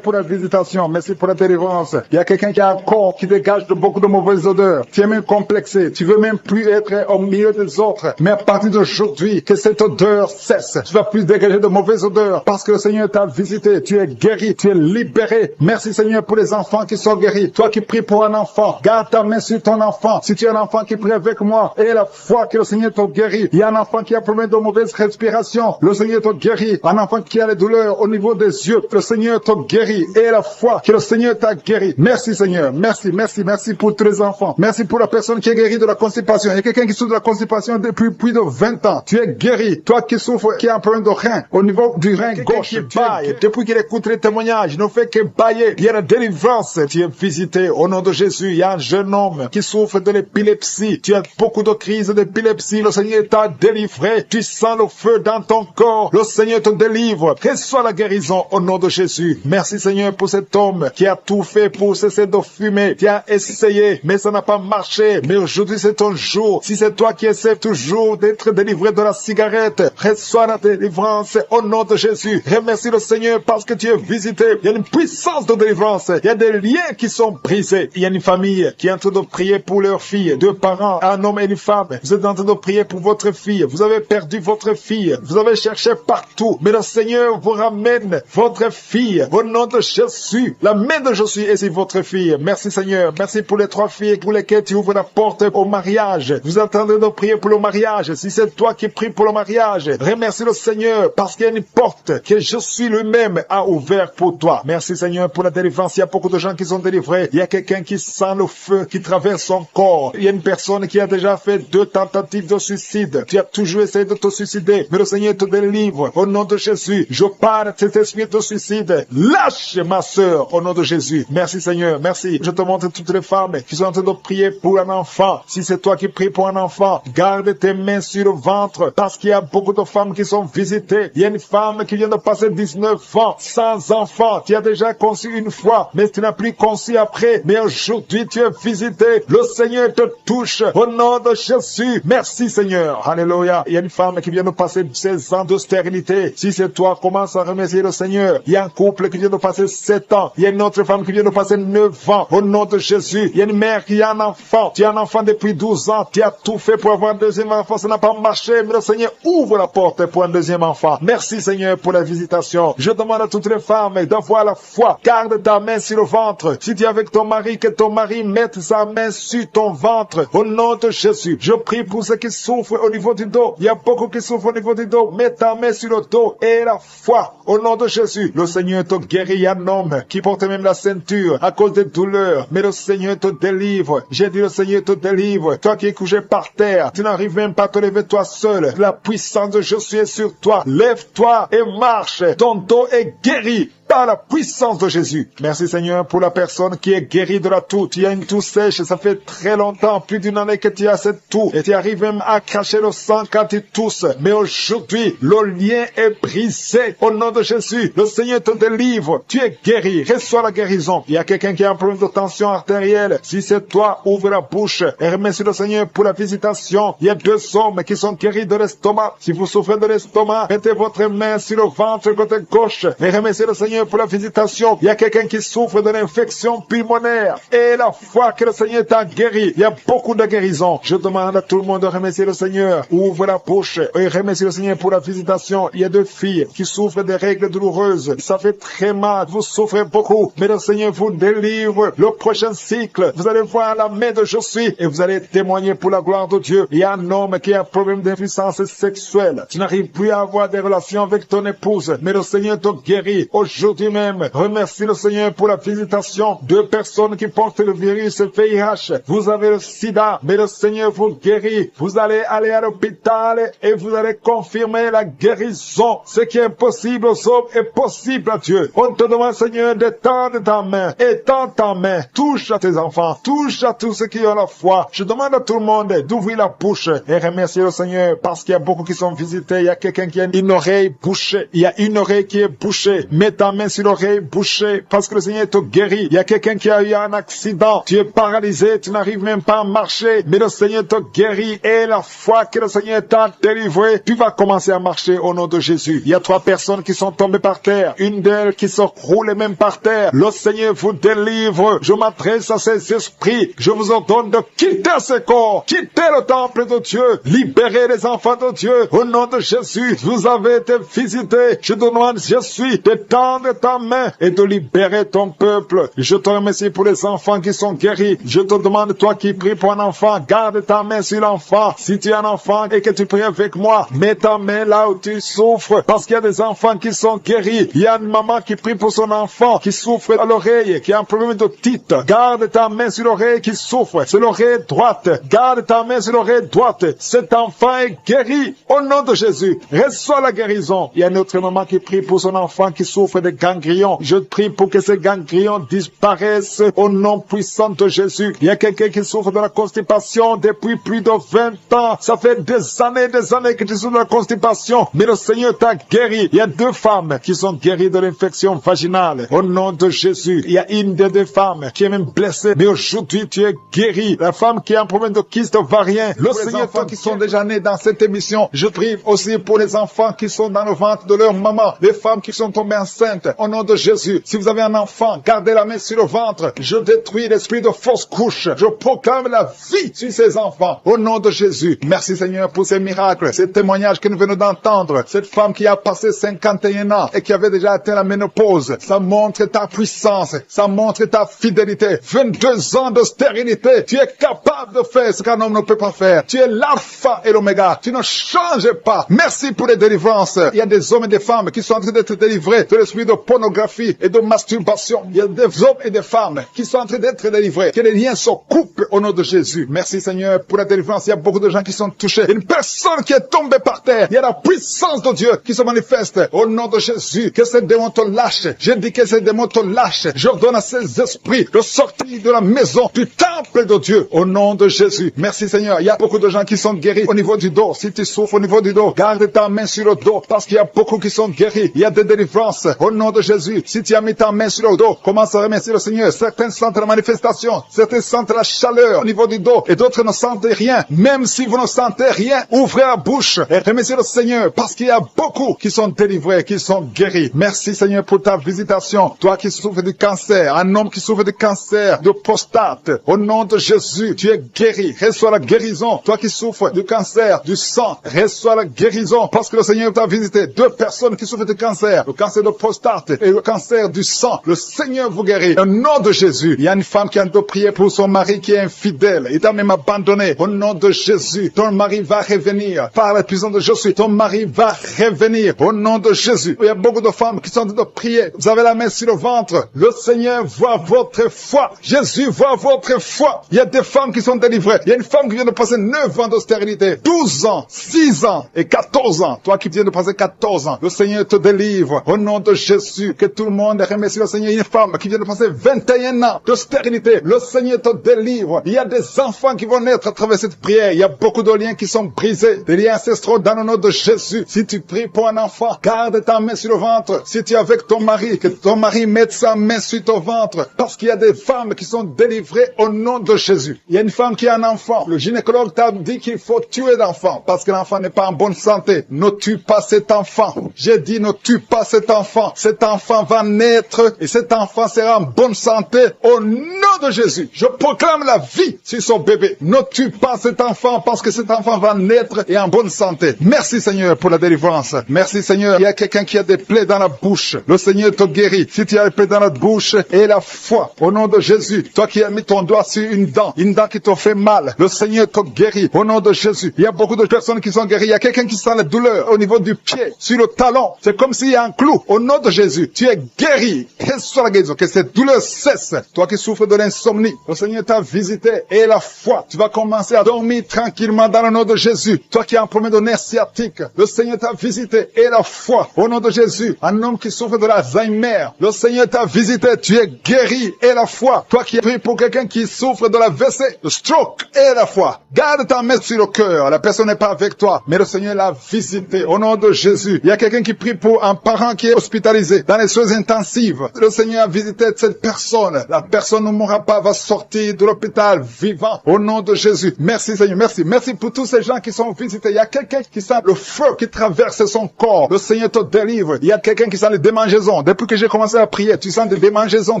pour la visitation. Merci pour la délivrance. Il y a quelqu'un qui a un corps qui dégage de beaucoup de mauvaises odeurs. Tu es même complexé. Tu veux même plus être au milieu des autres. Mais à partir d'aujourd'hui, que cette odeur cesse. Tu vas plus dégager de mauvaises odeurs parce que le Seigneur t'a visité. Tu es guéri. Tu es libéré. Merci Seigneur pour les enfants qui sont guéris. Toi qui pries pour un enfant, garde ta main sur ton enfant. Si tu es un enfant qui prie avec moi et la foi que le Seigneur te guérit. Il y a un enfant qui a problème de mauvaise respiration. Le Seigneur te guérit. Un enfant qui a les douleurs au niveau des yeux. Le Seigneur te guérit. Et la foi que le Seigneur t'a guéri. Merci Seigneur. Merci, merci, merci pour tous les enfants. Merci pour la personne qui est guérie de la constipation. Il y a quelqu'un qui souffre de la constipation depuis plus de 20 ans. Tu es guéri. Toi qui souffres, qui a un problème de rein, au niveau du rein gauche, qui baille. Depuis qu'il écoute les témoignages, il ne fait que bailler. Il y a la délivrance. Tu es visité au nom de Jésus. Il y a un jeune homme qui souffre de l'épilepsie. Tu as beaucoup de crises d'épilepsie. Le Seigneur t'a délivré. Tu sens le feu dans ton corps. Le Seigneur te délivre. Reçois la guérison au nom de Jésus. Merci Seigneur pour cet homme qui a tout fait pour cesser de fumer. Tu as essayé, mais ça n'a pas marché. Mais aujourd'hui c'est ton jour. Si c'est toi qui essaies toujours d'être délivré de la cigarette, reçois la délivrance au nom de Jésus. Remercie le Seigneur parce que tu es visité. Il y a une puissance de délivrance. Il y a des liens qui sont brisés. Il y a une famille qui est en train de prier pour leur fille. Deux parents, un homme et une femme. Vous êtes en train de prier pour votre fille. Vous avez perdu votre fille. Vous avez cherché partout. Mais le Seigneur vous ramène votre fille. Au nom de Jésus. La main de Jésus est sur votre fille. Merci Seigneur. Merci pour les trois filles pour lesquelles tu ouvres la porte au mariage. Vous êtes en train de prier pour le mariage. Si c'est toi qui pries pour le mariage, remercie le Seigneur parce qu'il y a une porte que Jésus lui-même a ouverte pour toi. Merci Seigneur pour la délivrance. Il y a beaucoup de gens qui sont délivrés. Il y a quelqu'un qui sent le feu qui traverse son corps. Il y a une personne qui a déjà fait 2 tentatives de suicide. Tu as toujours essayé de te suicider, mais le Seigneur te délivre. Au nom de Jésus, je parle de cet esprit de suicide. Lâche ma sœur au nom de Jésus. Merci Seigneur, merci. Je te montre toutes les femmes qui sont en train de prier pour un enfant. Si c'est toi qui pries pour un enfant, garde tes mains sur le ventre parce qu'il y a beaucoup de femmes qui sont visitées. Il y a une femme qui vient de passer 19 ans sans enfant. Tu as déjà conçu une fois, mais tu n'as plus conçu après. Mais aujourd'hui, tu es visité. Le Seigneur te touche au nom de Jésus. Merci Seigneur. Alléluia. Il y a une femme qui vient de passer 16 ans de stérilité. Si c'est toi, commence à remercier le Seigneur. Il y a un couple qui vient de passer 7 ans. Il y a une autre femme qui vient de passer 9 ans. Au nom de Jésus. Il y a une mère qui a un enfant. Tu as un enfant depuis 12 ans. Tu as tout fait pour avoir un deuxième enfant. Ça n'a pas marché. Mais le Seigneur ouvre la porte pour un deuxième enfant. Merci Seigneur pour la visitation. Je demande à toutes les femmes d'avoir la foi. Garde ta main sur le ventre. Si tu es avec ton mari, que ton mari mette sa main sur ton ventre. Au nom de Jésus. Je prie pour ceux qui souffrent au niveau du dos. Il y a beaucoup qui souffrent au niveau du dos. Mets ta main sur le dos et la foi. Au nom de Jésus. Le Seigneur te guérit. Il y a un homme qui porte même la ceinture à cause des douleurs. Mais le Seigneur te délivre. J'ai dit le Seigneur te délivre. Toi qui es couché par terre. Tu n'arrives même pas à te lever toi seul. La puissance de Jésus est sur toi. Lève-toi et marche. Ton dos est guéri. par la puissance de Jésus. Merci Seigneur pour la personne qui est guérie de la toux. Tu as une toux sèche, ça fait très longtemps, plus d'une année que tu as cette toux, et tu arrives même à cracher le sang quand tu tousses. Mais aujourd'hui, le lien est brisé. Au nom de Jésus, le Seigneur te délivre. Tu es guéri. Reçois la guérison. Il y a quelqu'un qui a un problème de tension artérielle. Si c'est toi, ouvre la bouche et remercie le Seigneur pour la visitation. Il y a 2 hommes qui sont guéris de l'estomac. Si vous souffrez de l'estomac, mettez votre main sur le ventre côté gauche et remerciez le Seigneur pour la visitation. Il y a quelqu'un qui souffre de l'infection pulmonaire. Et la foi que le Seigneur t'a guéri, il y a beaucoup de guérisons. Je demande à tout le monde de remercier le Seigneur. Ouvre la bouche et remercie le Seigneur pour la visitation. Il y a 2 filles qui souffrent des règles douloureuses. Ça fait très mal. Vous souffrez beaucoup. Mais le Seigneur vous délivre. Le prochain cycle, vous allez voir la main de Je suis et vous allez témoigner pour la gloire de Dieu. Il y a un homme qui a un problème d'impuissance sexuelle. Tu n'arrives plus à avoir des relations avec ton épouse, mais le Seigneur te guérit aujourd'hui même. Remercie le Seigneur pour la visitation. 2 personnes qui portent le virus VIH. Vous avez le sida, mais le Seigneur vous guérit. Vous allez aller à l'hôpital et vous allez confirmer la guérison. Ce qui est impossible aux hommes est possible à Dieu. On te demande, Seigneur, d'étendre ta main. Étends ta main. Touche à tes enfants. Touche à tous ceux qui ont la foi. Je demande à tout le monde d'ouvrir la bouche et remercier le Seigneur parce qu'il y a beaucoup qui sont visités. Il y a quelqu'un qui a une oreille bouchée. Il y a une oreille qui est bouchée. Mets ta main sur l'oreille bouchée parce que le Seigneur te guérit. Il y a quelqu'un qui a eu un accident. Tu es paralysé. Tu n'arrives même pas à marcher. Mais le Seigneur te guérit. Et la foi que le Seigneur t'a délivré, tu vas commencer à marcher au nom de Jésus. Il y a 3 personnes qui sont tombées par terre. Une d'elles qui se roule même par terre. Le Seigneur vous délivre. Je m'adresse à ces esprits. Je vous ordonne de quitter ce corps. Quittez le temple de Dieu. Libérez les enfants de Dieu. Au nom de Jésus, vous avez été visités. Je te demande, je suis, d'étendre ta main et de libérer ton peuple. Je te remercie pour les enfants qui sont guéris. Je te demande, toi qui pries pour un enfant, garde ta main sur l'enfant. Si tu es un enfant et que tu pries avec moi, mets ta main là où tu souffres. Parce qu'il y a des enfants qui sont guéris. Il y a une maman qui prie pour son enfant, qui souffre à l'oreille, qui a un problème d'otite. Garde ta main sur l'oreille qui souffre. C'est l'oreille droite. Garde ta main sur l'oreille droite. Cet enfant est guéri. Au nom de Jésus, reçois la guérison. Il y a une autre maman qui prie pour son enfant qui souffre de ganglions. Je prie pour que ces ganglions disparaissent au nom puissant de Jésus. Il y a quelqu'un qui souffre de la constipation depuis plus de 20 ans. Ça fait des années que tu souffres de la constipation. Mais le Seigneur t'a guéri. Il y a 2 femmes qui sont guéries de l'infection vaginale. Au nom de Jésus. Il y a une des 2 femmes qui est même blessée. Mais aujourd'hui, tu es guéri. La femme qui a un problème de kyste ovarien. Le Seigneur, toi qui sont déjà nés dans cette émission, je prie aussi pour les enfants qui sont dans le ventre de leur maman. Les femmes qui sont tombées enceintes. Au nom de Jésus. Si vous avez un enfant, gardez la main sur le ventre. Je détruis l'esprit de fausse couche. Je proclame la vie sur ces enfants. Au nom de Jésus. Merci Seigneur pour ces miracles, ces témoignages que nous venons d'entendre. Cette femme qui a passé 51 ans et qui avait déjà atteint la ménopause. Ça montre ta puissance. Ça montre ta fidélité. 22 ans de stérilité. Tu es capable de faire ce qu'un homme ne peut pas faire. Tu es l'alpha et l'oméga. Tu ne changes pas. Merci pour les délivrances. Il y a des hommes et des femmes qui sont en train d'être délivrés de l'esprit de pornographie et de masturbation. Il y a des hommes et des femmes qui sont en train d'être délivrés. Que les liens se coupent au nom de Jésus. Merci Seigneur pour la délivrance. Il y a beaucoup de gens qui sont touchés. Une personne qui est tombée par terre. Il y a la puissance de Dieu qui se manifeste au nom de Jésus. Que ces démons te lâchent. Je dis que ces démons te lâchent. J'ordonne à ces esprits de sortir de la maison du temple de Dieu au nom de Jésus. Merci Seigneur. Il y a beaucoup de gens qui sont guéris au niveau du dos. Si tu souffres au niveau du dos, garde ta main sur le dos parce qu'il y a beaucoup qui sont guéris. Il y a des délivrances au nom de Jésus. Si tu as mis ta main sur le dos, commence à remercier le Seigneur. Certains sentent la manifestation, certains sentent la chaleur au niveau du dos et d'autres ne sentent rien. Même si vous ne sentez rien, ouvrez la bouche et remerciez le Seigneur parce qu'il y a beaucoup qui sont délivrés, qui sont guéris. Merci Seigneur pour ta visitation. Toi qui souffres du cancer, un homme qui souffre du cancer de prostate, au nom de Jésus, tu es guéri. Reçois la guérison. Toi qui souffres du cancer du sang, reçois la guérison parce que le Seigneur t'a visité. 2 personnes qui souffrent du cancer, le cancer de prostate et le cancer du sang. Le Seigneur vous guérit. Au nom de Jésus, il y a une femme qui a de prier pour son mari qui est infidèle. Il t'a même abandonné. Au nom de Jésus, ton mari va revenir. Par la puissance de Jésus, ton mari va revenir. Au nom de Jésus. Il y a beaucoup de femmes qui sont en train de prier. Vous avez la main sur le ventre. Le Seigneur voit votre foi. Jésus voit votre foi. Il y a des femmes qui sont délivrées. Il y a une femme qui vient de passer 9 ans de stérilité. 12 ans, 6 ans et 14 ans. Toi qui viens de passer 14 ans. Le Seigneur te délivre. Au nom de Jésus. Jésus, que tout le monde remercie le Seigneur. Une femme qui vient de passer 21 ans de stérilité, le Seigneur te délivre. Il y a des enfants qui vont naître à travers cette prière. Il y a beaucoup de liens qui sont brisés, des liens ancestraux dans le nom de Jésus. Si tu pries pour un enfant, garde ta main sur le ventre. Si tu es avec ton mari, que ton mari mette sa main sur ton ventre, parce qu'il y a des femmes qui sont délivrées au nom de Jésus. Il y a une femme qui a un enfant. Le gynécologue t'a dit qu'il faut tuer l'enfant parce que l'enfant n'est pas en bonne santé. Ne tue pas cet enfant. J'ai dit ne tue pas cet enfant. Cet enfant va naître et cet enfant sera en bonne santé au nom de Jésus. Je proclame la vie sur son bébé. Ne tue pas cet enfant parce que cet enfant va naître et en bonne santé. Merci Seigneur pour la délivrance. Merci Seigneur. Il y a quelqu'un qui a des plaies dans la bouche. Le Seigneur te guérit. Si tu as des plaies dans la bouche et la foi au nom de Jésus. Toi qui as mis ton doigt sur une dent qui te fait mal, le Seigneur te guérit au nom de Jésus. Il y a beaucoup de personnes qui sont guéries. Il y a quelqu'un qui sent la douleur au niveau du pied, sur le talon. C'est comme s'il y a un clou. Au nom de Jésus, tu es guéri. Que cette douleur cesse. Toi qui souffres de l'insomnie, le Seigneur t'a visité et la foi. Tu vas commencer à dormir tranquillement dans le nom de Jésus. Toi qui as un problème de nerf sciatique, le Seigneur t'a visité et la foi. Au nom de Jésus, un homme qui souffre de l'Alzheimer, le Seigneur t'a visité. Tu es guéri et la foi. Toi qui pries pour quelqu'un qui souffre de la WC, le stroke et la foi. Garde ta main sur le cœur. La personne n'est pas avec toi, mais le Seigneur l'a visité. Au nom de Jésus, il y a quelqu'un qui prie pour un parent qui est hospitalisé dans les soins intensives. Le Seigneur a visité cette personne. La personne ne mourra pas, va sortir de l'hôpital vivant. Au nom de Jésus. Merci Seigneur, merci. Merci pour tous ces gens qui sont visités. Il y a quelqu'un qui sent le feu qui traverse son corps. Le Seigneur te délivre. Il y a quelqu'un qui sent les démangeaisons. Depuis que j'ai commencé à prier, tu sens des démangeaisons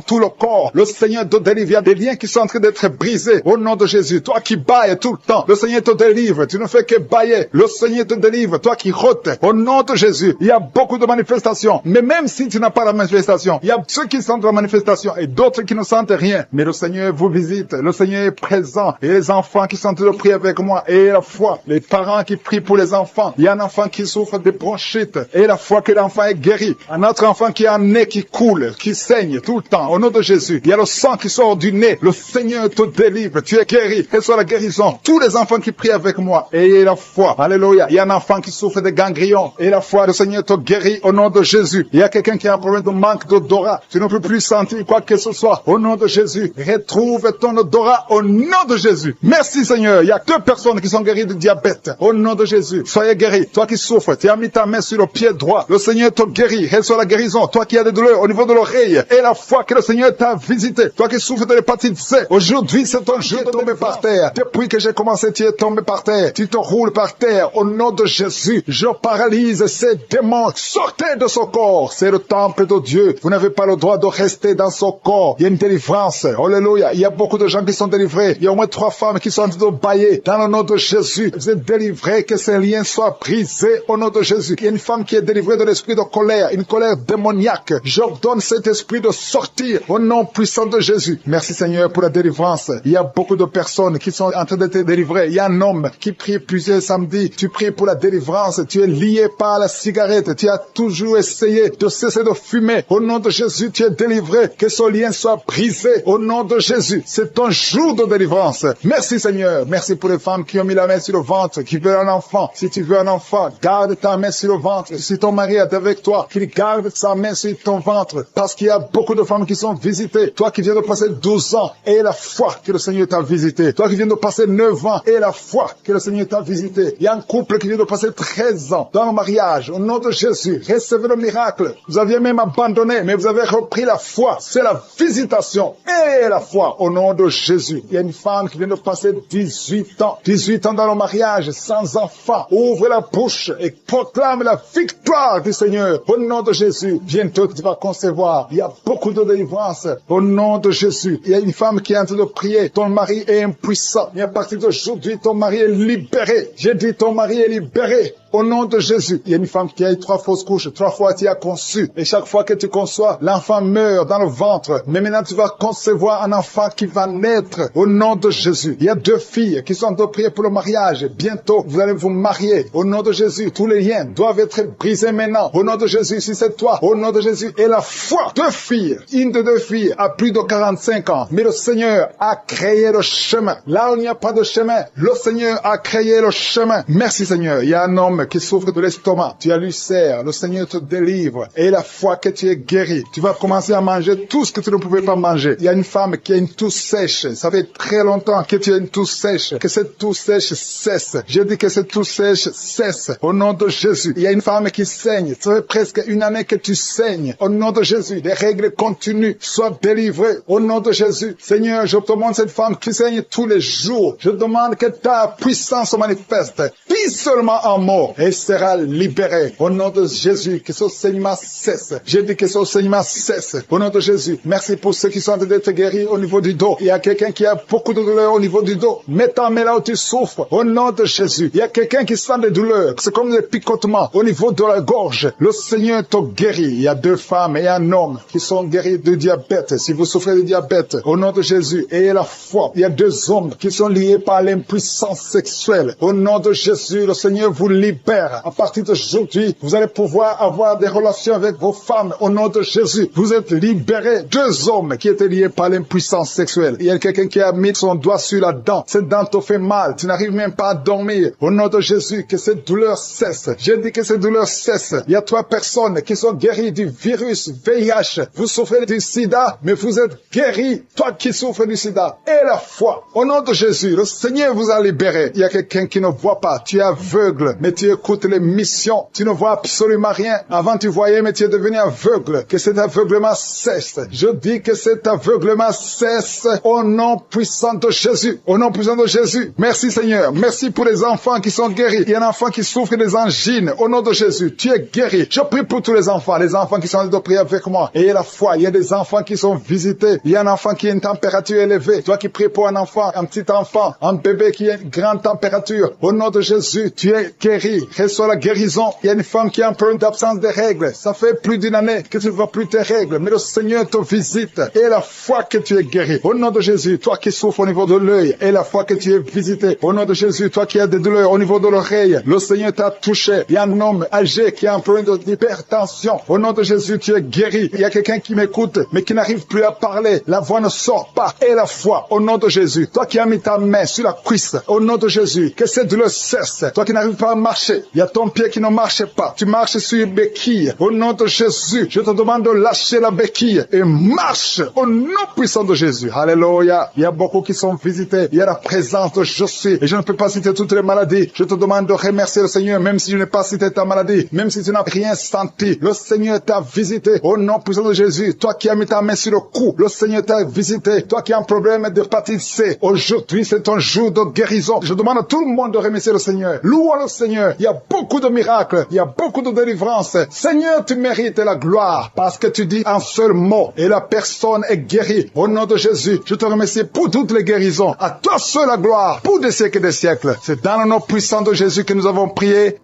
tout le corps. Le Seigneur te délivre. Il y a des liens qui sont en train d'être brisés. Au nom de Jésus. Toi qui bailles tout le temps, le Seigneur te délivre. Tu ne fais que bailler. Le Seigneur te délivre. Toi qui rotes. Au nom de Jésus. Il y a beaucoup de manifestations. Mais même si tu n'as pas la manifestation, il y a ceux qui sentent la manifestation et d'autres qui ne sentent rien. Mais le Seigneur vous visite. Le Seigneur est présent. Et les enfants qui sont en train de prier avec moi. Et la foi. Les parents qui prient pour les enfants. Il y a un enfant qui souffre de bronchite. Et la foi que l'enfant est guéri. Un autre enfant qui a un nez qui coule, qui saigne tout le temps. Au nom de Jésus. Il y a le sang qui sort du nez. Le Seigneur te délivre. Tu es guéri. Que soit la guérison. Tous les enfants qui prient avec moi. Et la foi. Alléluia. Il y a un enfant qui souffre de ganglions. Et la foi, le Seigneur te guérit au nom de Jésus. Il y a quelqu'un qui a un problème de manque d'odorat. Tu ne peux plus sentir quoi que ce soit. Au nom de Jésus. Retrouve ton odorat au nom de Jésus. Merci Seigneur. Il y a 2 personnes qui sont guéries de diabète. Au nom de Jésus. Soyez guéris. Toi qui souffres, tu as mis ta main sur le pied droit. Le Seigneur te guérit. Reçois la guérison. Toi qui as des douleurs au niveau de l'oreille. Et la foi que le Seigneur t'a visité. Toi qui souffres de l'hépatite C. Aujourd'hui, c'est ton jour de tomber par terre. Depuis que j'ai commencé, tu es tombé par terre. Tu te roules par terre. Au nom de Jésus, je paralyse ces démons. Sortez de ce corps. C'est le temple de Dieu. Vous n'avez pas le droit de rester dans ce corps. Il y a une délivrance. Alléluia. Il y a beaucoup de gens qui sont délivrés. Il y a au moins 3 femmes qui sont en train de bailler. Dans le nom de Jésus, vous êtes délivrés. Que ces liens soient brisés au nom de Jésus. Il y a une femme qui est délivrée de l'esprit de colère. Une colère démoniaque. J'ordonne cet esprit de sortir au nom puissant de Jésus. Merci Seigneur pour la délivrance. Il y a beaucoup de personnes qui sont en train d'être délivrées. Il y a un homme qui prie plusieurs samedis. Tu pries pour la délivrance. Tu es lié par la cigarette. Tu as toujours essayé de cesser de fumer. Au nom de Jésus, tu es délivré. Que ce lien soit brisé. Au nom de Jésus. C'est ton jour de délivrance. Merci Seigneur. Merci pour les femmes qui ont mis la main sur le ventre, qui veulent un enfant. Si tu veux un enfant, garde ta main sur le ventre. Si ton mari est avec toi, qu'il garde sa main sur ton ventre. Parce qu'il y a beaucoup de femmes qui sont visitées. Toi qui viens de passer 12 ans, et la foi que le Seigneur t'a visité. Toi qui viens de passer 9 ans, et la foi que le Seigneur t'a visité. Il y a un couple qui vient de passer 13 ans dans le mariage. Au nom de Jésus, recevez le miracle. Vous aviez même abandonné, mais vous avez repris la foi. C'est la visitation et la foi au nom de Jésus. Il y a une femme qui vient de passer 18 ans. 18 ans dans le mariage, sans enfant. Ouvre la bouche et proclame la victoire du Seigneur. Au nom de Jésus, bientôt tu vas concevoir. Il y a beaucoup de délivrance. Au nom de Jésus, il y a une femme qui est en train de prier. Ton mari est impuissant. Et à partir d'aujourd'hui, ton mari est libéré. J'ai dit ton mari est libéré. Au nom de Jésus, il y a une femme qui a eu 3 fausses couches. 3 fois tu as conçu. Et chaque fois que tu conçois, l'enfant meurt dans le ventre. Mais maintenant tu vas concevoir un enfant qui va naître. Au nom de Jésus. Il y a 2 filles qui sont en train de prier pour le mariage. Bientôt, vous allez vous marier. Au nom de Jésus, tous les liens doivent être brisés maintenant. Au nom de Jésus, si c'est toi. Au nom de Jésus. Et la foi. 2 filles. Une de 2 filles a plus de 45 ans. Mais le Seigneur a créé le chemin. Là où il n'y a pas de chemin, le Seigneur a créé le chemin. Merci Seigneur. Il y a un homme femme qui souffre de l'estomac, tu as l'ulcère, le Seigneur te délivre. Et la fois que tu es guéri, tu vas commencer à manger tout ce que tu ne pouvais pas manger. Il y a une femme qui a une toux sèche. Ça fait très longtemps que tu as une toux sèche. Que cette toux sèche cesse. Je dis que cette toux sèche cesse. Au nom de Jésus. Il y a une femme qui saigne. Ça fait presque une année que tu saignes. Au nom de Jésus. Des règles continuent. Sois délivré. Au nom de Jésus. Seigneur, je te demande cette femme qui saigne tous les jours. Je demande que ta puissance se manifeste. Puis seulement en mort. Et sera libérée. Au nom de Jésus. Que ce saignement cesse. Je dis que ce saignement cesse. Au nom de Jésus. Merci pour ceux qui sont en train d'être guéris au niveau du dos. Il y a quelqu'un qui a beaucoup de douleurs au niveau du dos. Mets ta main là où tu souffres. Au nom de Jésus. Il y a quelqu'un qui sent des douleurs. C'est comme des picotements au niveau de la gorge. Le Seigneur te guérit. Il y a 2 femmes et un homme qui sont guéris du diabète. Si vous souffrez de diabète, au nom de Jésus, ayez la foi. Il y a 2 hommes qui sont liés par l'impuissance sexuelle. Au nom de Jésus, le Seigneur vous libère. À partir d'aujourd'hui, vous allez pouvoir avoir des relations avec vos femmes. Au nom de Jésus, vous êtes libérés. 2 hommes qui étaient liés par l'impuissance sexuelle. Il y a quelqu'un qui a mis son doigt sur la dent. Cette dent te fait mal. Tu n'arrives même pas à dormir. Au nom de Jésus, que cette douleur cesse. Je dis que cette douleur cesse. Il y a 3 personnes qui sont guéries du virus VIH. Vous souffrez du sida, mais vous êtes guéris. Toi qui souffres du sida, et la foi. Au nom de Jésus, le Seigneur vous a libéré. Il y a quelqu'un qui ne voit pas. Tu es aveugle, mais tu écoutes les missions. Tu ne vois absolument rien. Avant tu voyais, mais tu es devenu aveugle. Que cet aveuglement cesse. Je dis que cet aveuglement cesse au nom puissant de Jésus. Au nom puissant de Jésus. Merci Seigneur. Merci pour les enfants qui sont guéris. Il y a un enfant qui souffre des angines. Au nom de Jésus, tu es guéri. Je prie pour tous les enfants qui sont en train de prier avec moi. Ayez la foi. Il y a des enfants qui sont visités. Il y a un enfant qui a une température élevée. Toi qui pries pour un enfant, un petit enfant, un bébé qui a une grande température. Au nom de Jésus, tu es guéri. Reçois la guérison. Il y a une femme qui a un problème d'absence de règles. Ça fait plus d'une année que tu ne vois plus tes règles. Mais le Seigneur te visite. Et la foi que tu es guéri. Au nom de Jésus, toi qui souffres au niveau de l'œil. Et la foi que tu es visité. Au nom de Jésus, toi qui as des douleurs au niveau de l'oreille. Le Seigneur t'a touché. Il y a un homme âgé qui a un problème d'hypertension. Au nom de Jésus, tu es guéri. Il y a quelqu'un qui m'écoute, mais qui n'arrive plus à parler. La voix ne sort pas. Et la foi, au nom de Jésus. Toi qui as mis ta main sur la cuisse. Au nom de Jésus, que cette douleur cesse. Toi qui n'arrives pas à marcher. Il y a ton pied qui ne marche pas. Tu marches sur une béquille. Au nom de Jésus, je te demande de lâcher la béquille et marche au nom puissant de Jésus. Alléluia. Il y a beaucoup qui sont visités. Il y a la présence de Je suis. Et je ne peux pas citer toutes les maladies. Je te demande de remercier le Seigneur, même si je n'ai pas cité ta maladie, même si tu n'as rien senti. Le Seigneur t'a visité au nom puissant de Jésus. Toi qui as mis ta main sur le cou, le Seigneur t'a visité. Toi qui as un problème d'hépatite C, aujourd'hui c'est ton jour de guérison. Je demande à tout le monde de remercier le Seigneur. Louons le Seigneur. Il y a beaucoup de miracles. Il y a beaucoup de délivrances. Seigneur, tu mérites la gloire parce que tu dis un seul mot et la personne est guérie. Au nom de Jésus, je te remercie pour toutes les guérisons. À toi seul la gloire pour des siècles et des siècles. C'est dans le nom puissant de Jésus que nous avons prié.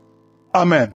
Amen.